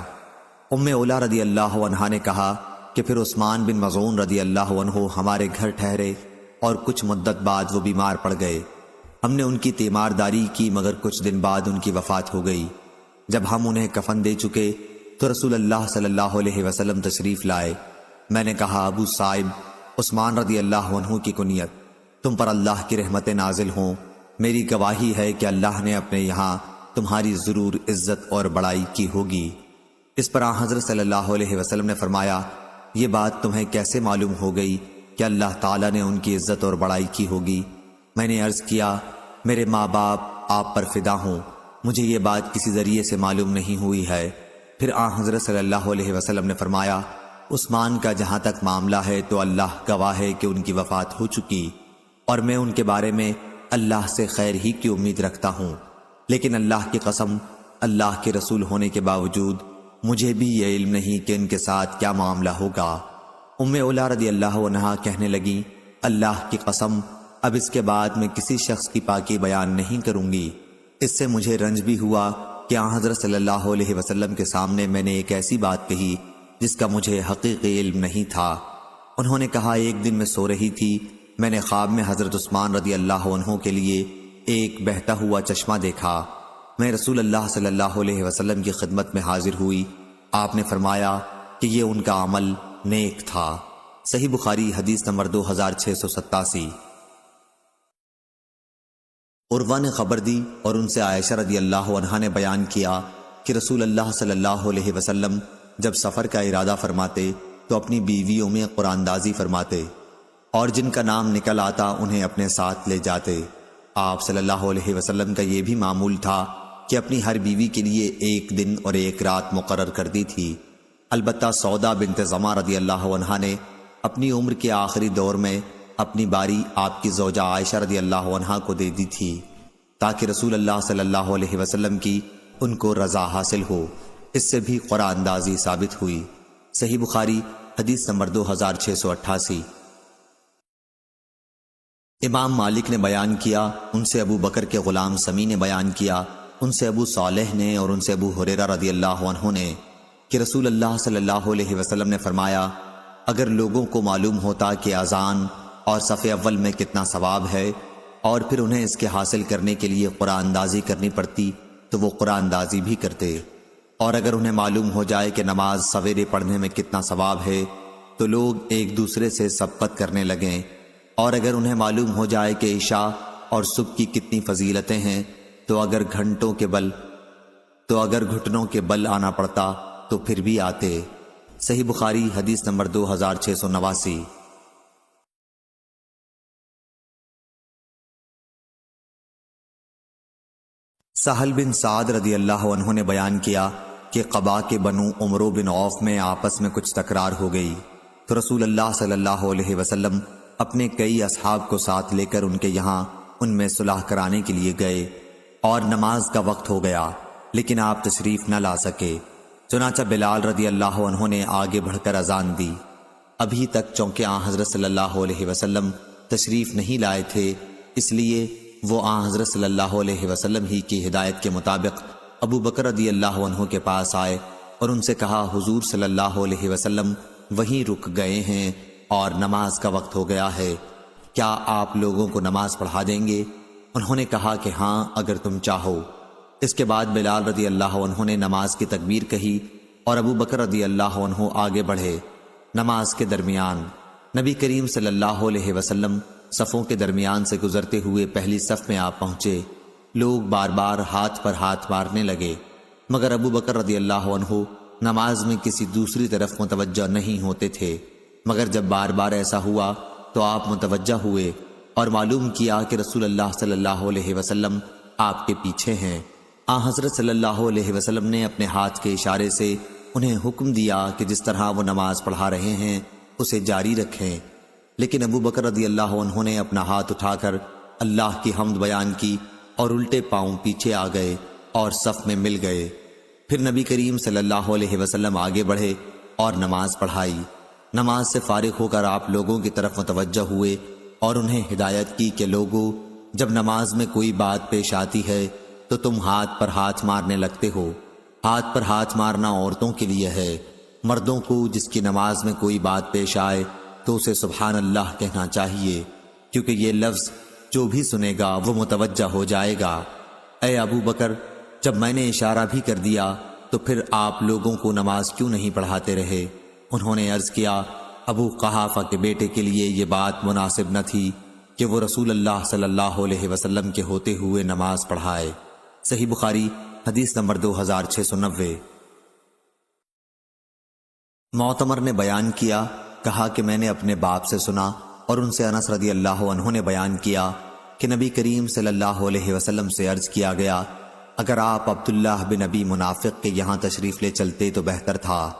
Speaker 1: ام علا رضی اللہ عنہ نے کہا کہ پھر عثمان بن مظعون رضی اللہ عنہ ہمارے گھر ٹھہرے اور کچھ مدت بعد وہ بیمار پڑ گئے۔ ہم نے ان کی تیمارداری کی مگر کچھ دن بعد ان کی وفات ہو گئی۔ جب ہم انہیں کفن دے چکے تو رسول اللہ صلی اللہ علیہ وسلم تشریف لائے۔ میں نے کہا ابو صائب، عثمان رضی اللہ عنہ کی کنیت، تم پر اللہ کی رحمتیں نازل ہوں، میری گواہی ہے کہ اللہ نے اپنے یہاں تمہاری ضرور عزت اور بڑائی کی ہوگی۔ اس پر حضرت صلی اللہ علیہ وسلم نے فرمایا، یہ بات تمہیں کیسے معلوم ہو گئی کہ اللہ تعالیٰ نے ان کی عزت اور بڑائی کی ہوگی؟ میں نے عرض کیا، میرے ماں باپ آپ پر فدا ہوں، مجھے یہ بات کسی ذریعے سے معلوم نہیں ہوئی ہے۔ پھر حضرت صلی اللہ علیہ وسلم نے فرمایا، عثمان کا جہاں تک معاملہ ہے تو اللہ گواہ ہے کہ ان کی وفات ہو چکی اور میں ان کے بارے میں اللہ سے خیر ہی کی امید رکھتا ہوں، لیکن اللہ کی قسم، اللہ کے رسول ہونے کے باوجود مجھے بھی یہ علم نہیں کہ ان کے ساتھ کیا معاملہ ہوگا۔ ام علا رضی اللہ عنہا کہنے لگیں، اللہ کی قسم، اب اس کے بعد میں کسی شخص کی پاکی بیان نہیں کروں گی۔ اس سے مجھے رنج بھی ہوا کہ حضرت صلی اللہ علیہ وسلم کے سامنے میں نے ایک ایسی بات کہی جس کا مجھے حقیقی علم نہیں تھا۔ انہوں نے کہا، ایک دن میں سو رہی تھی، میں نے خواب میں حضرت عثمان رضی اللہ عنہ کے لیے ایک بہتا ہوا چشمہ دیکھا۔ میں رسول اللہ صلی اللہ علیہ وسلم کی خدمت میں حاضر ہوئی، آپ نے فرمایا کہ یہ ان کا عمل نیک تھا۔ صحیح بخاری حدیث نمبر 2687۔ عروہ نے خبر دی اور ان سے عائشہ رضی اللہ عنہا نے بیان کیا کہ رسول اللہ صلی اللہ علیہ وسلم جب سفر کا ارادہ فرماتے تو اپنی بیویوں میں قرآن اندازی فرماتے اور جن کا نام نکل آتا انہیں اپنے ساتھ لے جاتے۔ آپ صلی اللہ علیہ وسلم کا یہ بھی معمول تھا کہ اپنی ہر بیوی کے لیے ایک دن اور ایک رات مقرر کر دی تھی۔ البتہ سودا بنت زمع رضی اللہ عنہا نے اپنی عمر کے آخری دور میں اپنی باری آپ کی زوجہ عائشہ رضی اللہ عنہا کو دے دی تھی تاکہ رسول اللہ صلی اللہ علیہ وسلم کی ان کو رضا حاصل ہو۔ اس سے بھی قرآن اندازی ثابت ہوئی۔ صحیح بخاری حدیث نمبر 2688۔ امام مالک نے بیان کیا، ان سے ابو بکر کے غلام سمی نے بیان کیا، ان سے ابو صالح نے اور ان سے ابو ہریرہ رضی اللہ عنہ نے کہ رسول اللہ صلی اللہ علیہ وسلم نے فرمایا، اگر لوگوں کو معلوم ہوتا کہ اذان اور صف اول میں کتنا ثواب ہے اور پھر انہیں اس کے حاصل کرنے کے لیے قرآن اندازی کرنی پڑتی تو وہ قرآن اندازی بھی کرتے، اور اگر انہیں معلوم ہو جائے کہ نماز سویرے پڑھنے میں کتنا ثواب ہے تو لوگ ایک دوسرے سے سبقت کرنے لگیں، اور اگر انہیں معلوم ہو جائے کہ عشاء اور صبح کی کتنی فضیلتیں ہیں تو اگر گھٹنوں کے بل آنا پڑتا تو پھر بھی آتے۔ صحیح بخاری حدیث نمبر 2689۔ سہل بن سعد رضی اللہ عنہ نے بیان کیا کہ قبا کے بنو عمرو بن عوف میں آپس میں کچھ تکرار ہو گئی تو رسول اللہ صلی اللہ علیہ وسلم اپنے کئی اصحاب کو ساتھ لے کر ان کے یہاں ان میں صلح کرانے کے لیے گئے اور نماز کا وقت ہو گیا لیکن آپ تشریف نہ لا سکے۔ چنانچہ بلال رضی اللہ عنہ نے آگے بڑھ کر اذان دی۔ ابھی تک چونکہ حضرت صلی اللہ علیہ وسلم تشریف نہیں لائے تھے، اس لیے وہ حضرت صلی اللہ علیہ وسلم ہی کی ہدایت کے مطابق ابو بکر رضی اللہ عنہ کے پاس آئے اور ان سے کہا حضور صلی اللہ علیہ وسلم وہیں رک گئے ہیں اور نماز کا وقت ہو گیا ہے، کیا آپ لوگوں کو نماز پڑھا دیں گے؟ انہوں نے کہا کہ ہاں اگر تم چاہو۔ اس کے بعد بلال رضی اللہ عنہ نے نماز کی تکبیر کہی اور ابو بکر رضی اللہ عنہ آگے بڑھے۔ نماز کے درمیان نبی کریم صلی اللہ علیہ وسلم صفوں کے درمیان سے گزرتے ہوئے پہلی صف میں آپ پہنچے۔ لوگ بار بار ہاتھ پر ہاتھ مارنے لگے، مگر ابو بکر رضی اللہ عنہ نماز میں کسی دوسری طرف متوجہ نہیں ہوتے تھے، مگر جب بار بار ایسا ہوا تو آپ متوجہ ہوئے اور معلوم کیا کہ رسول اللہ صلی اللہ علیہ وسلم آپ کے پیچھے ہیں۔ حضرت صلی اللہ علیہ وسلم نے اپنے ہاتھ کے اشارے سے انہیں حکم دیا کہ جس طرح وہ نماز پڑھا رہے ہیں اسے جاری رکھیں، لیکن ابو بکر رضی اللہ عنہ نے اپنا ہاتھ اٹھا کر اللہ کی حمد بیان کی اور الٹے پاؤں پیچھے آ گئے اور صف میں مل گئے۔ پھر نبی کریم صلی اللہ علیہ وسلم آگے بڑھے اور نماز پڑھائی۔ نماز سے فارغ ہو کر آپ لوگوں کی طرف متوجہ ہوئے اور انہیں ہدایت کی کہ لوگوں، جب نماز میں کوئی بات پیش آتی ہے تو تم ہاتھ پر ہاتھ مارنے لگتے ہو۔ ہاتھ پر ہاتھ مارنا عورتوں کے لیے ہے، مردوں کو جس کی نماز میں کوئی بات پیش آئے تو اسے سبحان اللہ کہنا چاہیے، کیونکہ یہ لفظ جو بھی سنے گا وہ متوجہ ہو جائے گا۔ اے ابو بکر، جب میں نے اشارہ بھی کر دیا تو پھر آپ لوگوں کو نماز کیوں نہیں پڑھاتے رہے؟ انہوں نے عرض کیا، ابو قحافہ کے بیٹے کے لیے یہ بات مناسب نہ تھی کہ وہ رسول اللہ صلی اللہ علیہ وسلم کے ہوتے ہوئے نماز پڑھائے۔ صحیح بخاری حدیث نمبر 2690۔ معتمر نے بیان کیا، کہا کہ میں نے اپنے باپ سے سنا اور ان سے انس رضی اللہ عنہ نے بیان کیا کہ نبی کریم صلی اللہ علیہ وسلم سے عرض کیا گیا، اگر آپ عبداللہ بن ابی منافق کے یہاں تشریف لے چلتے تو بہتر تھا۔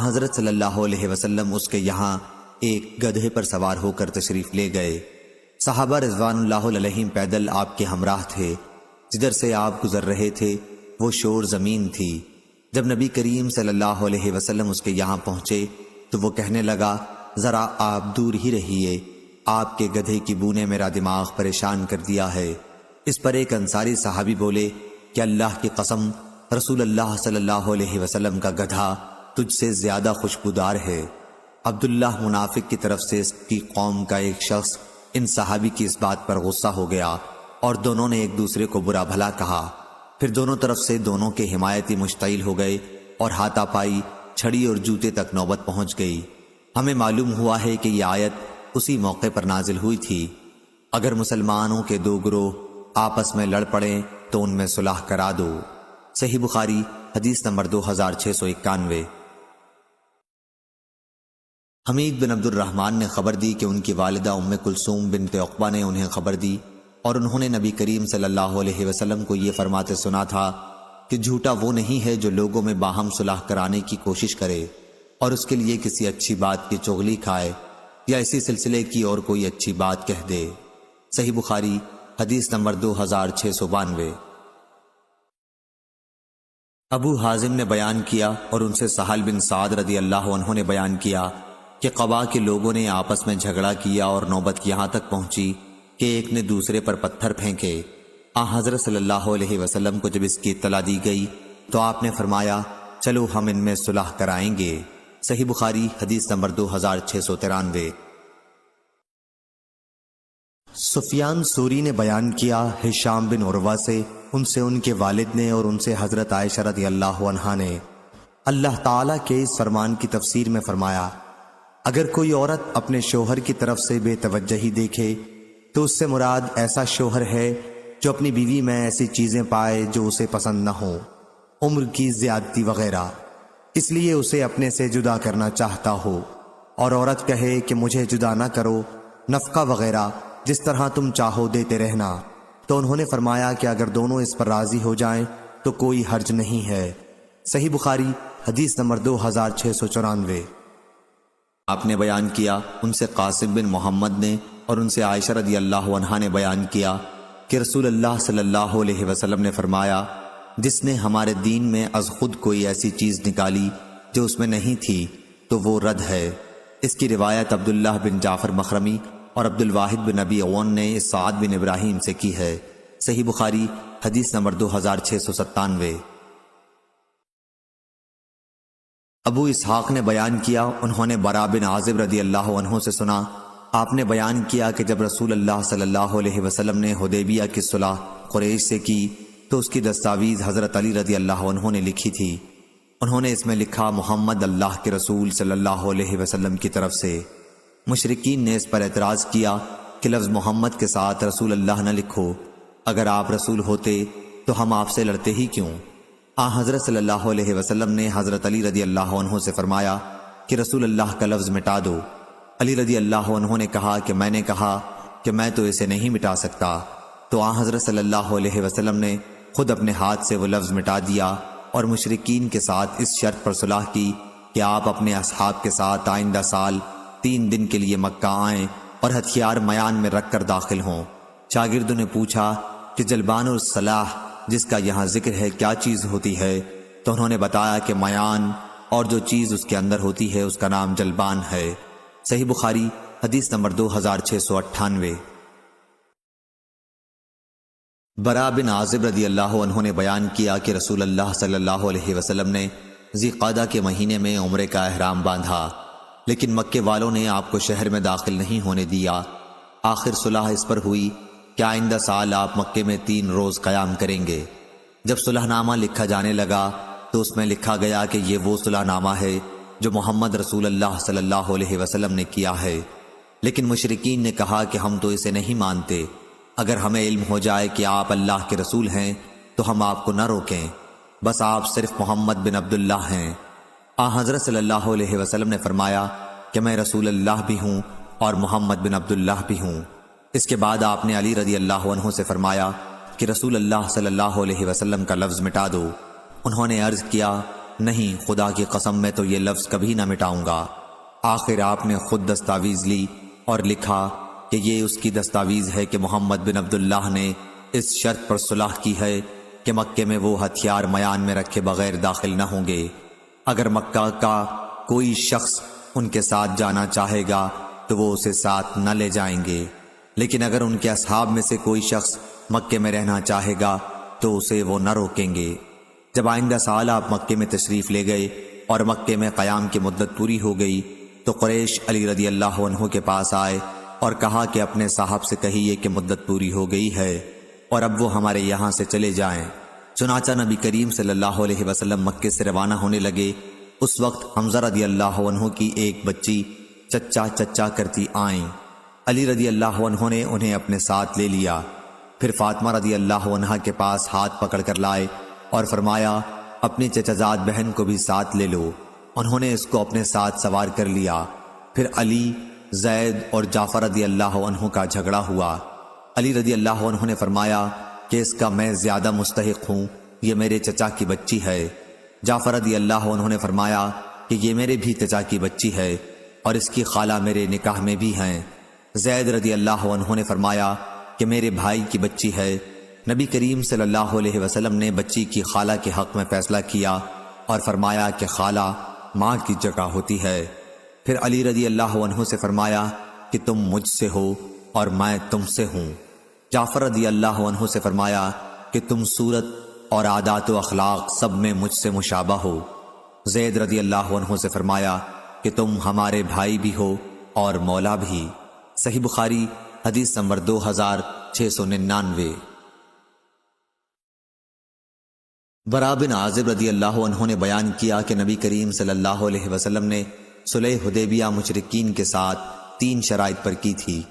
Speaker 1: حضرت صلی اللہ علیہ وسلم اس کے یہاں ایک گدھے پر سوار ہو کر تشریف لے گئے۔ صحابہ رضوان اللہ علیہم پیدل آپ کے ہمراہ تھے۔ جدھر سے آپ گزر رہے تھے وہ شور زمین تھی۔ جب نبی کریم صلی اللہ علیہ وسلم اس کے یہاں پہنچے تو وہ کہنے لگا، ذرا آپ دور ہی رہیے، آپ کے گدھے کی بو نے میرا دماغ پریشان کر دیا ہے۔ اس پر ایک انصاری صحابی بولے کہ اللہ کی قسم، رسول اللہ صلی اللہ علیہ وسلم کا گدھا تجھ سے زیادہ خوشبودار ہے۔ عبداللہ منافق کی طرف سے اس کی قوم کا ایک شخص ان صحابی کی اس بات پر غصہ ہو گیا اور دونوں نے ایک دوسرے کو برا بھلا کہا۔ پھر دونوں طرف سے دونوں کے حمایتی مشتعل ہو گئے اور ہاتھا پائی، چھڑی اور جوتے تک نوبت پہنچ گئی۔ ہمیں معلوم ہوا ہے کہ یہ آیت اسی موقع پر نازل ہوئی تھی، اگر مسلمانوں کے دو گروہ آپس میں لڑ پڑیں تو ان میں صلح کرا دو۔ صحیح بخاری حدیث نمبر 2691۔ حمید بن عبد الرحمن نے خبر دی کہ ان کی والدہ ام کلثوم بنت عقبہ نے انہیں خبر دی اور انہوں نے نبی کریم صلی اللہ علیہ وسلم کو یہ فرماتے سنا تھا کہ جھوٹا وہ نہیں ہے جو لوگوں میں باہم صلح کرانے کی کوشش کرے اور اس کے لیے کسی اچھی بات کی چغلی کھائے یا اسی سلسلے کی اور کوئی اچھی بات کہہ دے۔ صحیح بخاری حدیث نمبر 2692۔ ابو حازم نے بیان کیا اور ان سے سہل بن سعد رضی اللہ عنہ نے بیان کیا کہ قبا کے لوگوں نے آپس میں جھگڑا کیا اور نوبت یہاں تک پہنچی کہ ایک نے دوسرے پر پتھر پھینکے۔ حضرت صلی اللہ علیہ وسلم کو جب اس کی اطلاع دی گئی تو آپ نے فرمایا، چلو ہم ان میں صلح کرائیں گے۔ صحیح بخاری حدیث نمبر 2693۔ سفیان ثوری نے بیان کیا ہشام بن عروہ سے، ان سے ان کے والد نے اور ان سے حضرت عائشہ رضی اللہ عنہا نے اللہ تعالیٰ کے اس فرمان کی تفسیر میں فرمایا، اگر کوئی عورت اپنے شوہر کی طرف سے بے توجہی دیکھے تو اس سے مراد ایسا شوہر ہے جو اپنی بیوی میں ایسی چیزیں پائے جو اسے پسند نہ ہوں، عمر کی زیادتی وغیرہ، اس لیے اسے اپنے سے جدا کرنا چاہتا ہو، اور عورت کہے کہ مجھے جدا نہ کرو، نفقہ وغیرہ جس طرح تم چاہو دیتے رہنا، تو انہوں نے فرمایا کہ اگر دونوں اس پر راضی ہو جائیں تو کوئی حرج نہیں ہے۔ صحیح بخاری حدیث نمبر 2694۔ آپ نے بیان کیا ان سے قاسم بن محمد نے اور ان سے عائشہ رضی اللہ عنہا نے بیان کیا کہ رسول اللہ صلی اللہ علیہ وسلم نے فرمایا، جس نے ہمارے دین میں از خود کوئی ایسی چیز نکالی جو اس میں نہیں تھی تو وہ رد ہے۔ اس کی روایت عبداللہ بن جعفر مخرمی اور عبد الواحد بن نبی اون نے سعد بن ابراہیم سے کی ہے۔ صحیح بخاری حدیث نمبر 2697۔ ابو اسحاق نے بیان کیا، انہوں نے برا بن عازب رضی اللہ عنہ سے سنا، آپ نے بیان کیا کہ جب رسول اللہ صلی اللہ علیہ وسلم نے حدیبیہ کی صلح قریش سے کی تو اس کی دستاویز حضرت علی رضی اللہ عنہ نے لکھی تھی۔ انہوں نے اس میں لکھا محمد اللہ کے رسول صلی اللہ علیہ وسلم کی طرف سے۔ مشرکین نے اس پر اعتراض کیا کہ لفظ محمد کے ساتھ رسول اللہ نہ لکھو، اگر آپ رسول ہوتے تو ہم آپ سے لڑتے ہی کیوں؟ حضرت صلی اللہ علیہ وسلم نے حضرت علی رضی اللہ عنہ سے فرمایا کہ رسول اللہ کا لفظ مٹا دو۔ علی رضی اللہ عنہ نے کہا کہ میں نے کہا کہ میں تو اسے نہیں مٹا سکتا، تو حضرت صلی اللہ علیہ وسلم نے خود اپنے ہاتھ سے وہ لفظ مٹا دیا اور مشرکین کے ساتھ اس شرط پر صلح کی کہ آپ اپنے اصحاب کے ساتھ آئندہ سال 3 دن کے لیے مکہ آئیں اور ہتھیار میان میں رکھ کر داخل ہوں۔ شاگردوں نے پوچھا کہ جلبان الصلاح جس کا یہاں ذکر ہے کیا چیز ہوتی ہے؟ تو انہوں نے بتایا کہ میان اور جو چیز اس کے اندر ہوتی ہے اس کا نام جلبان ہے۔ صحیح بخاری حدیث نمبر 2698۔ برا بن عازب رضی اللہ عنہ نے بیان کیا کہ رسول اللہ صلی اللہ علیہ وسلم نے ذی قعدہ کے مہینے میں عمرے کا احرام باندھا، لیکن مکے والوں نے آپ کو شہر میں داخل نہیں ہونے دیا۔ آخر صلح اس پر ہوئی کہ آئندہ سال آپ مکے میں 3 روز قیام کریں گے۔ جب صلح نامہ لکھا جانے لگا تو اس میں لکھا گیا کہ یہ وہ صلح نامہ ہے جو محمد رسول اللہ صلی اللہ علیہ وسلم نے کیا ہے، لیکن مشرکین نے کہا کہ ہم تو اسے نہیں مانتے، اگر ہمیں علم ہو جائے کہ آپ اللہ کے رسول ہیں تو ہم آپ کو نہ روکیں، بس آپ صرف محمد بن عبداللہ ہیں۔ حضرت صلی اللہ علیہ وسلم نے فرمایا کہ میں رسول اللہ بھی ہوں اور محمد بن عبداللہ بھی ہوں۔ اس کے بعد آپ نے علی رضی اللہ عنہ سے فرمایا کہ رسول اللہ صلی اللہ علیہ وسلم کا لفظ مٹا دو۔ انہوں نے عرض کیا نہیں، خدا کی قسم میں تو یہ لفظ کبھی نہ مٹاؤں گا۔ آخر آپ نے خود دستاویز لی اور لکھا کہ یہ اس کی دستاویز ہے کہ محمد بن عبداللہ نے اس شرط پر صلح کی ہے کہ مکے میں وہ ہتھیار میان میں رکھے بغیر داخل نہ ہوں گے۔ اگر مکہ کا کوئی شخص ان کے ساتھ جانا چاہے گا تو وہ اسے ساتھ نہ لے جائیں گے، لیکن اگر ان کے اصحاب میں سے کوئی شخص مکے میں رہنا چاہے گا تو اسے وہ نہ روکیں گے۔ جب آئندہ سال آپ مکے میں تشریف لے گئے اور مکے میں قیام کی مدت پوری ہو گئی تو قریش علی رضی اللہ عنہ کے پاس آئے اور کہا کہ اپنے صاحب سے کہیے کہ مدت پوری ہو گئی ہے اور اب وہ ہمارے یہاں سے چلے جائیں۔ چنانچہ نبی کریم صلی اللہ علیہ وسلم مکے سے روانہ ہونے لگے۔ اس وقت حمزہ رضی اللہ عنہ کی ایک بچی چچا چچا کرتی آئیں۔ علی رضی اللہ عنہ نے انہیں اپنے ساتھ لے لیا، پھر فاطمہ رضی اللہ عنہ کے پاس ہاتھ پکڑ کر لائے اور فرمایا اپنی چچازاد بہن کو بھی ساتھ لے لو۔ انہوں نے اس کو اپنے ساتھ سوار کر لیا۔ پھر علی، زید اور جعفر رضی اللہ عنہ کا جھگڑا ہوا۔ علی رضی اللہ عنہ نے فرمایا کہ اس کا میں زیادہ مستحق ہوں، یہ میرے چچا کی بچی ہے۔ جعفر رضی اللہ عنہ نے فرمایا کہ یہ میرے بھی چچا کی بچی ہے اور اس کی خالہ میرے نکاح میں بھی ہیں۔ زید رضی اللہ عنہ نے فرمایا کہ میرے بھائی کی بچی ہے۔ نبی کریم صلی اللہ علیہ وسلم نے بچی کی خالہ کے حق میں فیصلہ کیا اور فرمایا کہ خالہ ماں کی جگہ ہوتی ہے۔ پھر علی رضی اللہ عنہ سے فرمایا کہ تم مجھ سے ہو اور میں تم سے ہوں۔ جعفر رضی اللہ عنہ سے فرمایا کہ تم صورت اور عادات و اخلاق سب میں مجھ سے مشابہ ہو۔ زید رضی اللہ عنہ سے فرمایا کہ تم ہمارے بھائی بھی ہو اور مولا بھی۔ صحیح بخاری حدیث نمبر 2699۔ برا بن عازب رضی اللہ عنہ نے بیان کیا کہ نبی کریم صلی اللہ علیہ وسلم نے صلح حدیبیہ مشرکین کے ساتھ 3 شرائط پر کی تھی۔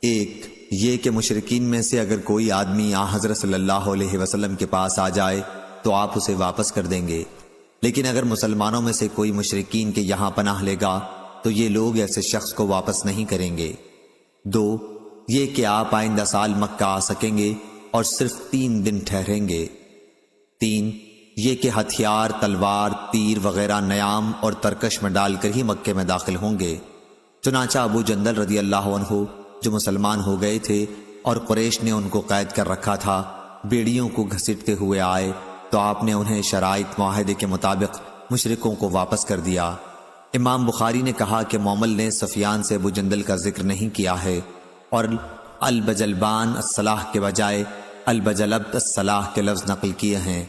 Speaker 1: ایک یہ کہ مشرکین میں سے اگر کوئی آدمی حضرت صلی اللہ علیہ وسلم کے پاس آ جائے تو آپ اسے واپس کر دیں گے، لیکن اگر مسلمانوں میں سے کوئی مشرکین کے یہاں پناہ لے گا تو یہ لوگ ایسے شخص کو واپس نہیں کریں گے۔ 2 یہ کہ آپ آئندہ سال مکہ آ سکیں گے اور صرف 3 دن ٹھہریں گے۔ 3 یہ کہ ہتھیار، تلوار، تیر وغیرہ نیام اور ترکش میں ڈال کر ہی مکے میں داخل ہوں گے۔ چنانچہ ابو جندل رضی اللہ عنہ جو مسلمان ہو گئے تھے اور قریش نے ان کو قید کر رکھا تھا، بیڑیوں کو گھسیٹتے ہوئے آئے تو آپ نے انہیں شرائط معاہدے کے مطابق مشرکوں کو واپس کر دیا۔ امام بخاری نے کہا کہ مومل نے سفیان سے ابو جندل کا ذکر نہیں کیا ہے اور البجلبان الصلاح کے بجائے البجلبت الصلاح کے لفظ نقل کیے ہیں۔